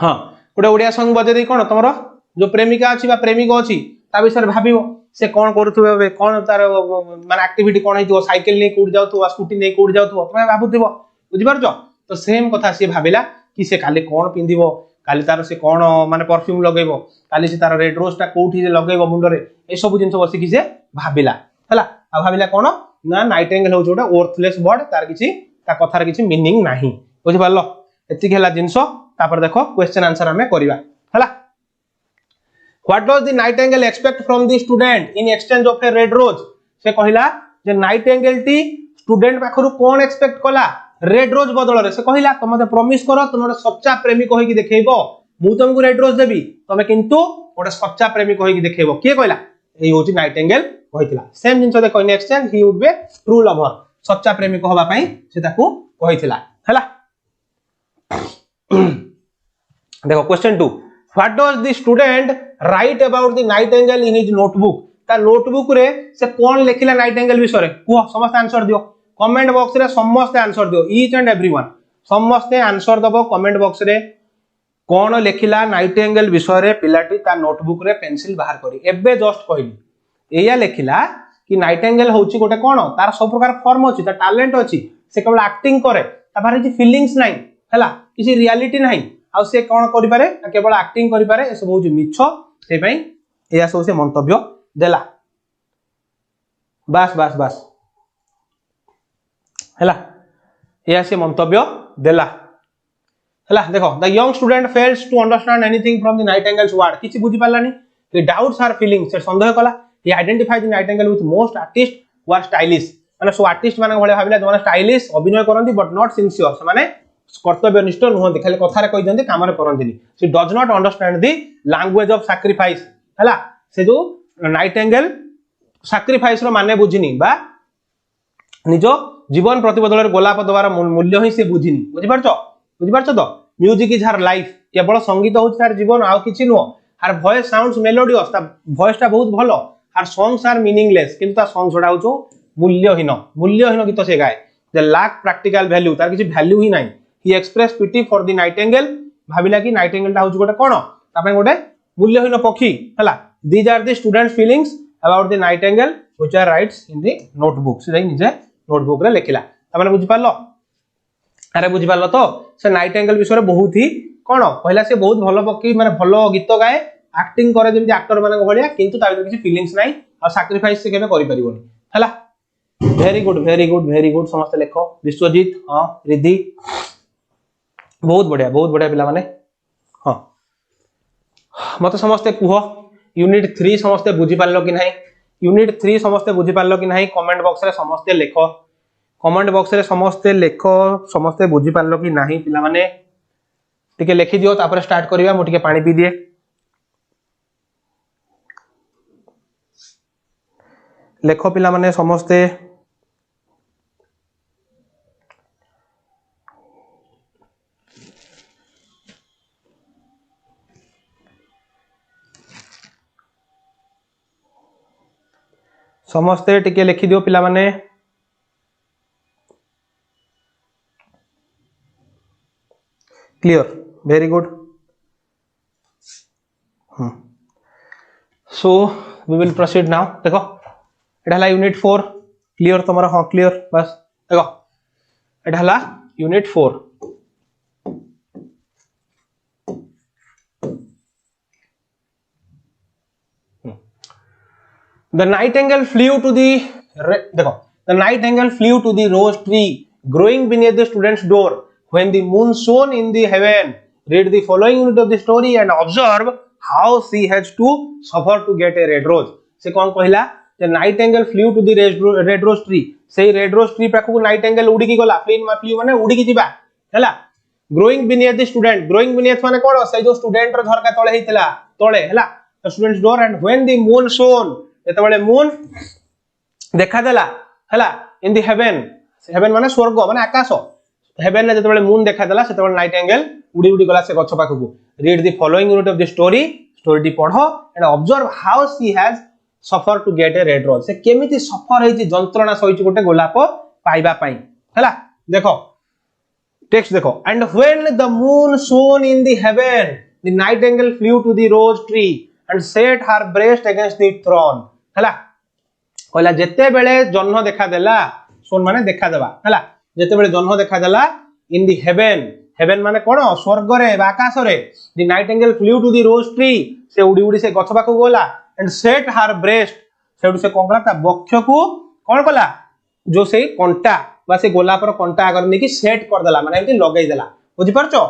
हां गोटे ओडिया सॉन्ग बजै दे कोन तमरो जो प्रेमिका अछि बा प्रेमिक अछि ता विषय रे भाबिवो से कोन करूथबे कोन तार माने एक्टिविटी कोन हेतिवो साइकिल नै कोड जाउथबो स्कूटी नै कोड जाउथबो तमे भाबुथबो बुझि पारछो तो सेम कथा से भाबिला कि से काली कोन पिंदिबो काली तार से कोन माने परफ्यूम लगेबो काली से तार रेड रोज ता कोठी जे लगेबो मुंडरे ए सब जिंस बसी कि से भाबिला हला आ भाबिला कोन ना नाइटिंगेल हो जोटा वर्थलेस वर्ड तार किछि ता कथार किछि मीनिंग नाही बुझि पारलो एति गेला जिंस तापर देखो क्वेश्चन आंसर हमें करिवा हला What does the Nightingale expect from the student in exchange of a red rose? से कहिला जे Nightingale टी स्टूडेंट पाखरु कोन एक्सपेक्ट कला रेड रोज बदल रे से कहिला तुम मते प्रॉमिस करो तुम गोटे सच्चा प्रेमिक होई कि देखैबो मु तुमको रेड रोज देबी तुम किंतु गोटे सच्चा प्रेमिक होई कि देखैबो के कहिला एई होची Nightingale कहितला सेम जिंस देखो in exchange he would be true lover सच्चा प्रेमिक होबा पई से ताकू कहितला हला देखो question 2 What does the student write about the Nightingale in his notebook? ता नोटबुक रे से कोन लेखिला Nightingale विषय रे कुह समस्त आंसर दियो कमेंट बॉक्स रे समस्त आंसर दियो ईच एंड एवरीवन समस्त आंसर दबो कमेंट बॉक्स रे कोन लेखिला Nightingale विषय रे पिलाटी ता नोटबुक रे पेंसिल बाहर करी एबे जस्ट कहली एया लेखिला कि Nightingale होची गोटे कोन तार सब प्रकार फॉर्म अछि ता टैलेंट अछि से केवल एक्टिंग करे ता बारे जे फीलिंग्स नाही हला किसी रियलिटी नाही आ से कोन करि पारे केवल एक्टिंग करि पारे ए सब होची मिछो से पई एया सब से मंतव्य देला बस बस बस हला एया से मंतव्य देला हला देखो the young student fails to understand anything from the Nightingale's word किछि बुझि पालानी हि डाउट्स आर फीलिंग्स से संदेह कला he identify the Nightingale with most artist who are stylish माने सो आर्टिस्ट माने भले भाबिला जो स्टाइलिश अभिनय करंती बट नॉट सिंसियर से माने कर्तव्यनिष्ठ नुहंती खाली कथारे कहि जंती कामरे करंतीनी she does not understand the language of sacrifice हला से जो Nightingale सैक्रिफाइस रो माने बुझिनी बा निजो जीवन प्रतिबदल रे गोलाप दवार मूल्य ही से बुझिनी बुझि पारछो तो म्यूजिक इज हर लाइफ केवल संगीत होछ तार जीवन आ किछि नो हर वॉइस साउंड्स मेलोडियस ता वॉइस टा बहुत भलो हर सॉन्ग्स आर मीनिंगलेस किंतु ता सॉन्ग छोडा होचो मूल्यहीन गीत से गाए द लैक प्रैक्टिकल वैल्यू तार किछि वैल्यू ही नाही he expressed pity for the Nightingale भाबिला कि Nightingale ता होछ गोटे कोन ता पे गोटे मूल्यहीन पक्षी हला these are the students feelings about the Nightingale which are writes in the notebook से निजे नोटबुक रे लेखिला ता माने बुझि पारलो अरे बुझि पारलो तो से Nightingale विषय रे बहुत ही कोन पहिला से बहुत भलो पक्षी माने भलो गीत गाए एक्टिंग करे जेमि एक्टर माने भलिया किंतु ता किछि फीलिंग्स नाही आ सैक्रिफाइस से केबे करि परिबोनी हला वेरी गुड समस्त लेखो विश्वजीत हां रिद्धि बहुत बढ़िया पिला माने हां मते समस्ते कुह यूनिट 3 समस्ते बुझी पारलो कि नाही यूनिट 3 समस्ते बुझी पारलो कि नाही कमेंट बॉक्स रे समस्ते लेखो कमेंट बॉक्स रे समस्ते लेखो समस्ते बुझी पारलो कि नाही पिला माने टिके लिखि दियो तापर स्टार्ट करिवा मु टिके पानी पी दिए लेखो पिला माने समस्ते समस्ते टिके लिखि दियो पिला माने clear very good so we will proceed now देखो एटा हला यूनिट 4 क्लियर तमरा हां क्लियर बस देखो एटा हला unit 4 The nightingale flew to the देखो the nightingale flew to the rose tree growing beneath the student's door when the moon shone in the heaven. Read the following unit of the story and observe how she has to suffer to get a red rose. से कौन कहला the nightingale flew to the red rose tree. से red rose tree पाखु nightingale उड़ी की गला flew माने उड़ी की जिबा हैला growing beneath the student growing beneath माने कोन से जो स्टूडेंट रो झरका तळे हेतिला तळे हैला the student's door and when the moon shone जेतबेले मून देखा देला हैला इन द हेवन माने स्वर्ग माने आकाश हेवन ने जेतबेले मून देखा देला सेतबेले नाइटिंगेल उडी उडी गला से गछ पाखकु read the following unit of the story टी पढो and observe how she has suffer to get a red rose से केमिति सफर हेची जंत्रणा सहिची गोटे गोलाप पाइबा पई हैला देखो टेक्स्ट देखो and when the moon shone in the heaven the nightingale flew to the rose tree and set her breast against the thorn हैला कहला जेते बेले जन्म देखा देला सोन माने देखा देबा हैला जेते बेले जन्म देखा देला इन द हेवन माने कोन स्वर्ग रे आकाश रे the nightingale flew to the rose tree से उडी उडी से गछ पाखु गोला एंड सेट हर ब्रेस्ट सेडु से कोन कला ता बक्ष को कोन कला जो से कंटा बा से गोलाप रो कंटा अगर नेकी सेट कर देला माने एमती लगै देला बुझि परछो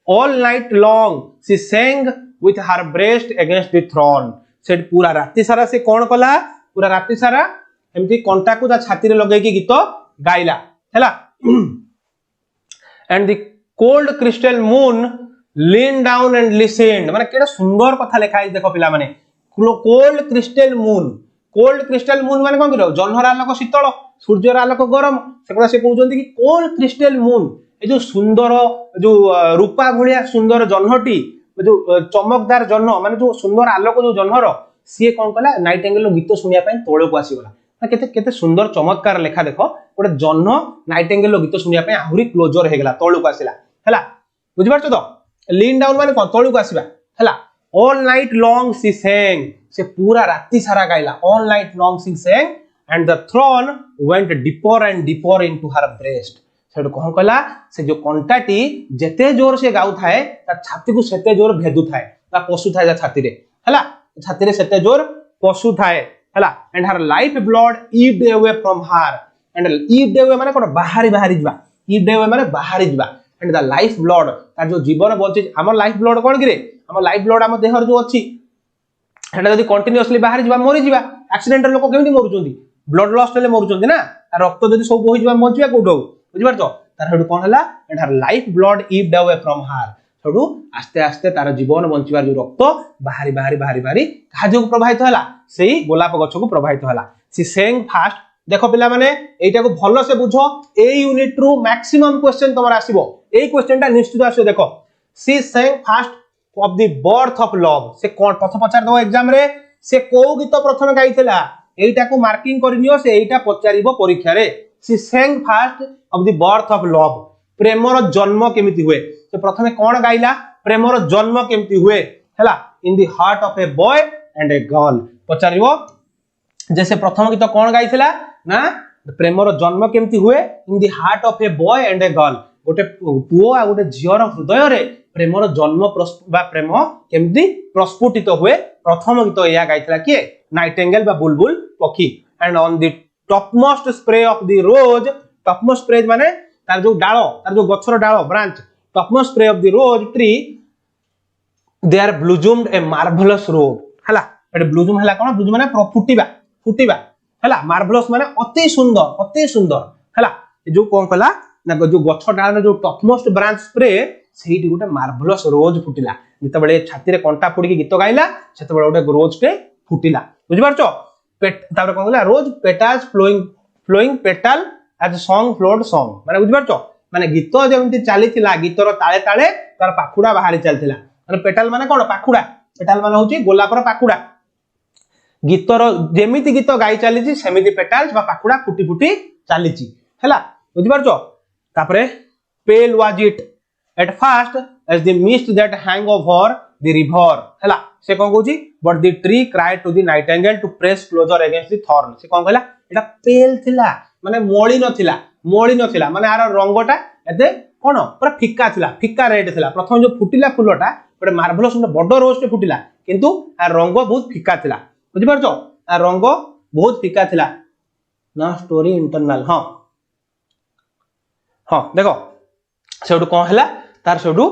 all night long she sang with her breast against the throne से पूरा राति सारा से कोन कला पूरा राति सारा एमती कंटा को ता छाती रे लगै के गीत गाइला हैला and the cold crystal moon leaned down and listened माने केडा सुंदर कथा लिखा है देखो पिला माने कोल्ड क्रिस्टल मून माने कोन करो जन्हरा आलोक शीतल सूर्यर आलोक गरम सेकोडा से कहउजंती कि कोल्ड क्रिस्टल मून ए जो सुंदर जो रूपा भलिया सुंदर जन्हटी जो चमकदार जन्ह माने जो सुंदर आलोक जो जन्हर सी कोन कला नाइटिंगेल गीत सुनिया पई तोळे को आसीगला केते केते सुंदर चमत्कार लेखा देखो गोटे जन्ह नाइटिंगेल गीत सुनिया पई आहुरी क्लोजर हेगला तोळे को आसीला हैला बुझि पारछो तो लीन डाउन माने कोन तोळे को आसीबा हैला all night long she sang से पूरा राति सारा गाइला all night long she sang and the thorn went deeper and deeper into her breast सेडो कोन कला से जो कंटाटी जेते जोर से गाउ थाए ता छाती को सेते जोर भेदु थाए ता पशु थाए छाती रे हला छाती रे सेते जोर पशु थाए हला and her life blood ebbed away from her and ebbed away माने कोन बाहरी जिबा ईव्ड अवे माने बाहरी जिबा एंड द लाइफ ब्लड तार जो जीवन बंचे हमर लाइफ ब्लड कोन कि रे हमर लाइफ ब्लड हम देहर जो अछि हेडा जदी कंटीन्यूअसली बाहरी जिबा मरि जिबा एक्सीडेंट लोक केमिति मरुचोंदी ब्लड लॉस हेले मरुचोंदी ना रक्त जदी सब होई जिबा मरजिबा कोडो बुझि पारछो तार हेडु कोन हला and her life blood ebbed away from her हेडु आस्ते आस्ते तार जीवन बंचिबार जो रक्त बाहरी काजो को प्रभावित हला सेही गोलाप गछ को प्रभावित हला सी सेंग फास्ट देखो पिला माने एटा को भलो से बुझो ए यूनिट रु मैक्सिमम क्वेश्चन तमर आसीबो ए क्वेश्चनटा निश्चित आसीबो देखो she sang first of the birth of love से कोन प्रथम पचार दो एग्जाम रे से को गीत प्रथम गाइथिला एटा को मार्किंग करनियो से एटा पचारिबो परीक्षा रे she sang first of the birth of love प्रेमर जन्म केमिति हुए से प्रथमे कोन गाइला प्रेमर जन्म केमिति हुए हैला in the heart of a boy and a girl पचारिबो जैसे प्रथम गीत कोन गाइथिला ना प्रेमर जन्म केमिति हुए इन the heart of a boy and a girl गोटे पुओ आ गोटे झियर हृदय रे प्रेमर जन्म बा प्रेम केमिति प्रस्फुटित हुए प्रथम गीत या गाइथिला के नाइटिंगेल बा बुलबुल पक्षी and on the topmost spray of the rose topmost spray माने तार जो डालो तार जो गछर डालो branch topmost spray of the rose tree there blossomed a marvellous rose हला एटे ब्लूजूम हला कोन ब्लूजूम माने फुटिबा हला मार्वेलस माने अति सुंदर हला जो कोन कला ना जो गछ डाल जो टॉपमोस्ट ब्रांच स्प्रे सेही गोटे मार्वेलस रोज फुटिला जते बेले छाती रे कंटा फुडी के गीत गाइला सेते बेले गोटे रोज टे फुटिला बुझि पारछो पेट तापर कोन कला rose petals flowing petal as song flowed song माने बुझि पारछो माने गीत जेमति चालीथिला गीतर ताळे ताळे तार पाखुडा बाहरी चलथिला माने पेटल माने कोन पाखुडा पेटल माने होची गोलापर पाखुडा गीतर जेमिति गीत गाई चलीची सेमिति पेटल्स बा पाखुडा फुटी फुटी चलीची हैला बुझि पारछो तापरे pale was it at first as the mist that hangs over the river हैला से कोन कहूची but the tree cried to the nightingale to press closer against the thorn से कोन कहला एटा पेल थिला माने मोळी नथिला माने आर रंगटा एते कोन पूरा फिक्का रेड थिला प्रथम जो फुटिला फुलटा गोटे मार्वेलस बड़ रोज टे फुटिला किंतु आर रंग बहुत फिक्का थिला बुझि पारछो रंग बहुत फिका थिला ना स्टोरी इंटरनल हाँ हाँ देखो सेठू कौन है तार सेठू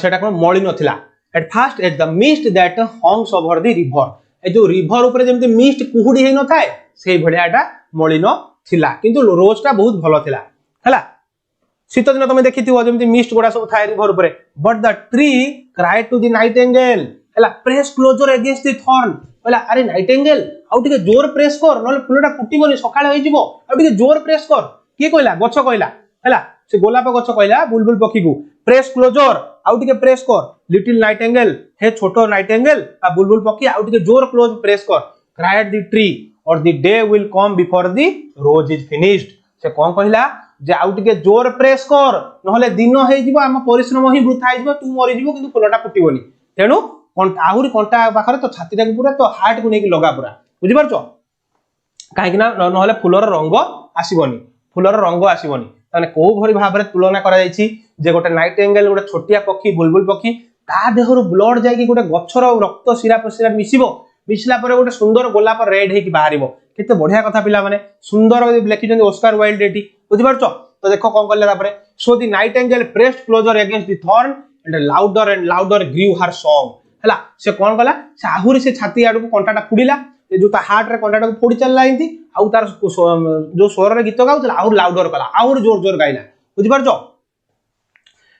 सेटा कौन मलिन नथिला at first at the mist that hangs over the river ए जो रिवर ऊपर जेमति मिस्ट कुहुडी हे न थाए सेही भलिया एटा मलिन थिला किंतु रोजटा बहुत भलो थिला हला शीत दिन तुम देखिथिबो जेमति मिस्ट गोडा सब थाए रिवर ऊपर but the tree cried to the nightingale हला press closer against the thorn बोला अरे नाइटिंगेल आउ टिके जोर प्रेस कर नले फुलटा फुटिबोनी सकाळे होई जिवो आउ टिके जोर प्रेस कर के कहला गछ कहला हला से गोलाप गछ कहला बुलबुल पक्षी को प्रेस क्लोजर आउ टिके प्रेस कर लिटिल नाइटिंगेल हे छोटो नाइटिंगेल आ बुलबुल पक्षी आउ टिके जोर क्लोज प्रेस कर cried the tree or the day will come before the rose is finished से कोन कहला जे आउ टिके जोर प्रेस कर नहले दिन हे जिवो हम परिश्रम ही वृथा हे जिवो तू मरि जिवो किंतु फुलटा फुटिबोनी तेनु आहुरी कंटा पाखरे तो छाती टाक पूरा तो हार्ट को नेकी लगा पूरा बुझि पारछो काहे कि ना नहले फुलर रंग आसीबोनी फुलर रंग आसीबोनी ताने को भरी भाबरे तुलना करा जायछि जे गोटे नाइटिंगेल गोटे छोटिया पक्षी बुलबुल पक्षी ता देहरु ब्लड जाई कि गोटे गछर रक्त शिरा प्रशिरा मिसिबो मिसला परे गोटे सुंदर गोलाप रेड हे कि बाहरिबो केते बढ़िया कथा पिला माने सुंदर लिखिछन ऑस्कार वाइल्ड एटी बुझि पारछो तो देखो कोन करले तापरे so the nightingale pressed closer against the thorn and louder grew her song हला से कोन कला से आहुरी से छाती आडू कंटाटा फुडिला जो ता हार्ट रे कंटाटा को फुडी चलला इंती आउ तार जो स्वर रे गीत गाउतला आउर लाउडर कला आउर जोर जोर गाइला बुझि पारछो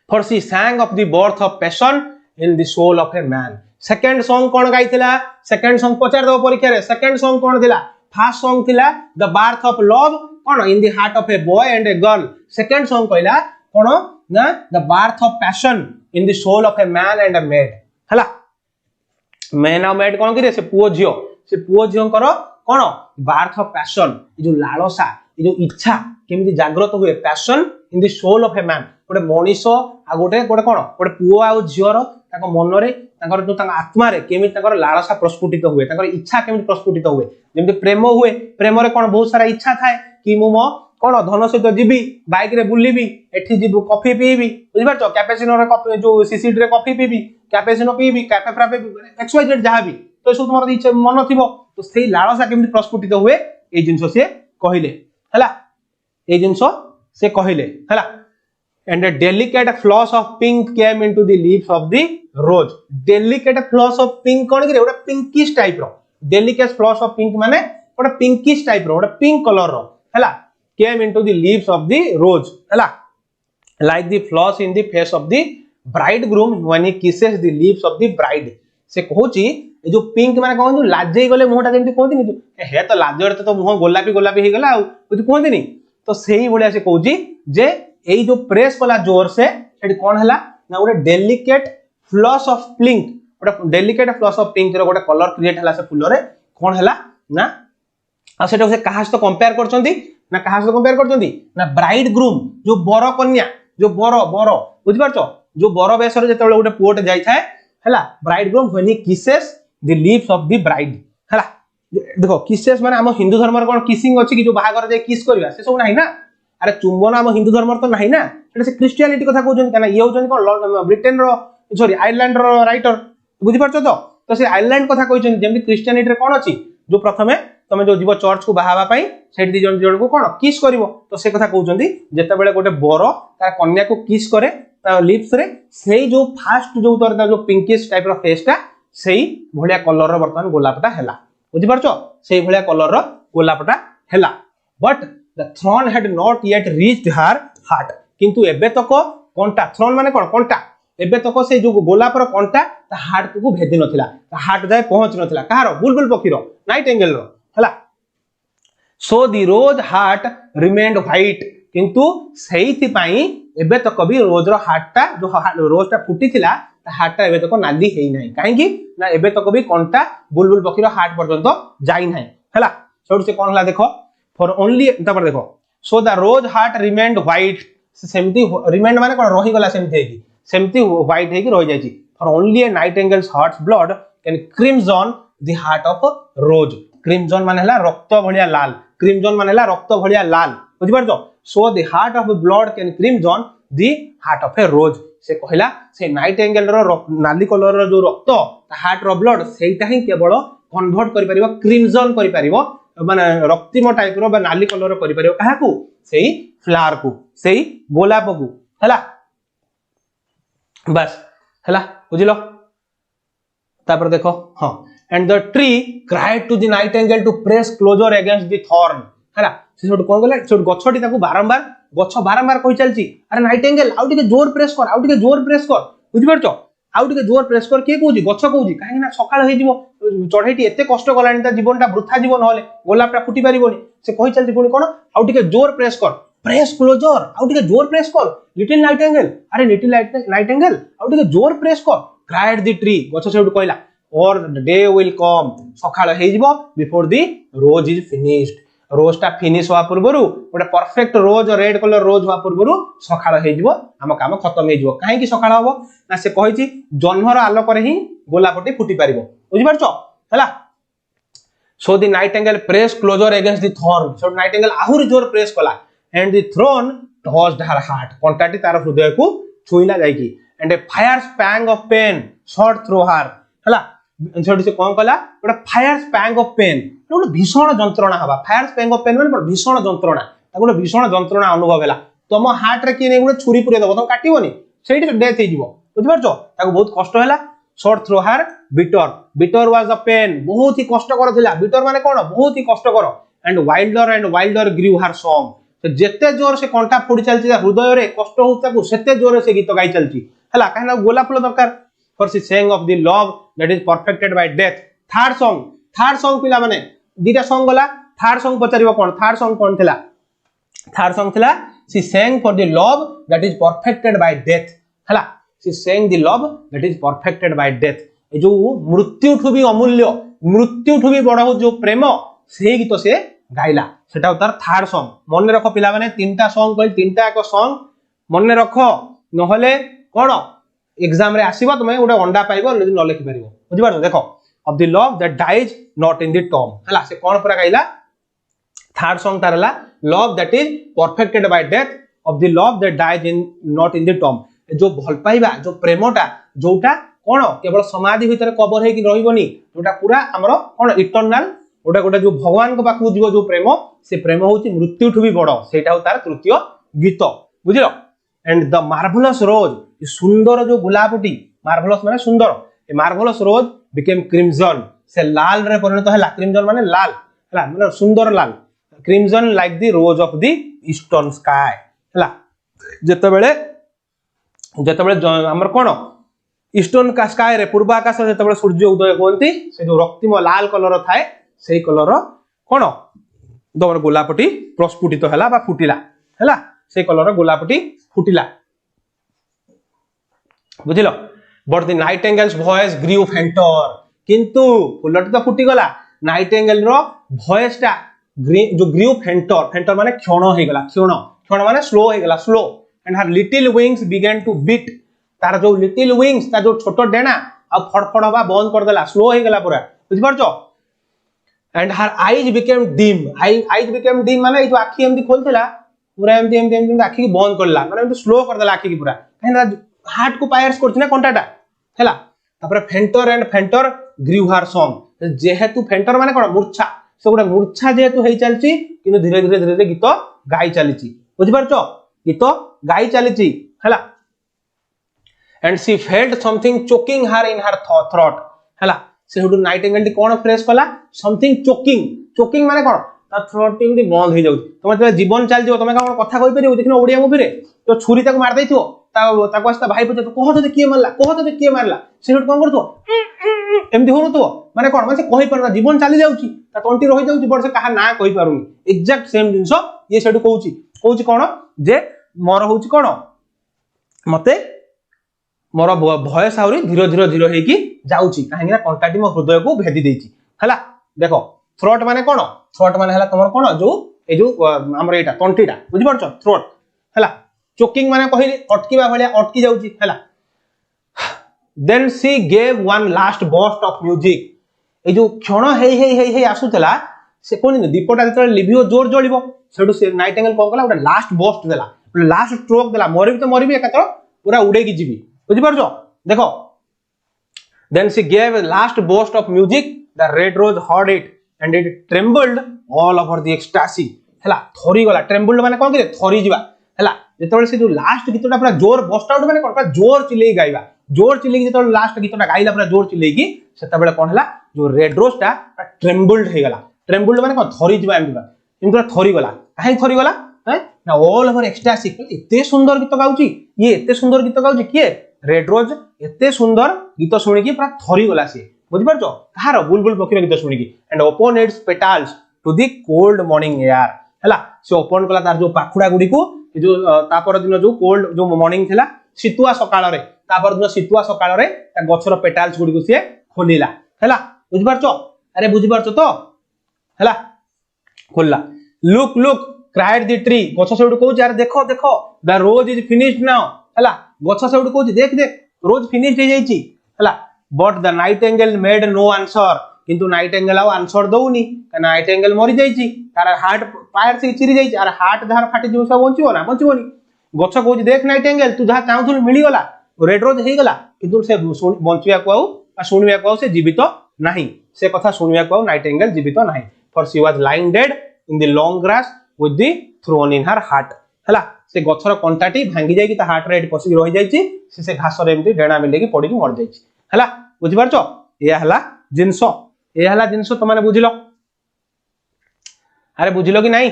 for she sang of the birth of passion in the soul of a man second song कोन गाइथिला सेकंड सॉन्ग पचार दो परीक्षा रे सेकंड सॉन्ग कोन थिला फर्स्ट सॉन्ग थिला द बर्थ ऑफ लव कोन in the heart of a boy and a girl second song कहला कोन ना the birth of passion in the soul of a man and a maid हला मैन और मेड कोन करे से पुओ झियो करो कोन बर्थ ऑफ पैशन जो लालसा जो इच्छा केमिति जागृत हुए passion in the soul of a man गोटे मनीषो आ गोटे गोटे कोन गोटे पुओ आ झियो रो ताको मन रे ताकर जो ताका आत्मा रे केमिति ताकर लालसा प्रस्फुटित हुए ताकर इच्छा केमिति प्रस्फुटित हुए जेमिति प्रेम हुए प्रेम रे कोन बहुत सारा इच्छा थाए कि मु मो कोन धन सहित जीबी बाइक रे बुलीबी एठी जीबू कॉफी पीबी बुझि पारछो कैपेचिनो रे कॉफी जो सीसीडी रे कॉफी पीबी कैपेचिनो पीबी कैफे फ्रापे एक्सवाइजेड जहां भी तो सब तुम्हारा इच्छा मन थिबो तो सेही लालसा केमिति प्रस्फुटित हुए ए जिंसो से कहिले हला ए जिंसो से कहिले हला and a delicate flush of pink came into the leaves of the rose delicate flush of pink कोन कि ओटा पिंकिश टाइप रो delicate flush of pink माने ओटा पिंकिश टाइप रो ओटा पिंक कलर रो हला came into the leaves of the rose हला like the flush in the face of the bridegroom when he kisses the leaves of the bride से कहूची ए जो पिंक माने कहन जो लाजै गले मुहटा जेंति कहती नि हे तो लाजर तो मुह गोलापी गोलापी हे गला आ बुझ कहती नि तो सेही भलिया से कहूची जे एई जो प्रेस वाला जोर से एडी कोन हला ना गोटे डेलिकेट फ्लश ऑफ पिंक गोटे डेलिकेट फ्लश ऑफ पिंक रो गोटे कलर क्रिएट हला से फुल रे कोन हला ना आ सेटा से कहा से कंपेयर करचंती ना कहा से कंपेयर करचंती ना ब्राइड ग्रूम जो बर कन्या जो बर बुझ पारछो जो बर बेसर जेतेबेले गोटे पुओटे जाई थाए हला bride groom when he kisses the lips of the bride हला देखो किसेस माने हम हिंदू धर्म रे कोन किसिंग अछि कि जो बाहागर जाय किस करबा से सब नाही ना अरे चुंबन हम हिंदू धर्म तो नाही ना सेटा से क्रिश्चियनिटी कथा कहउछन kana ये होछन कोन ब्रिटेन रो सॉरी आयरलैंड रो राइटर बुझि पारछो तो से आयरलैंड कथा कहउछन जेमि क्रिश्चियनिटी रे कोन अछि जो प्रथमे तमे जो जीव चर्च को बाहाबा पई सेठ दी जन को कोन किस करबो तो से कथा कहउछन जेते बेले गोटे बर तार कन्या को किस करे ता लिप्स रे सेही जो फास्ट जो तर जो पिंकिश टाइप रो फेसटा सेही भलिया कलर रो वर्तमान गोलापटा हैला बुझि पारछो सेही भलिया कलर रो गोलापटा हैला but the throne had not yet reached her heart किंतु एबे तक कंटा throne माने कोन कंटा एबे तक से जो गोलापर कंटा ता हार्ट को भेदि नथिला ता हार्ट जाय पहुंच नथिला कहारो बुलबुल पक्षी रो नाइटिंगेल रो हला so the rose heart remained white किंतु सेहिति पई एबे तक भी रोज रो हार्टटा जो रोजटा फुटिथिला ता हार्टटा एबे तक नाली हेई नाही काहे कि ना एबे तक भी कंटा बुलबुल पक्षी रो हार्ट पर्यंत जाई नाही हला छोड़ से कोन हला देखो फॉर ओनली तपर देखो so the rose heart remained white सेमती रिमेन्ड माने कोन रही गला सेमती व्हाइट है कि रह जायछि for only a nightingale's heart's blood can crimson the heart of rose crimson माने हला रक्त भलिया लाल क्रिमजन माने हला रक्त भलिया लाल बुझि पारछो so the heart of blood can crimson the heart of a rose से कहला से नाइटिंगेल रो नाली कलर रो जो रक्त हार्ट रो ब्लड सेटा ही केवल कन्वर्ट करि परिबो क्रिमजन करि परिबो माने रक्तिम टाइप रो बा नाली कलर करि परिबो काहाकू सेही फ्लावर को सेही गोलाप को हला बस हला बुझिलो तापर देखो हां and the tree cried to the nightingale to press closer against the thorn हला से छोट कोन गले छोट गछटी ताकू बारंबार गछ बारंबार कहि चलची अरे नाइटिंगेल आउ टिके जोर प्रेस कर आउ टिके जोर प्रेस कर बुझि परछो आउ टिके जोर प्रेस कर के कहूजी गछ कहूजी काहे ना सकाळ हे जीवो चढ़ैटी एते कष्ट गलानी ता जीवनटा वृथा जीव नहले गोलापटा फुटी परिबोनी से कहि चलची पुनी कोन आउ टिके जोर प्रेस कर प्रेस क्लोजर आउ टिके जोर प्रेस कर लिटिल नाइटिंगेल अरे लिटिल नाइटिंगेल आउ टिके जोर प्रेस कर क्राइड द ट्री गछ सेउट कहला और द डे विल कम सकाळ हे जीवो before the rose is finished rose ता फिनिश हुआ पूर्वरु गोटे perfect rose red colour rose हुआ पूर्वरु सकाळ हे जीवो हम काम खत्म हे जीवो काहे कि सकाळ हबो ना से कहिची जन्मर आलोक रे ही गोलापटी फुटी परिबो बुझि परछो हला so the nightingale press closer against the thorn so nightingale आहुरी जोर प्रेस कला and the thorn touched her heart कंटाटी तार हृदय को छुइला जाईकी and a fierce pang of pain shot through her हला छोटी से कोन कला गोटे फायर स्पैंग ऑफ पेन गोटे भीषण जंत्रणा हवा फायर स्पैंग ऑफ पेन माने भीषण जंत्रणा गोटे भीषण जंत्रणा अनुभव होला तुम हार्ट रे कि गोटे छुरी पुरे दबो तुम काटिबोनी सेठी डेथ हे जीवो बुझि परछो ताको बहुत कष्ट होला shot through her bitter bitter was the pain बहुत ही कष्टकर थिला बिटर माने कोन बहुत ही कष्टकर and wilder grew her song तो जेते जोर से कंठा फोड़ी चलची हृदय रे कष्ट हो ताको सेते जोर से गीत गाई चलची हला काहे ना गोलाप फूल दरकार for she sang of the love that is perfected by death third song पिला माने दीटा song गला third song पचारिबो कोन third song कोन थिला third song थिला she sang for the love that is perfected by death हला she sang the love that is perfected by death ए जो मृत्यु ठु भी अमूल्य मृत्यु ठु भी बड़ हो जो प्रेम से गीत से गाइला सेटा तार थर्ड सॉन्ग मन रखो पिला माने तीनटा सॉन्ग कहल तीनटा एक सॉन्ग मन रखो नहले कोन एग्जाम रे आसीबो तमे ओडे अंडा पाइबो न लिखि परिबो बुझि पारो देखो of the love that dies not in the tomb हला से कोन पूरा गाइला थर्ड सॉन्ग तारला love that is perfected by death of the love that dies in not in the tomb जो भल पाइबा जो प्रेमटा जोटा कोन केवल समाधि भीतर कवर हे कि रहिबोनी जोटा पूरा हमरो कोन इटर्नल गोटे गोटे जो भगवान को पाखु जीव जो प्रेम से प्रेम होची मृत्यु ठु भी बड़ सेटा तार तृतीय गीत बुझिलो एंड द मार्वेलस रोज सुंदर जो गुलाबटी मार्वेलस माने सुंदर a marvellous rose became crimson से लाल रे परिणत हला क्रिमजन माने लाल हला माने सुंदर लाल crimson like the rose of the eastern sky हला जेतेबेले हमर कोन ईस्टर्न का स्काई रे पूर्व आकाश जेतेबेले सूर्य उदय होंती से जो रक्तिम लाल कलर थाए सेही कलर कोन दमर गोलापटी प्रस्फुटित हला बा फुटिला हला से कलर गोलापटी फुटिला बुझिलो but the nightingale's voice grew fainter किंतु फुलटी तो फुटी गला नाइटिंगेल रो वॉइस टा जो ग्रीव फेंटर माने क्षण हे गला क्षण माने स्लो हे गला slow and her little wings began to beat तार जो लिटिल विंग्स ता जो छोटो डेना आ फड़फड़ हवा बंद कर देला स्लो हे गला पूरा बुझि परछो and her eyes became dim माने जो आखी एमदी खोलथिला पूरा एमदी आखी बंद करला माने एमदी स्लो कर देला आखी की पूरा काहेना हार्ट को पायर्स करछि ना कंटाटा हैला तापर फेंटर ग्रीव हर सॉन्ग जेहेतु फेंटर माने कोन मूर्छा से गोटे मूर्छा जेहेतु हेई चलछि किंतु धीरे धीरे गीत गाई चलीछि बुझि परछो गीत गाई चलीछि हैला and she felt something choking her in her throat हैला से हुडु नाइटिंगेल कोन फ्रेश कला समथिंग चोकिंग माने कोन ता थ्रोट टिंग बंद हो जाउ तमे जब जीवन चल जिवो तमे कोन कथा कहि परिबो देखिनो ओडिया मूवी रे तो छुरी तक मार दैथियो ताको आस्ता भाई पचे तो कहत किए मारला से हुड कोन करथो एमदी होनो तो माने कोन माने कहि परना जीवन चली जाउची ता तंटी रहि जाउची बड से कहा ना कहि पारुनी एग्जैक्ट सेम जिंसो ये सेडु कहूची कोन जे मोर होउची कोन मते मोर भय साउरी धीरे हेकी जाउची काहेना कंटाटी मो हृदय को भेदी देची हला देखो थ्रोट माने कोन थ्रोट माने हला तमर कोन जो ए जो हमर एटा तंटीटा बुझि परछो थ्रोट हला चोकिंग माने कहि अटकीबा भलिया अटकी जाउची हला then she gave one last burst of music ए जो क्षण हे आसुतला से कोन दीपटा जतरे लिभियो जोर जळिबो सेडु से नाइटिंगेल कोन कला ओटा लास्ट बर्स्ट देला लास्ट स्ट्रोक देला मरिबी एकातर पूरा उड़े की जीवी बुझि परछो देखो then she gave last burst of music the red rose heard it and it trembled all over the ecstasy हला थरी गला ट्रेम्बल्ड माने कोन के थरी जिबा हला जेतोले से जो लास्ट गीतटा पूरा जोर बस्ट आउट माने कोन पूरा जोर चिल्लै गाइबा जोर चिल्लै जेतोले लास्ट गीतटा गाइला पूरा जोर चिल्लै की सेता बेले कोन हला जो रेड रोजटा ट्रेम्बल्ड हे गला ट्रेम्बल्ड माने कोन थरी जिबा एमरा थरी गला काहे थरी गला ना ऑल ओवर एक्सटासी एते सुंदर गीत गाउची ये एते सुंदर गीत गाउची किए रेड रोज एते सुंदर गीत सुनी की पूरा थरी गला से बुझि परछो कहार बुलबुल पक्षी गीत सुनी की and open its petals to the cold morning air हला से ओपन कला तार जो पाखुडा गुडी को जो तापर दिन जो कोल्ड जो मॉर्निंग थिला शीतुआ सकाळ रे तापर दिन शीतुआ सकाळ रे ता गछर पेटल्स गुडी को से खोलिला हला बुझि परछो अरे बुझि परछो तो हला खोलला look look cried the tree गछ से कहू यार देखो देखो the rose is finished now हला गछ से कहू देख देख रोज फिनिश्ड हो जाईची हला but the nightingale made no answer किंतु नाइटिंगेल आ आंसर दउनी नाइटिंगेल मरि जाईची तार हार्ट पायर से चिरी जाईची आर हार्ट धार फाटी जो सब बंचिबो ना बंचिबोनी गछ कहू देख नाइटिंगेल तू जहा चाहथुल मिली गला रेड रोज हे गला किंतु से बंचिया को आ सुनिया को से जीवित नाही से कथा सुनिया को नाइटिंगेल जीवित नाही for she was lying dead in the long grass with the thrown in her heart हला से गछर कंटाटी भांगी जाई कि ता हार्ट रेट पसी रहि जाईची से घास रे एमती डेणा मिले की पड़ी की मर जाईची हला बुझि परछो ये हला जिंसो तमाने बुझिलो अरे बुझिलो कि नहीं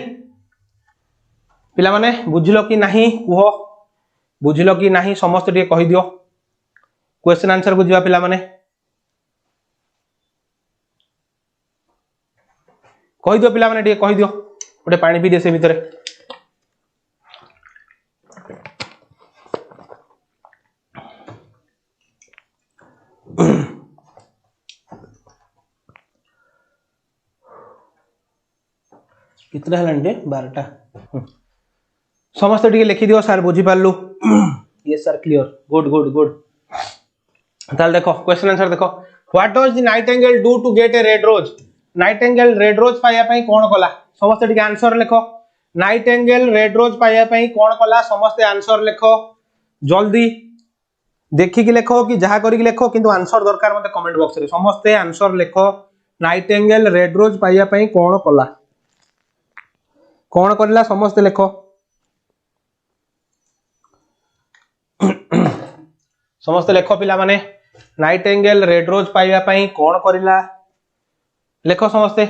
पिला माने बुझिलो कि नहीं कुहो बुझिलो कि नहीं समस्त टे कहि दियो क्वेश्चन आंसर बुझिबा पिला माने कहि दियो पिला माने टे कहि दियो गोटे पानी पी दे से भीतर कितना हलंडे 12टा समस्त टिके लिखि दियो सर बुझी पारलु yes sir clear good good good ताल देखो क्वेश्चन आंसर देखो what does the nightingale do to get a red rose nightingale red rose पाया पई कोन कला समस्त टिके आंसर लिखो नाइटिंगेल रेड रोज पाया पई कोन कला समस्त आंसर लिखो जल्दी देखि कि लिखो कि जहा करी कि लिखो किंतु आंसर दरकार मते कमेंट बॉक्स रे समस्त आंसर लिखो नाइटिंगेल रेड रोज पाया पई कोन कला कोन करला समस्त लिखो समस्त लिखो पिला माने नाइटिंगेल रेड रोज पाइबा पई कोन करिला लिखो समस्त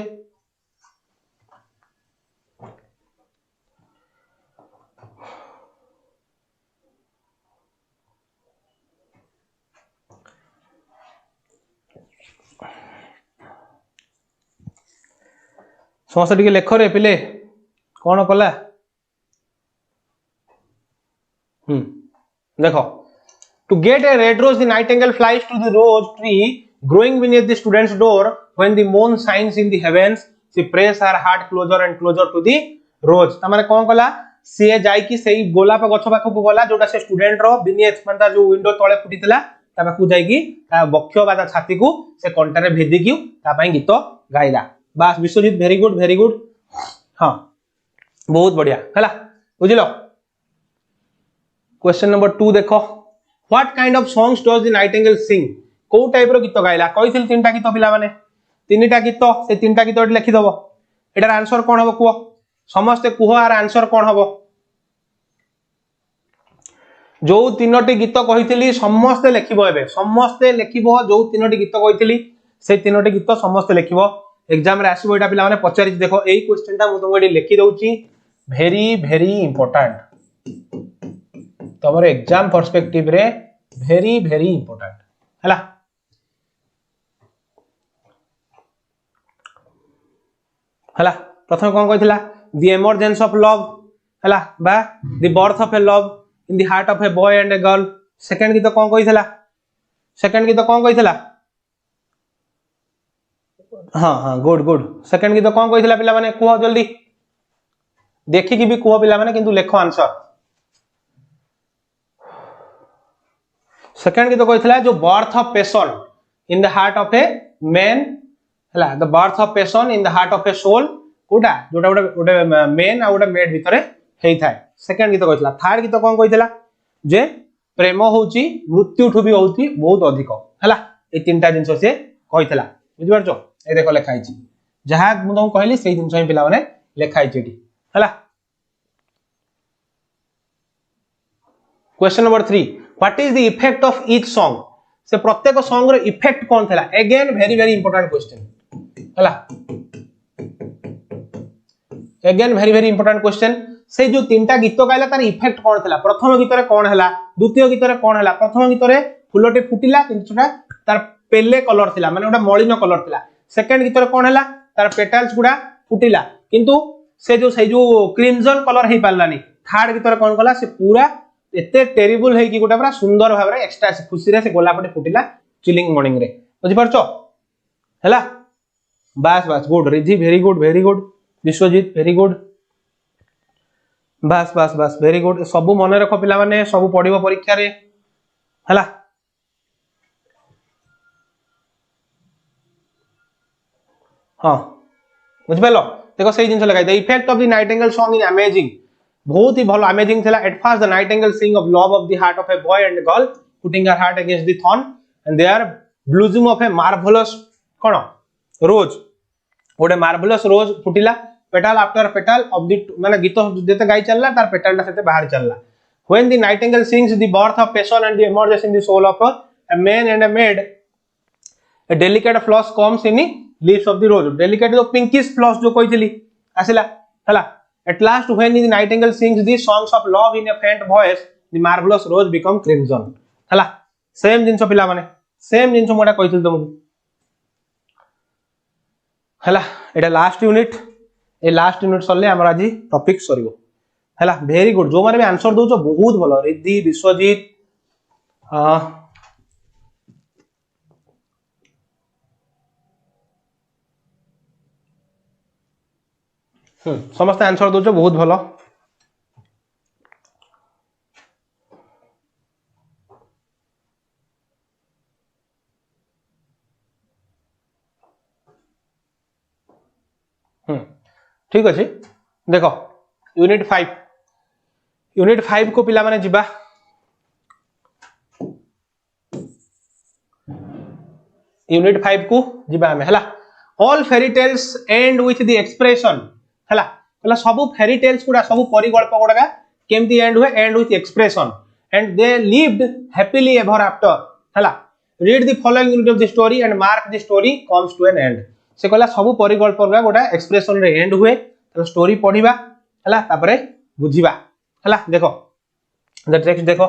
समस्त टिके लिखो रे पिले कौन कला देखो to get a red rose the nightingale flies to the rose tree growing beneath the students door when the moon shines in the heavens she press her heart closer and closer to the rose त माने कोन कला से जाई कि सेई गोलाप गछ पाखु को गला जोटा से स्टूडेंट रो बीनेथ माने जो विंडो तळे फुटितला ता पाखु जाई कि ता बक्ष बा ता छाती को से कंटारे भेदी कि ता पई गीत गाइला बस विश्वजीत वेरी गुड हां बहुत बढ़िया हला बुझिलो क्वेश्चन नंबर 2 देखो what kind of songs does the nightingale sing को टाइप रो गीत गाइला कहिथिल तीनटा गीत पिला माने तीनटा गीत से तीनटा गीत लिखि दबो एटार आंसर कोन हबो कुओ समस्त कुहो आर आंसर कोन हबो जो तीनोटी गीत कहिथिली समस्त लिखिबो एबे समस्त लिखिबो जो तीनोटी गीत कहिथिली से तीनोटी गीत समस्त लिखिबो एग्जाम रे आसीबो एटा पिला माने पचारि देखो एई क्वेश्चनटा मु तुमको एडी लिखि दउची very important तमर एग्जाम पर्सपेक्टिव रे very important हला हला प्रथम कोन कहितला the emergence of love हला बा the birth of a love in the heart of a boy and a girl second की तो कोन कहितला हां गुड सेकंड की तो कोन कहितला पिला माने कुह जल्दी देखि कि भी कुह पिला माने किंतु लेखो आंसर सेकंड की तो कहितला जो birth of passion in the heart of a man हला the birth of passion in the heart of a soul कोटा जोटा ओडे मैन आ ओडे मेड भितरे हेई थाए सेकंड की तो कहितला थर्ड की तो कोन कहितला जे प्रेम होची मृत्यु ठु भी होती बहुत अधिक हला ए तीनटा जिंस से कहितला बुझि परछो ए देखो लिखाई छी जहा मु तुमको कहली सेही जिंस ही पिला माने लिखाई छी हला। Question number 3 what is the effect of each song से प्रत्येक सॉन्ग रो इफेक्ट कोन थला अगेन वेरी इंपोर्टेंट क्वेश्चन हला अगेन वेरी इंपोर्टेंट क्वेश्चन से जो तीनटा गीत गाइला तार इफेक्ट कोन थला प्रथम गीत रे कोन हला द्वितीय गीत रे कोन हला प्रथम गीत रे फुलटे फुटिला किंतुटा तार पेले कलर थिला माने ओटा मलिन कलर थिला सेकंड गीत रे कोन हला तार पेटल्स गुडा फुटिला किंतु से जो क्रिमजन कलर हे पालानी थर्ड गीत रे कोन कला से पूरा एते टेरिबल है कि गोटा पूरा सुंदर भाव रे एक्स्ट्रा खुशी रे से गोलापटे फुटिला चिलिंग मॉर्निंग रे बुझि परछो हला बस good Ridhi very good Biswajit very good बस वेरी गुड सब मन रख पिला माने सब पढिबो परीक्षा रे हला हां बुझ पेलो देखो सही जिंस लगाई the effect of the nightingale song is amazing बहुत ही भलो अमेजिंग थिला at first the nightingale sing of love of the heart of a boy and girl putting her heart against the thorn and there blossoming of a marvellous कोन रोज ओडे मार्वेलस रोज फुटिला petal after petal of the माने गीत जते गाई चलला तार पेटलटा सेते बाहर चलला when the nightingale sings the birth of passion and the emergence in the soul of a man and a maid a delicate flush comes in the leaves of the rose delicate जो pinkish flush जो कहितली आसिला हला at last when the nightingale sings the songs of love in a faint voice the marvelous rose become crimson हला सेम जिंस पिला माने सेम जिंस मोटा कहितल तुमको हला एटा last unit A last unit सरले हमर आज टॉपिक सरिवो हला वेरी गुड जो माने भी आंसर दोचो बहुत भलो रिद्धि विश्वजीत समस्त आंसर दो बहुत भलो ठीक अच्छे देखो यूनिट 5 को पिला माने जिबा यूनिट 5 को जिबा हमें हला all fairy tales and with the expression हला हला सब फेरी टेल्स गुडा सब परिगल्प गुडा केमती एंड हुए and with expression and they lived happily ever after हला read the following unit of the story and mark the story comes to an end से कहला सब परिगल्प गुडा गोटा एक्सप्रेशन रे एंड हुए तो स्टोरी पढिबा हला तापरे बुझिबा हला देखो द टेक्स्ट देखो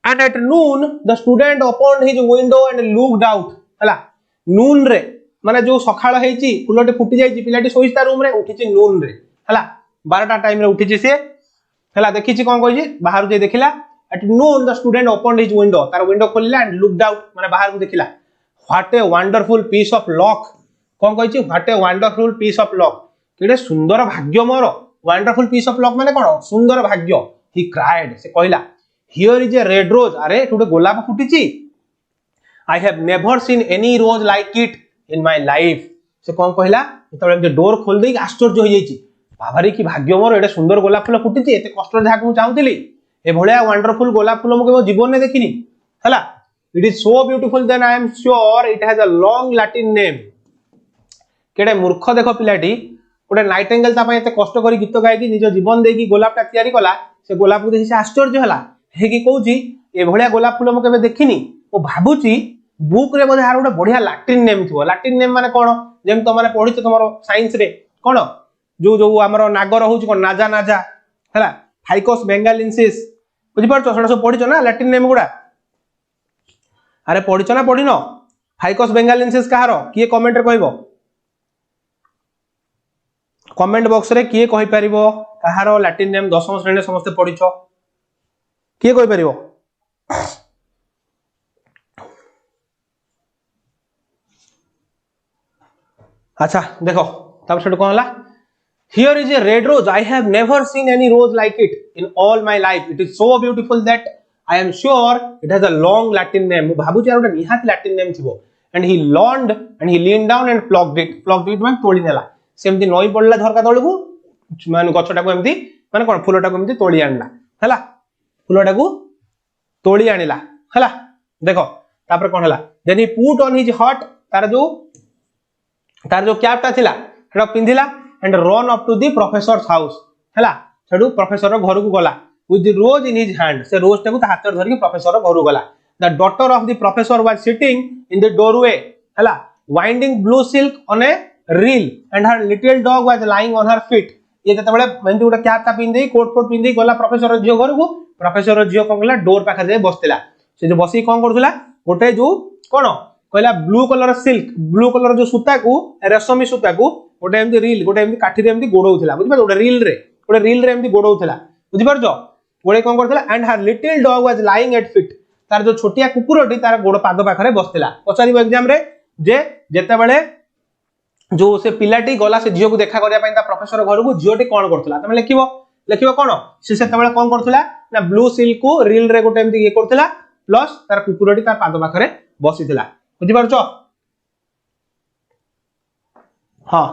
and eight noon the student open his window and looked out हला नून रे माने जो सखाळ हेची फुलटे फुटी जाईची पिलाटी सोइस्ता रूम रे उठिची नून रे हला 12टा टाइम रे उठिची से हला देखिची कोन कहिची बाहर जे देखिला at noon the student open his window तार विंडो खोलिला एंड लुक्ड आउट माने बाहर को देखिला what a wonderful piece of luck कोन कहिची what a wonderful piece of luck केडे सुंदर भाग्य मोर वंडरफुल पीस ऑफ लक माने कोन सुंदर भाग्य ही क्राइड से कहला here is a red rose अरे टुडे गोलाप फुटिची I have never seen any rose like it in my life से कोन कहला जेतबे डोर खोल देई आश्चर्य हो जाईची बाबारे की भाग्य मोर एडे सुंदर गोलाप फूल फुटिची एते कष्ट जाक मु चाहूतिली ए भलिया वंडरफुल गोलाप फूल मु जीवन ने देखिनी हला it is so beautiful then I am sure it has a long Latin name केडे मूर्ख देखो पिलाटी गोटे नाइटिंगेल ता एते कष्ट करी गीत गायकी निज जीवन देकी गोलापटा तयारी कला से गोलाप को देखि से आश्चर्य हला हे की कहूची ए भलिया गोलाप फूल मु केबे देखिनी ओ भाबुची बुक रे बधे हार गोटे बढ़िया लैटिन नेम थिवो लैटिन नेम माने कोन जेम तो माने पढिछ तमरो साइंस रे कोन जो जो हमरो नागर होउची कोन नाजा नाजा हला फाइकोस बेंगालिनसिस बुझि परछो सडा सब पढिछ ना लैटिन नेम गुडा अरे पढिछ ना पढिनो फाइकोस बेंगालिनसिस कहारो किए कमेंट रे कहबो कमेंट बॉक्स रे किए कहि परिबो कहारो लैटिन नेम 10वीं श्रेणी समस्त पढिछ किए कहि परिबो अच्छा देखो तब से कोन हला here is a red rose I have never seen any rose like it in all my life it is so beautiful that I am sure it has a long Latin name भाबु जे गोटे निहात लैटिन नेम थिबो and he leaned and he lean down and plucked it माने तोड़ी नेला सेमती नई पड़ला झरका तळकू माने गछटा को एमती माने कोन फुलटा को एमती तोड़ी आनला हला फुलटा को तोड़ी आनिला हला देखो तापर कोन हला then he put on his hat तार जो तार जो कैपटा थिला सेटा पिंधिला and run up to the professor house हैला सेडू प्रोफेसर घर को गला with the rose in his hand से रोज टाको हाथ में धर के प्रोफेसर घर गला the daughter of the professor was sitting in the doorway हैला winding blue silk on a reel and her little dog was lying on her feet ये जतबेले मेंदी उडा कैपटा पिंधि कोट कोट पिंधि गला प्रोफेसर जियो घर को प्रोफेसर जियो कोन गला डोर पाखा जे बसतिला से जो बसी कोन करथुला गोटे जो कोन कहला blue colour silk blue colour जो सूता को रेशमी सूता को गोटे एमती रील गोटे एमती काठी रे एमती गोडौथिला बुझि पार गोटे रील रे एमती गोडौथिला बुझि पार जो गोटे कोन करथला and her little dog was lying at feet तार जो छोटिया कुकुरटी तार गोड़ पाद पाखरे बसतिला पचारिबो एग्जाम रे जे जेतेबेले जो से पिलाटी गला से झियो को देखा करिया पई ता प्रोफेसर घर को झियोटी कोन करथला तमे लिखिबो कोन से सेतेबेले कोन करथला ना ब्लू सिल्क को रील रे गोटे एमती ये करथला प्लस तार कुकुरटी तार पाद पाखरे बसिथिला बुझि पारछो हां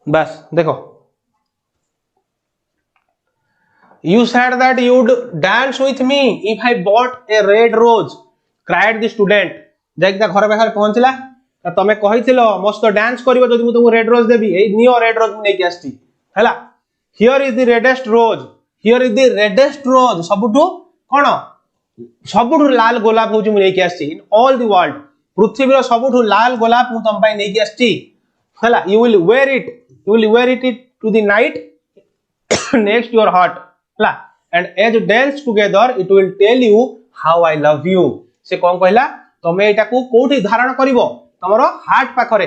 बस देखो you said that you'd dance with me if I bought a red rose cried the student जाक घर पाखर पहुंचला तमे कहिथिलो मस्त डांस करिवो जदि मु तुमको रेड रोज देबी ए नियो रेड रोज मु नै के आस्ती हैला here is the reddest rose सबुठु कोन सबुठु लाल गोलाप होची मु नै के आस्ती इन ऑल द वर्ल्ड पृथ्वी रो सबुठु लाल गोलाप मु तम पई नै के आस्ती हैला you will wear it to the night next your heart हैला and as dance together it will tell you how I love you से कोन कहला तमे एटा को कोठी धारण करिवो तमरो हार्ट पाखरे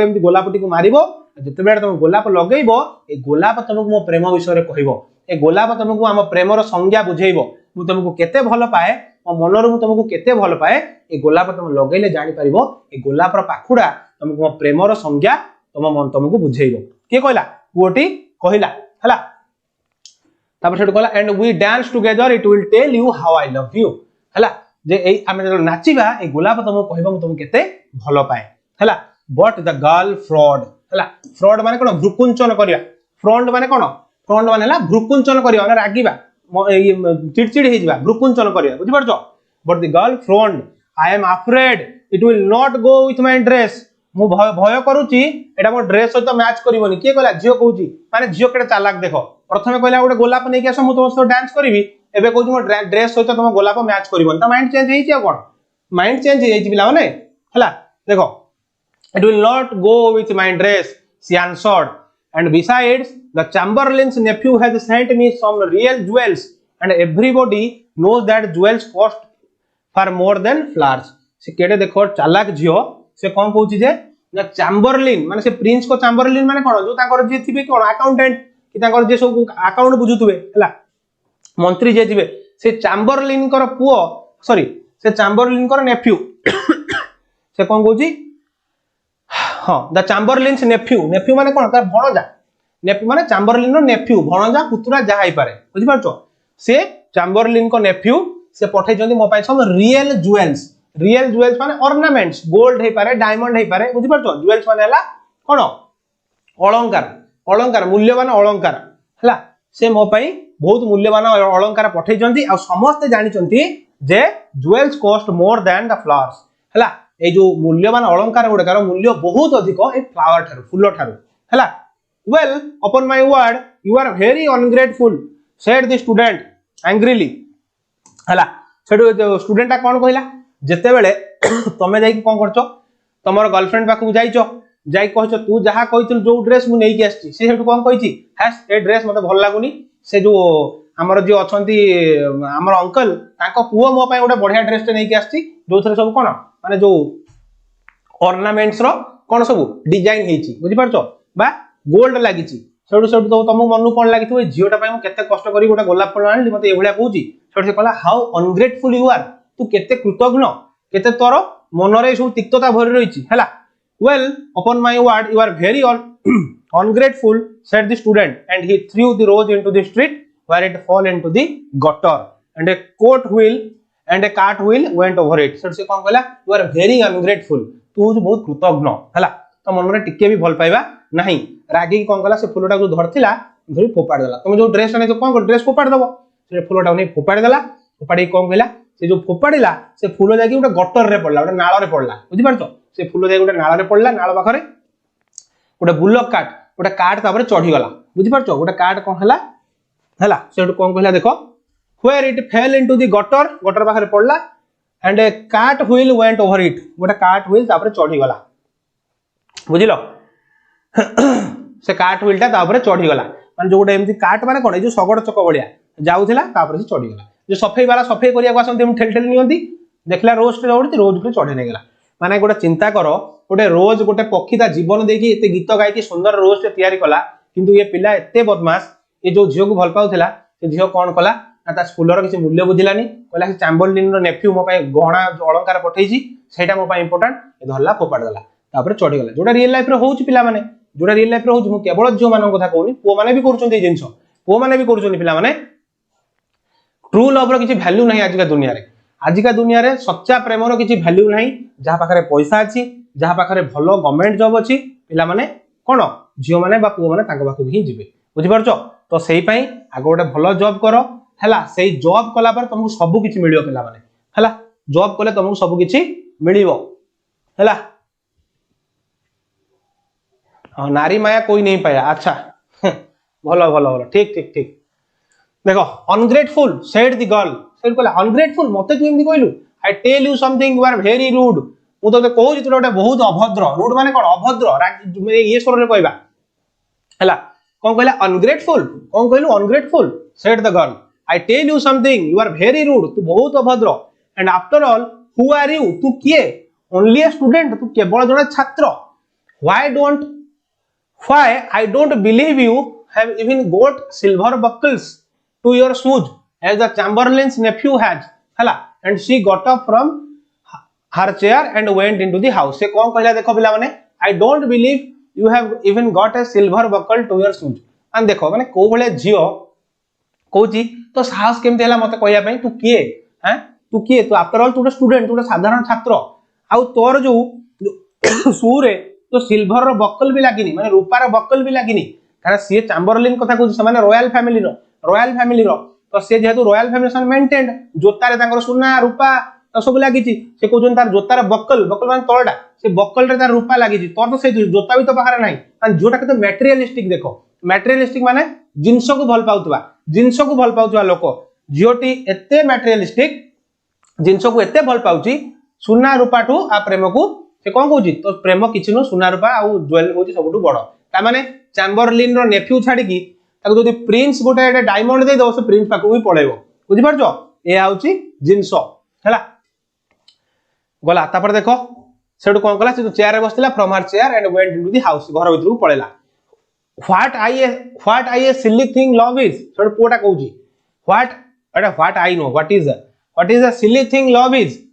एमती गोलापटी को मारिबो जते बेर तुम गोलाप लगेइबो ए गोलाप तुमको मो प्रेम विषय रे कहिबो ए गोलाप तुमको हम प्रेमर संज्ञा बुझेइबो मु तुमको केते भल पाए मो मनर मु तुमको केते भल पाए ए गोलाप तुम लगेइले जानि परिबो ए गोलापर पाखुडा तुमको मो प्रेमर संज्ञा तुम मन तुमको बुझेइबो के कहला पुओटी कहला हला तापर सेट कहला and we dance together it will tell you how I love you हला जे ए आमे नाचिबा ए गोलाप तुमको कहबो मु तुमको केते भल पाए हला बट द गर्ल फ्रॉड हला फ्रॉड माने कोन भ्रुकुंचन करिया फ्रॉड माने कोन फ्रॉड माने हला भ्रुकुंचन करिया माने रागीबा चिड़चिड़ हे जिबा भ्रुकुंचन करिया बुझि परछो but the girl frowned I am afraid it will not go with my dress मु भय करूची एटा मो ड्रेस सहित मैच करबोनी के कहला जियो कहूची माने जियो केटा चालाक देखो प्रथमे कहला गोटे गोलाप नै के आसो मु तुम सहित डांस करबी एबे कहूची मो ड्रेस सहित तुम गोलाप मैच करबोनी त माइंड चेंज हेची आ कोन माइंड चेंज हेची पिला माने हला देखो it will not go with my dress she answered and besides the chamberlain's nephew has sent me some real jewels and everybody knows that jewels cost far more than flowers से केडे देखो चालाक जियो से कोन कहूची जे ना चैम्बरलिन माने से प्रिंस को चैम्बरलिन माने कोन जो ताकर जे थिबे कोन अकाउंटेंट कि ताकर जे सब अकाउंट बुझुतबे हला मंत्री जे थिबे से चैम्बरलिन कर पुओ सॉरी से चैम्बरलिन कर नेफ्यू से कोन कहूची हां द चैम्बरलिन्स नेफ्यू माने कोन तार भणजा नेफ्यू माने चैम्बरलिन नो नेफ्यू भणजा पुत्रा जा हाई पारे बुझि परछो से चैम्बरलिन को नेफ्यू से पठै जंदी मो पाइ सब रियल ज्वेल्स माने ऑर्नामेंट्स गोल्ड हे पारे डायमंड हे पारे बुझि परछो ज्वेल्स माने हला कोन अलंकार मूल्यवान अलंकार हला से मो पाइ बहुत मूल्यवान अलंकार पठै जंदी आ समस्त जानि चंती जे jewels cost more than the flowers हला ए जो मूल्यवान अलंकार गुड़ाकार मूल्य बहुत अधिक ए फ्लावर ठारू फूल ठारू हैला well upon my word you are very ungrateful said the student angrily हैला सेडो स्टूडेंट आ कोन कहला जते बेले तमे जाई कोन करछो तमर गर्लफ्रेंड पाखु जाईछो जाई कहछो तू जहा कहितल जो ड्रेस मु नेई के आछी से हेटु कोन कहिची हैस ए ड्रेस मते भल लागुनी से जो हमर जे अछंती हमर अंकल ताको पुओ मो पय ओडा बढ़िया ड्रेस ते नेई के आछी जो थरे सब कोन माने जो ऑर्नामेंट्स रो कोन सब डिजाइन हेची बुझि परछो बा गोल्ड लागिची सेडु सेडु तो तमु मनु कोन लागिथो जियोटा पय मु केते कष्ट करी गोटा गोलाप फल आनली मते एभलिया कहूची सेडु से कहला हाउ अनग्रेटफुल यू आर तू केते कृतज्ञ केते तोर मनरे सब तिक्तता भरि रहिची हैला well upon my word you are very ungrateful said the student and he threw the rose into the street where it fall into the gutter and a cart wheel went over it so से कोन कहला you are very ungrateful तू बहुत कृतज्ञ हला त मन रे टिके भी भल पाइबा नाही रागी कोन कहला से फूलटा जो धरथिला धरि फोपाड़ देला तुम जो ड्रेस ने जो कोन ड्रेस फोपाड़ दबो से फूलटा नै फोपाड़ देला फोपाड़ी कोन कहला से जो फोपाड़िला से फूल जाकी उटा गटर रे पड़ला उटा नाळ रे पड़ला बुझि परछो से फूल जाई गोटे नाळ रे पड़ला नाळ पाखरे गोटे बुलक काट गोटे काट तापर चढ़ी गला बुझी परछो गोटे काट कोन हला सेठु कोन कहला देखो where it fell into the gutter पाखरे पड़ला and a cart wheel went over it गोटे cart wheel तापर चढ़ी गला बुझिलो से cart wheel ता तापर चढ़ी गला माने जो गोटे एमती काट माने कोन जो सगड़ चक बढिया जाउथिला तापर से चढ़ी गला जो सफाई वाला सफाई करिया को आसंती ठेल ठेल नियंती देखला रोज रोड रोज पे चढ़े नै गेला माने गोटे चिंता करो गोटे रोज गोटे पक्षी ता जीवन देकी एते गीत गाई की सुंदर रोज ते तैयारी कला किंतु ये पिला एते बदमाश ये जो झियो को भल पाउथिला से झियो कोन कला ना स्कूलर किसी मूल्य बुझिलानी कहला चैम्बरलिन रो नेफ्यू मो पाई गहना अलंकार पठैची सेटा मो पाई इंपोर्टेंट ए धरला फोपाड़ देला तापर चढ़ी गला जोटा रियल लाइफ रे होउची पिला माने जोटा रियल लाइफ रे होउची मु केवल झियो मानन कथा कहूनी पो माने भी करूचंती जिंस पो माने भी करूचंती पिला माने ट्रू लव रो किसी वैल्यू नहीं आज का दुनिया रे सच्चा प्रेम रो किसी वैल्यू नहीं जहा पाखरे पैसा अछि जहा पाखरे भलो गवर्नमेंट जॉब अछि पिला माने कोन झियो माने बा पो माने ताको बाकु ही जिवे बुझि परछो तो सेही पई आगो गोटे भलो जॉब करो हला सेही जॉब कला पर तुमको सब किछि मिलियो पिला माने हला जॉब कले तुमको सब किछि मिलियो हला नारी माया कोई नहीं पाया अच्छा भलो भलो भलो ठीक ठीक ठीक देखो ungrateful said the girl said कहला अनग्रेटफुल मते तू एमदी कहलु I tell you something you are very rude मु तो कहू तू गोटे बहुत अभद्र रूड माने कोन अभद्र ये स्वर रे कहबा हला कोन कहला अनग्रेटफुल कोन कहलु ungrateful said the girl I tell you something you are very rude तू बहुत अभद्र and after all who are you तू किए ओनली अ स्टूडेंट तू केवल जने छात्र why I don't believe you have even got silver buckles to your shoes as the chamberlain's nephew has हला and she got up from her chair and went into the house से कौन कहला देखो पिला माने I don't believe you have even got a silver buckle to your shoes and देखो माने को भले झियो कहूची तो साहस केमते हला मते कहया पई तू किए हैं तू किए तो आफ्टर ऑल तू स्टूडेंट तू साधारण छात्र आ तोर जो शू रे तो सिल्वर रो बकल भी लागिनी माने रूपा रो बकल भी लागिनी कारण सी चैम्बरलिन कथा कहूची से माने रॉयल फैमिली रो तो से जेहेतु रॉयल फैमिली सन मेंटेन्ड जोता रे तांकर सुना रूपा तो सब लागि छि से कहउजन तार जोता रे बकल माने तळडा से बकल रे तार रूपा लागि छि तोर तो से जोता भी तो बाहर नाही अन जोटा के तो मटेरियलिस्टिक देखो मटेरियलिस्टिक माने जिंस को भल पाउतबा लोक जियोटी एते मटेरियलिस्टिक जिंस को एते भल पाउची सुना रूपा ठू आ प्रेम को से कोन कहउची तो प्रेम किछि न सुना रूपा आ ज्वेल होची सबटू बड़ ता माने चैम्बरलिन रो नेफ्यू छाडी की ताको जदी प्रिंस गोटे डायमंड दे दो से प्रिंस पाको भी पळेबो बुझि परछो ए आउची जिंस हला गला तापर देखो सेडु कोन कला से चेयर रे बसतिला from her chair and went into the house घर भीतर को पळेला what I a silly thing love is सेडु पोटा कहूची what I know what is a silly thing love is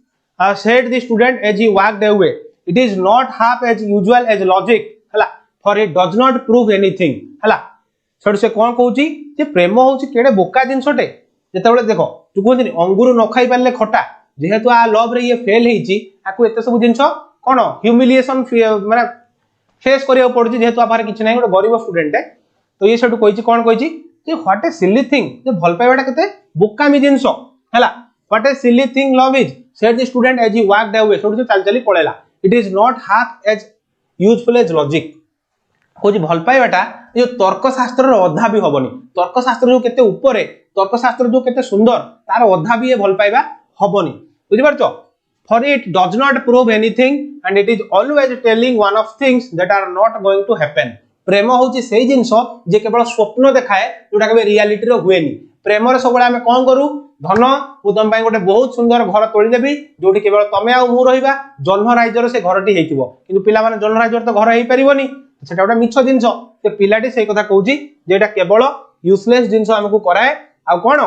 said the student as he walked away it is not half as usual as logic हला for it does not prove anything हला सर से कौन कहूची जे प्रेम होची केडे बोका जिंसटे जेतेबेले देखो तू कहनी अंगूर न खाई पाले खटा जेहेतु आ लव रे ये फेल हेची आकु एते सब जिंस कोन ह्यूमिलिएशन माने फेस करियो पड़ुची जेहेतु आबार किछ नै गोटे गरीब स्टूडेंट तो ये सेटु कहिची कोन कहिची जे व्हाट ए सिली थिंग जे भल पाइबाटा केते बोकामी जिंस हला what a silly thing love is said the student as he walked away सेटु चल चली पळेला it is not half as useful as logic कोजी भल पाइबाटा जो तर्कशास्त्र रो अधा भी होबनी तर्कशास्त्र जो केते ऊपर तर्कशास्त्र जो केते सुंदर तार अधा भी ये भल पाइबा होबनी बुझि परछो for it does not prove anything and it is always telling one of things that are not going to happen प्रेम होची सेही जिंस जे केवल स्वप्न देखाए जोटा के रियलिटी रो हुएनी प्रेम रे सबले हम कोन करू धन मु तुम पाई गोटे बहुत सुंदर घर तोड़ी देबी जोटी केवल तमे आ मु रहिबा जन्म राइजर से घरटी हेतिबो किंतु पिला माने जन्म राइजर तो घर हेई परिबोनी सेटा गोटे मिछ जिंस ते पिलाटी सेही कथा कहूची जेटा केवल यूजलेस जिंस हमकु कराए आ कोन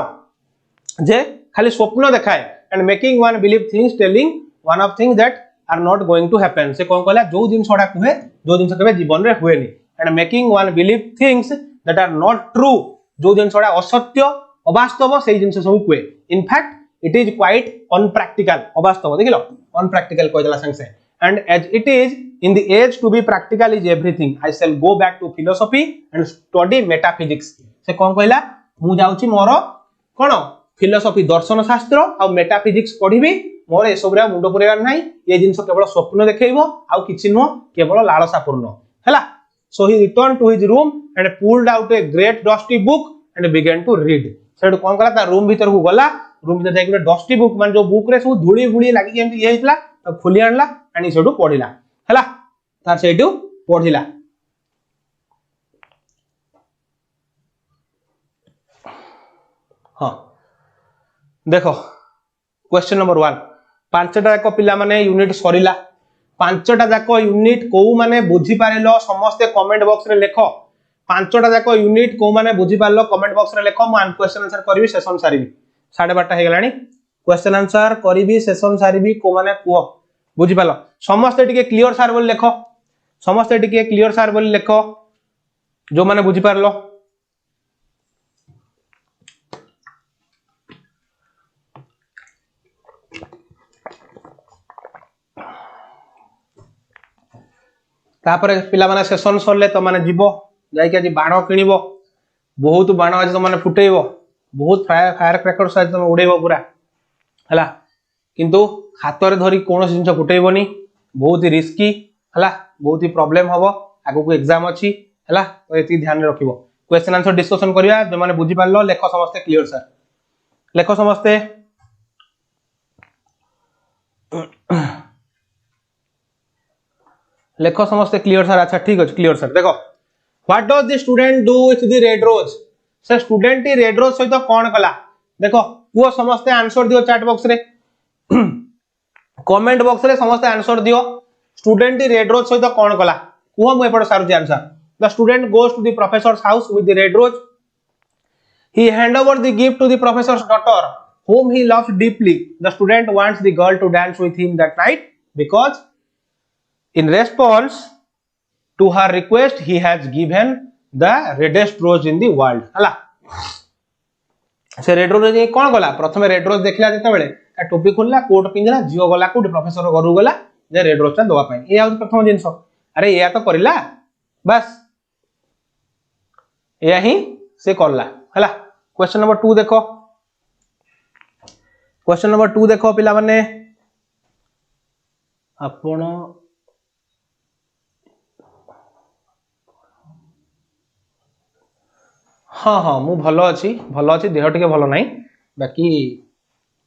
जे खाली स्वप्न देखाए and making one believe things telling one of things that are not going to happen से कोन कहला जो जिंसडा कुहे जो जिंस केबे जीवन रे हुएनी and making one believe things that are not true जो जिंसडा असत्य अवास्तव से जिंस सब कुए in fact it is quite unpractical अवास्तव देखिलो अनप्रैक्टिकल कह देला संग से and as it is in the age to be practical is everything I shall go back to philosophy and study metaphysics से कोन कहला मु जाउची मोर कोन फिलोसफी दर्शन शास्त्र आ मेटाफिजिक्स पढिबी मोर ए सब मुंड पुरेबार नाही ये जिंस केवल स्वप्न देखैबो आउ किछि नो केवल लालसापूर्ण हैला so he returned to his room and pulled out a great dusty book and began to read सेडु कोन कला ता रूम भीतर को गला रूम भीतर जाई डस्टी बुक मान जो बुक रे सब धूली भुली लागि एमति ये हितला तो खोली आनला एंड सेडु पढिला हैला तार सेडु पढिला हां देखो क्वेश्चन नंबर 1 पांचटा जाक पिला माने यूनिट सरीला पांचटा जाक यूनिट को माने बुझी पारेलो समस्त कमेंट बॉक्स रे लिखो पांचटा जाक यूनिट को माने बुझी पारलो कमेंट बॉक्स रे लिखो म क्वेश्चन आंसर करबी सेशन सारीबी 12:30 हे गलानी क्वेश्चन आंसर करबी सेशन सारीबी को माने कुओ बुझी पालो समस्त टिके क्लियर सर बोल लिखो समस्त टिके क्लियर सर बोल लिखो जो माने बुझी पारलो तापर पिला माने सेशन सरले तो माने जीवो जाई के बाण किनिबो बहुत बाण आज तो माने फुटेइबो बहुत फायर क्रैकर्स आज तुम उड़ेइबो पूरा हला किंतु हाथ रे धरी कोन जिंस फुटेइबोनी बहुत ही रिस्की हला बहुत ही प्रॉब्लम हबो आगो को एग्जाम अछि हला तो एती ध्यान रे रखिबो क्वेश्चन आंसर डिस्कशन करिया जो माने बुझी पारलो लेखो समस्त क्लियर सर लेखो समस्त लेखो समस्त क्लियर सर अच्छा ठीक अछि क्लियर सर देखो what does the student do with the red rose से स्टूडेंट रेड रोज सहित कोन कला देखो वो समस्त आंसर दियो चैट बॉक्स रे कमेंट बॉक्स रे समस्त आंसर दियो स्टूडेंट रेड रोज सहित कोन कला कुह मु एपड सारू answer the student goes to the professor's house with the red rose he hand over the gift to the professor's daughter whom he loves deeply the student wants the girl to dance with him that night because in response to her request he has given the reddest rose in the world हला से रेड रोज कोन गला प्रथम रेड रोज देखला जते बेले का टोपी खोलला कोट पिंजला जियो गला कोट प्रोफेसर घर गला जे रेड रोज ता दवा पाई ए आ प्रथम जिंस अरे या तो करला बस या ही से करला हला क्वेश्चन नंबर 2 देखो क्वेश्चन नंबर 2 देखो पिला माने आपण हाँ हाँ मु भलो अच्छी देह टिके भलो नहीं बाकी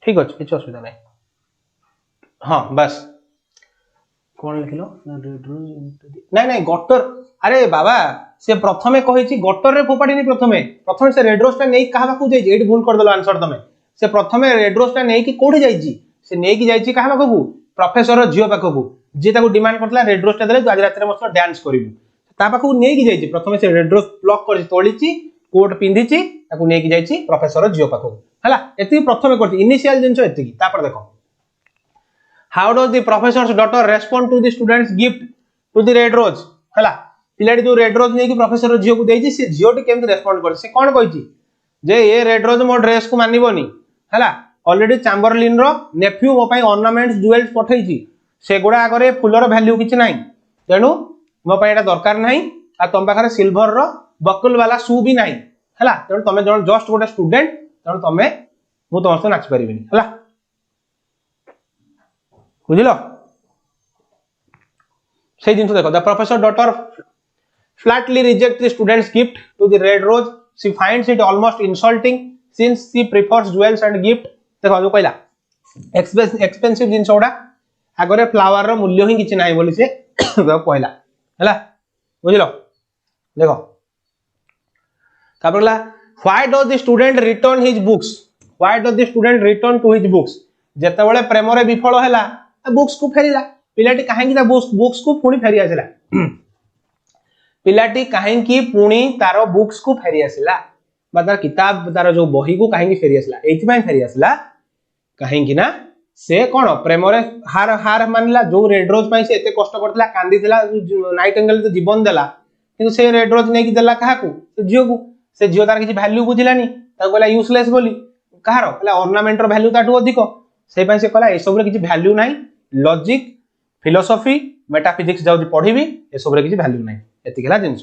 ठीक अच्छे किसी असुविधा नहीं हाँ बस कौन लिखिलो नहीं नहीं गटर अरे बाबा से प्रथमे कहि गटर रे फोपाड़ी प्रथमे से रेड रोज नहीं कहा पाखु जाई एडी भूल कर दलो आंसर तमे से प्रथमे रेड रोज नहीं कि कोठी जाई से नहीं कि जाई कहा पाखु प्रोफेसर जियो पाखु जे ताको डिमांड करतला रेड रोज देले आज रात रे मस्त डांस करिवु ता पाखु नहीं कि जाई प्रथमे से रेड रोज ब्लॉक कर तोळीची कोट पिंधिची ताकू नेकी जाईची प्रोफेसर जियो पाखो हला एति प्रथमे करती इनिशियल जिंसो एति की तापर देखो how does the professor's daughter respond to the student's gift to the red rose हला पिलाडी जो रेड रोज नेकी प्रोफेसर जियो को देईची से जियो टी केमति रेस्पोंड कर से कोन कहिची जे ये रेड रोज मो ड्रेस को मानिबोनी हला ऑलरेडी चैम्बरलिन रो नेफ्यू मो पई ऑर्नामेंट्स ज्वेल्स पठैची से गुडा आगरे फुलर वैल्यू किछ नाही तेनु मो पई एटा दरकार नाही आ तम पाखरे सिल्वर रो बकल वाला शू भी नहीं हला तेणु तमे जण जस्ट गोटे स्टूडेंट तेणु तमे मु तम नाच परिबिनी हला बुझिलो से जिंस देखो the professor daughter flatly reject the student's gift to the red rose she finds it almost insulting since she prefers jewels and gift देखो जो कहला एक्सपेंसिव जिंस ओडा आगरे फ्लावर रो मूल्य ही किछ नाही बोली से कहला हला बुझिलो देखो तापरला why does the student return his books why does the student return to his books जेते बेले प्रेम रे विफल हैला बुक्स को फेरिला पिलाटी काहेकि ता बुक्स को पुणी फेरि आसिला पिलाटी काहेकि पुणी तारो बुक्स को फेरि आसिला बा तार किताब तार जो बही को काहेकि फेरि आसिला एथि पय फेरि आसिला काहेकि ना से कोन प्रेम रे हार हार मानला जो रेड रोज पय से एते कष्ट करतला कांदीतला नाइटिंगेल तो जीवन देला किंतु से रेड रोज नै कि देला काहा को से जियो को से जियो तार किछि वैल्यू बुझिलानी ताको कहला यूजलेस बोली कहार कहला ऑर्नामेंट रो वैल्यू ताटू अधिक से पय से कहला ए सब रे किछि वैल्यू नाही लॉजिक फिलोसॉफी मेटाफिजिक्स जाउ पढिबी ए सब रे किछि वैल्यू नाही एति गेला जिंस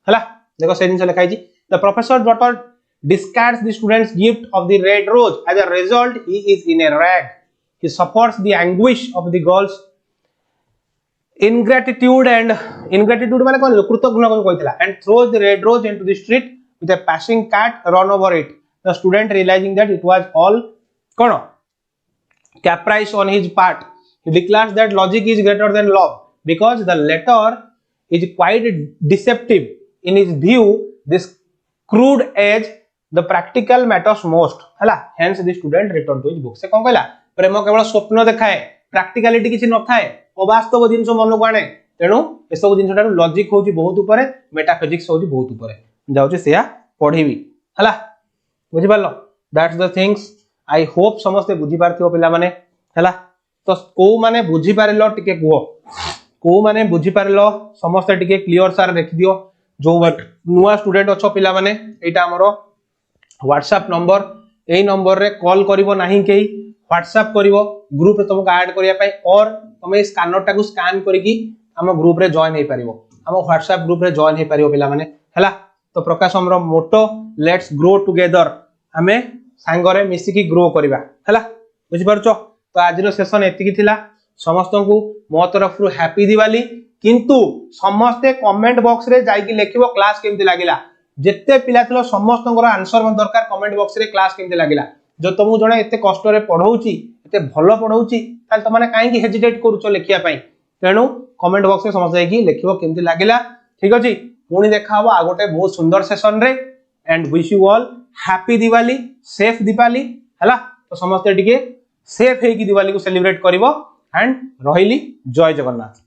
हला देखो से जिंस लिखाई छि the professor daughter discards the student's gift of the red rose as a result he is in a rag he suffers the anguish of the girls ingratitude and ingratitude माने कोन कृतज्ञ को कहथिला and throws the red rose into the street with a passing cat run over it. The student realizing that it was all cone caprice on his part, he declares that logic is greater than love because the latter is quite deceptive. In his view, this crude edge the practical matters most हला. Hence the student returned to his book. से कोन कहला प्रेम केवल स्वप्न देखाए, प्रैक्टिकलिटी किछि न थाए, अवास्तव जिंस मन को आने, तेणु ए सब जिंसटा लॉजिक होची बहुत ऊपर, मेटाफिजिक्स होची बहुत ऊपर. जाउची सेया पढिबी हला. बुझि पालो. That's the things. I hope समस्त बुझी पारथियो पिला माने हला. तो को माने बुझी पारलो टिके कुहो, को माने बुझी पारलो समस्त टिके क्लियर सार देखि दियो. जो नुवा स्टूडेंट अछो पिला माने एटा हमरो व्हाट्सएप नंबर, एई नंबर रे कॉल करिवो नाही केई, व्हाट्सएप करिवो ग्रुप रे तुमको ऐड करिया पई, और तुम स्कैनर टाको स्कैन करिकी हम ग्रुप रे जॉइन हे परिवो, हम व्हाट्सएप ग्रुप रे जॉइन हे परिवो पिला माने हला. तो प्रकाश हमरो मोटो लेट्स ग्रो टुगेदर, हमें सांगरे मिसिकी ग्रो करिवा हला. बुझि परछो. तो आज रो सेशन एतिकी थिला. समस्त को मो तरफ रु हैप्पी दिवाली. किंतु समस्ते कमेंट बॉक्स रे जाई कि लेखिबो क्लास केमति लागिला. जेते पिला थिलो समस्तଙ୍କର आंसर मन दरकार कमेंट बॉक्स रे क्लास केमति लागिला. जो तुमु जणे एते कष्ट रे पढौची, एते भलो पढौची, ताल त माने काहे कि हेजिटेट करूचो लेखिया पई. तेणु कमेंट बॉक्स में समझ जाएगी लेखिबो केमति लागिला. ठीक अछि. पुणी देखा हबो आ गोटे बहुत सुंदर सेशन रे. And wish you all happy Diwali, safe Diwali हला. तो समस्त टिके सेफ हे कि दिवाली को सेलिब्रेट करिवो. एंड रहिली. जय जगन्नाथ.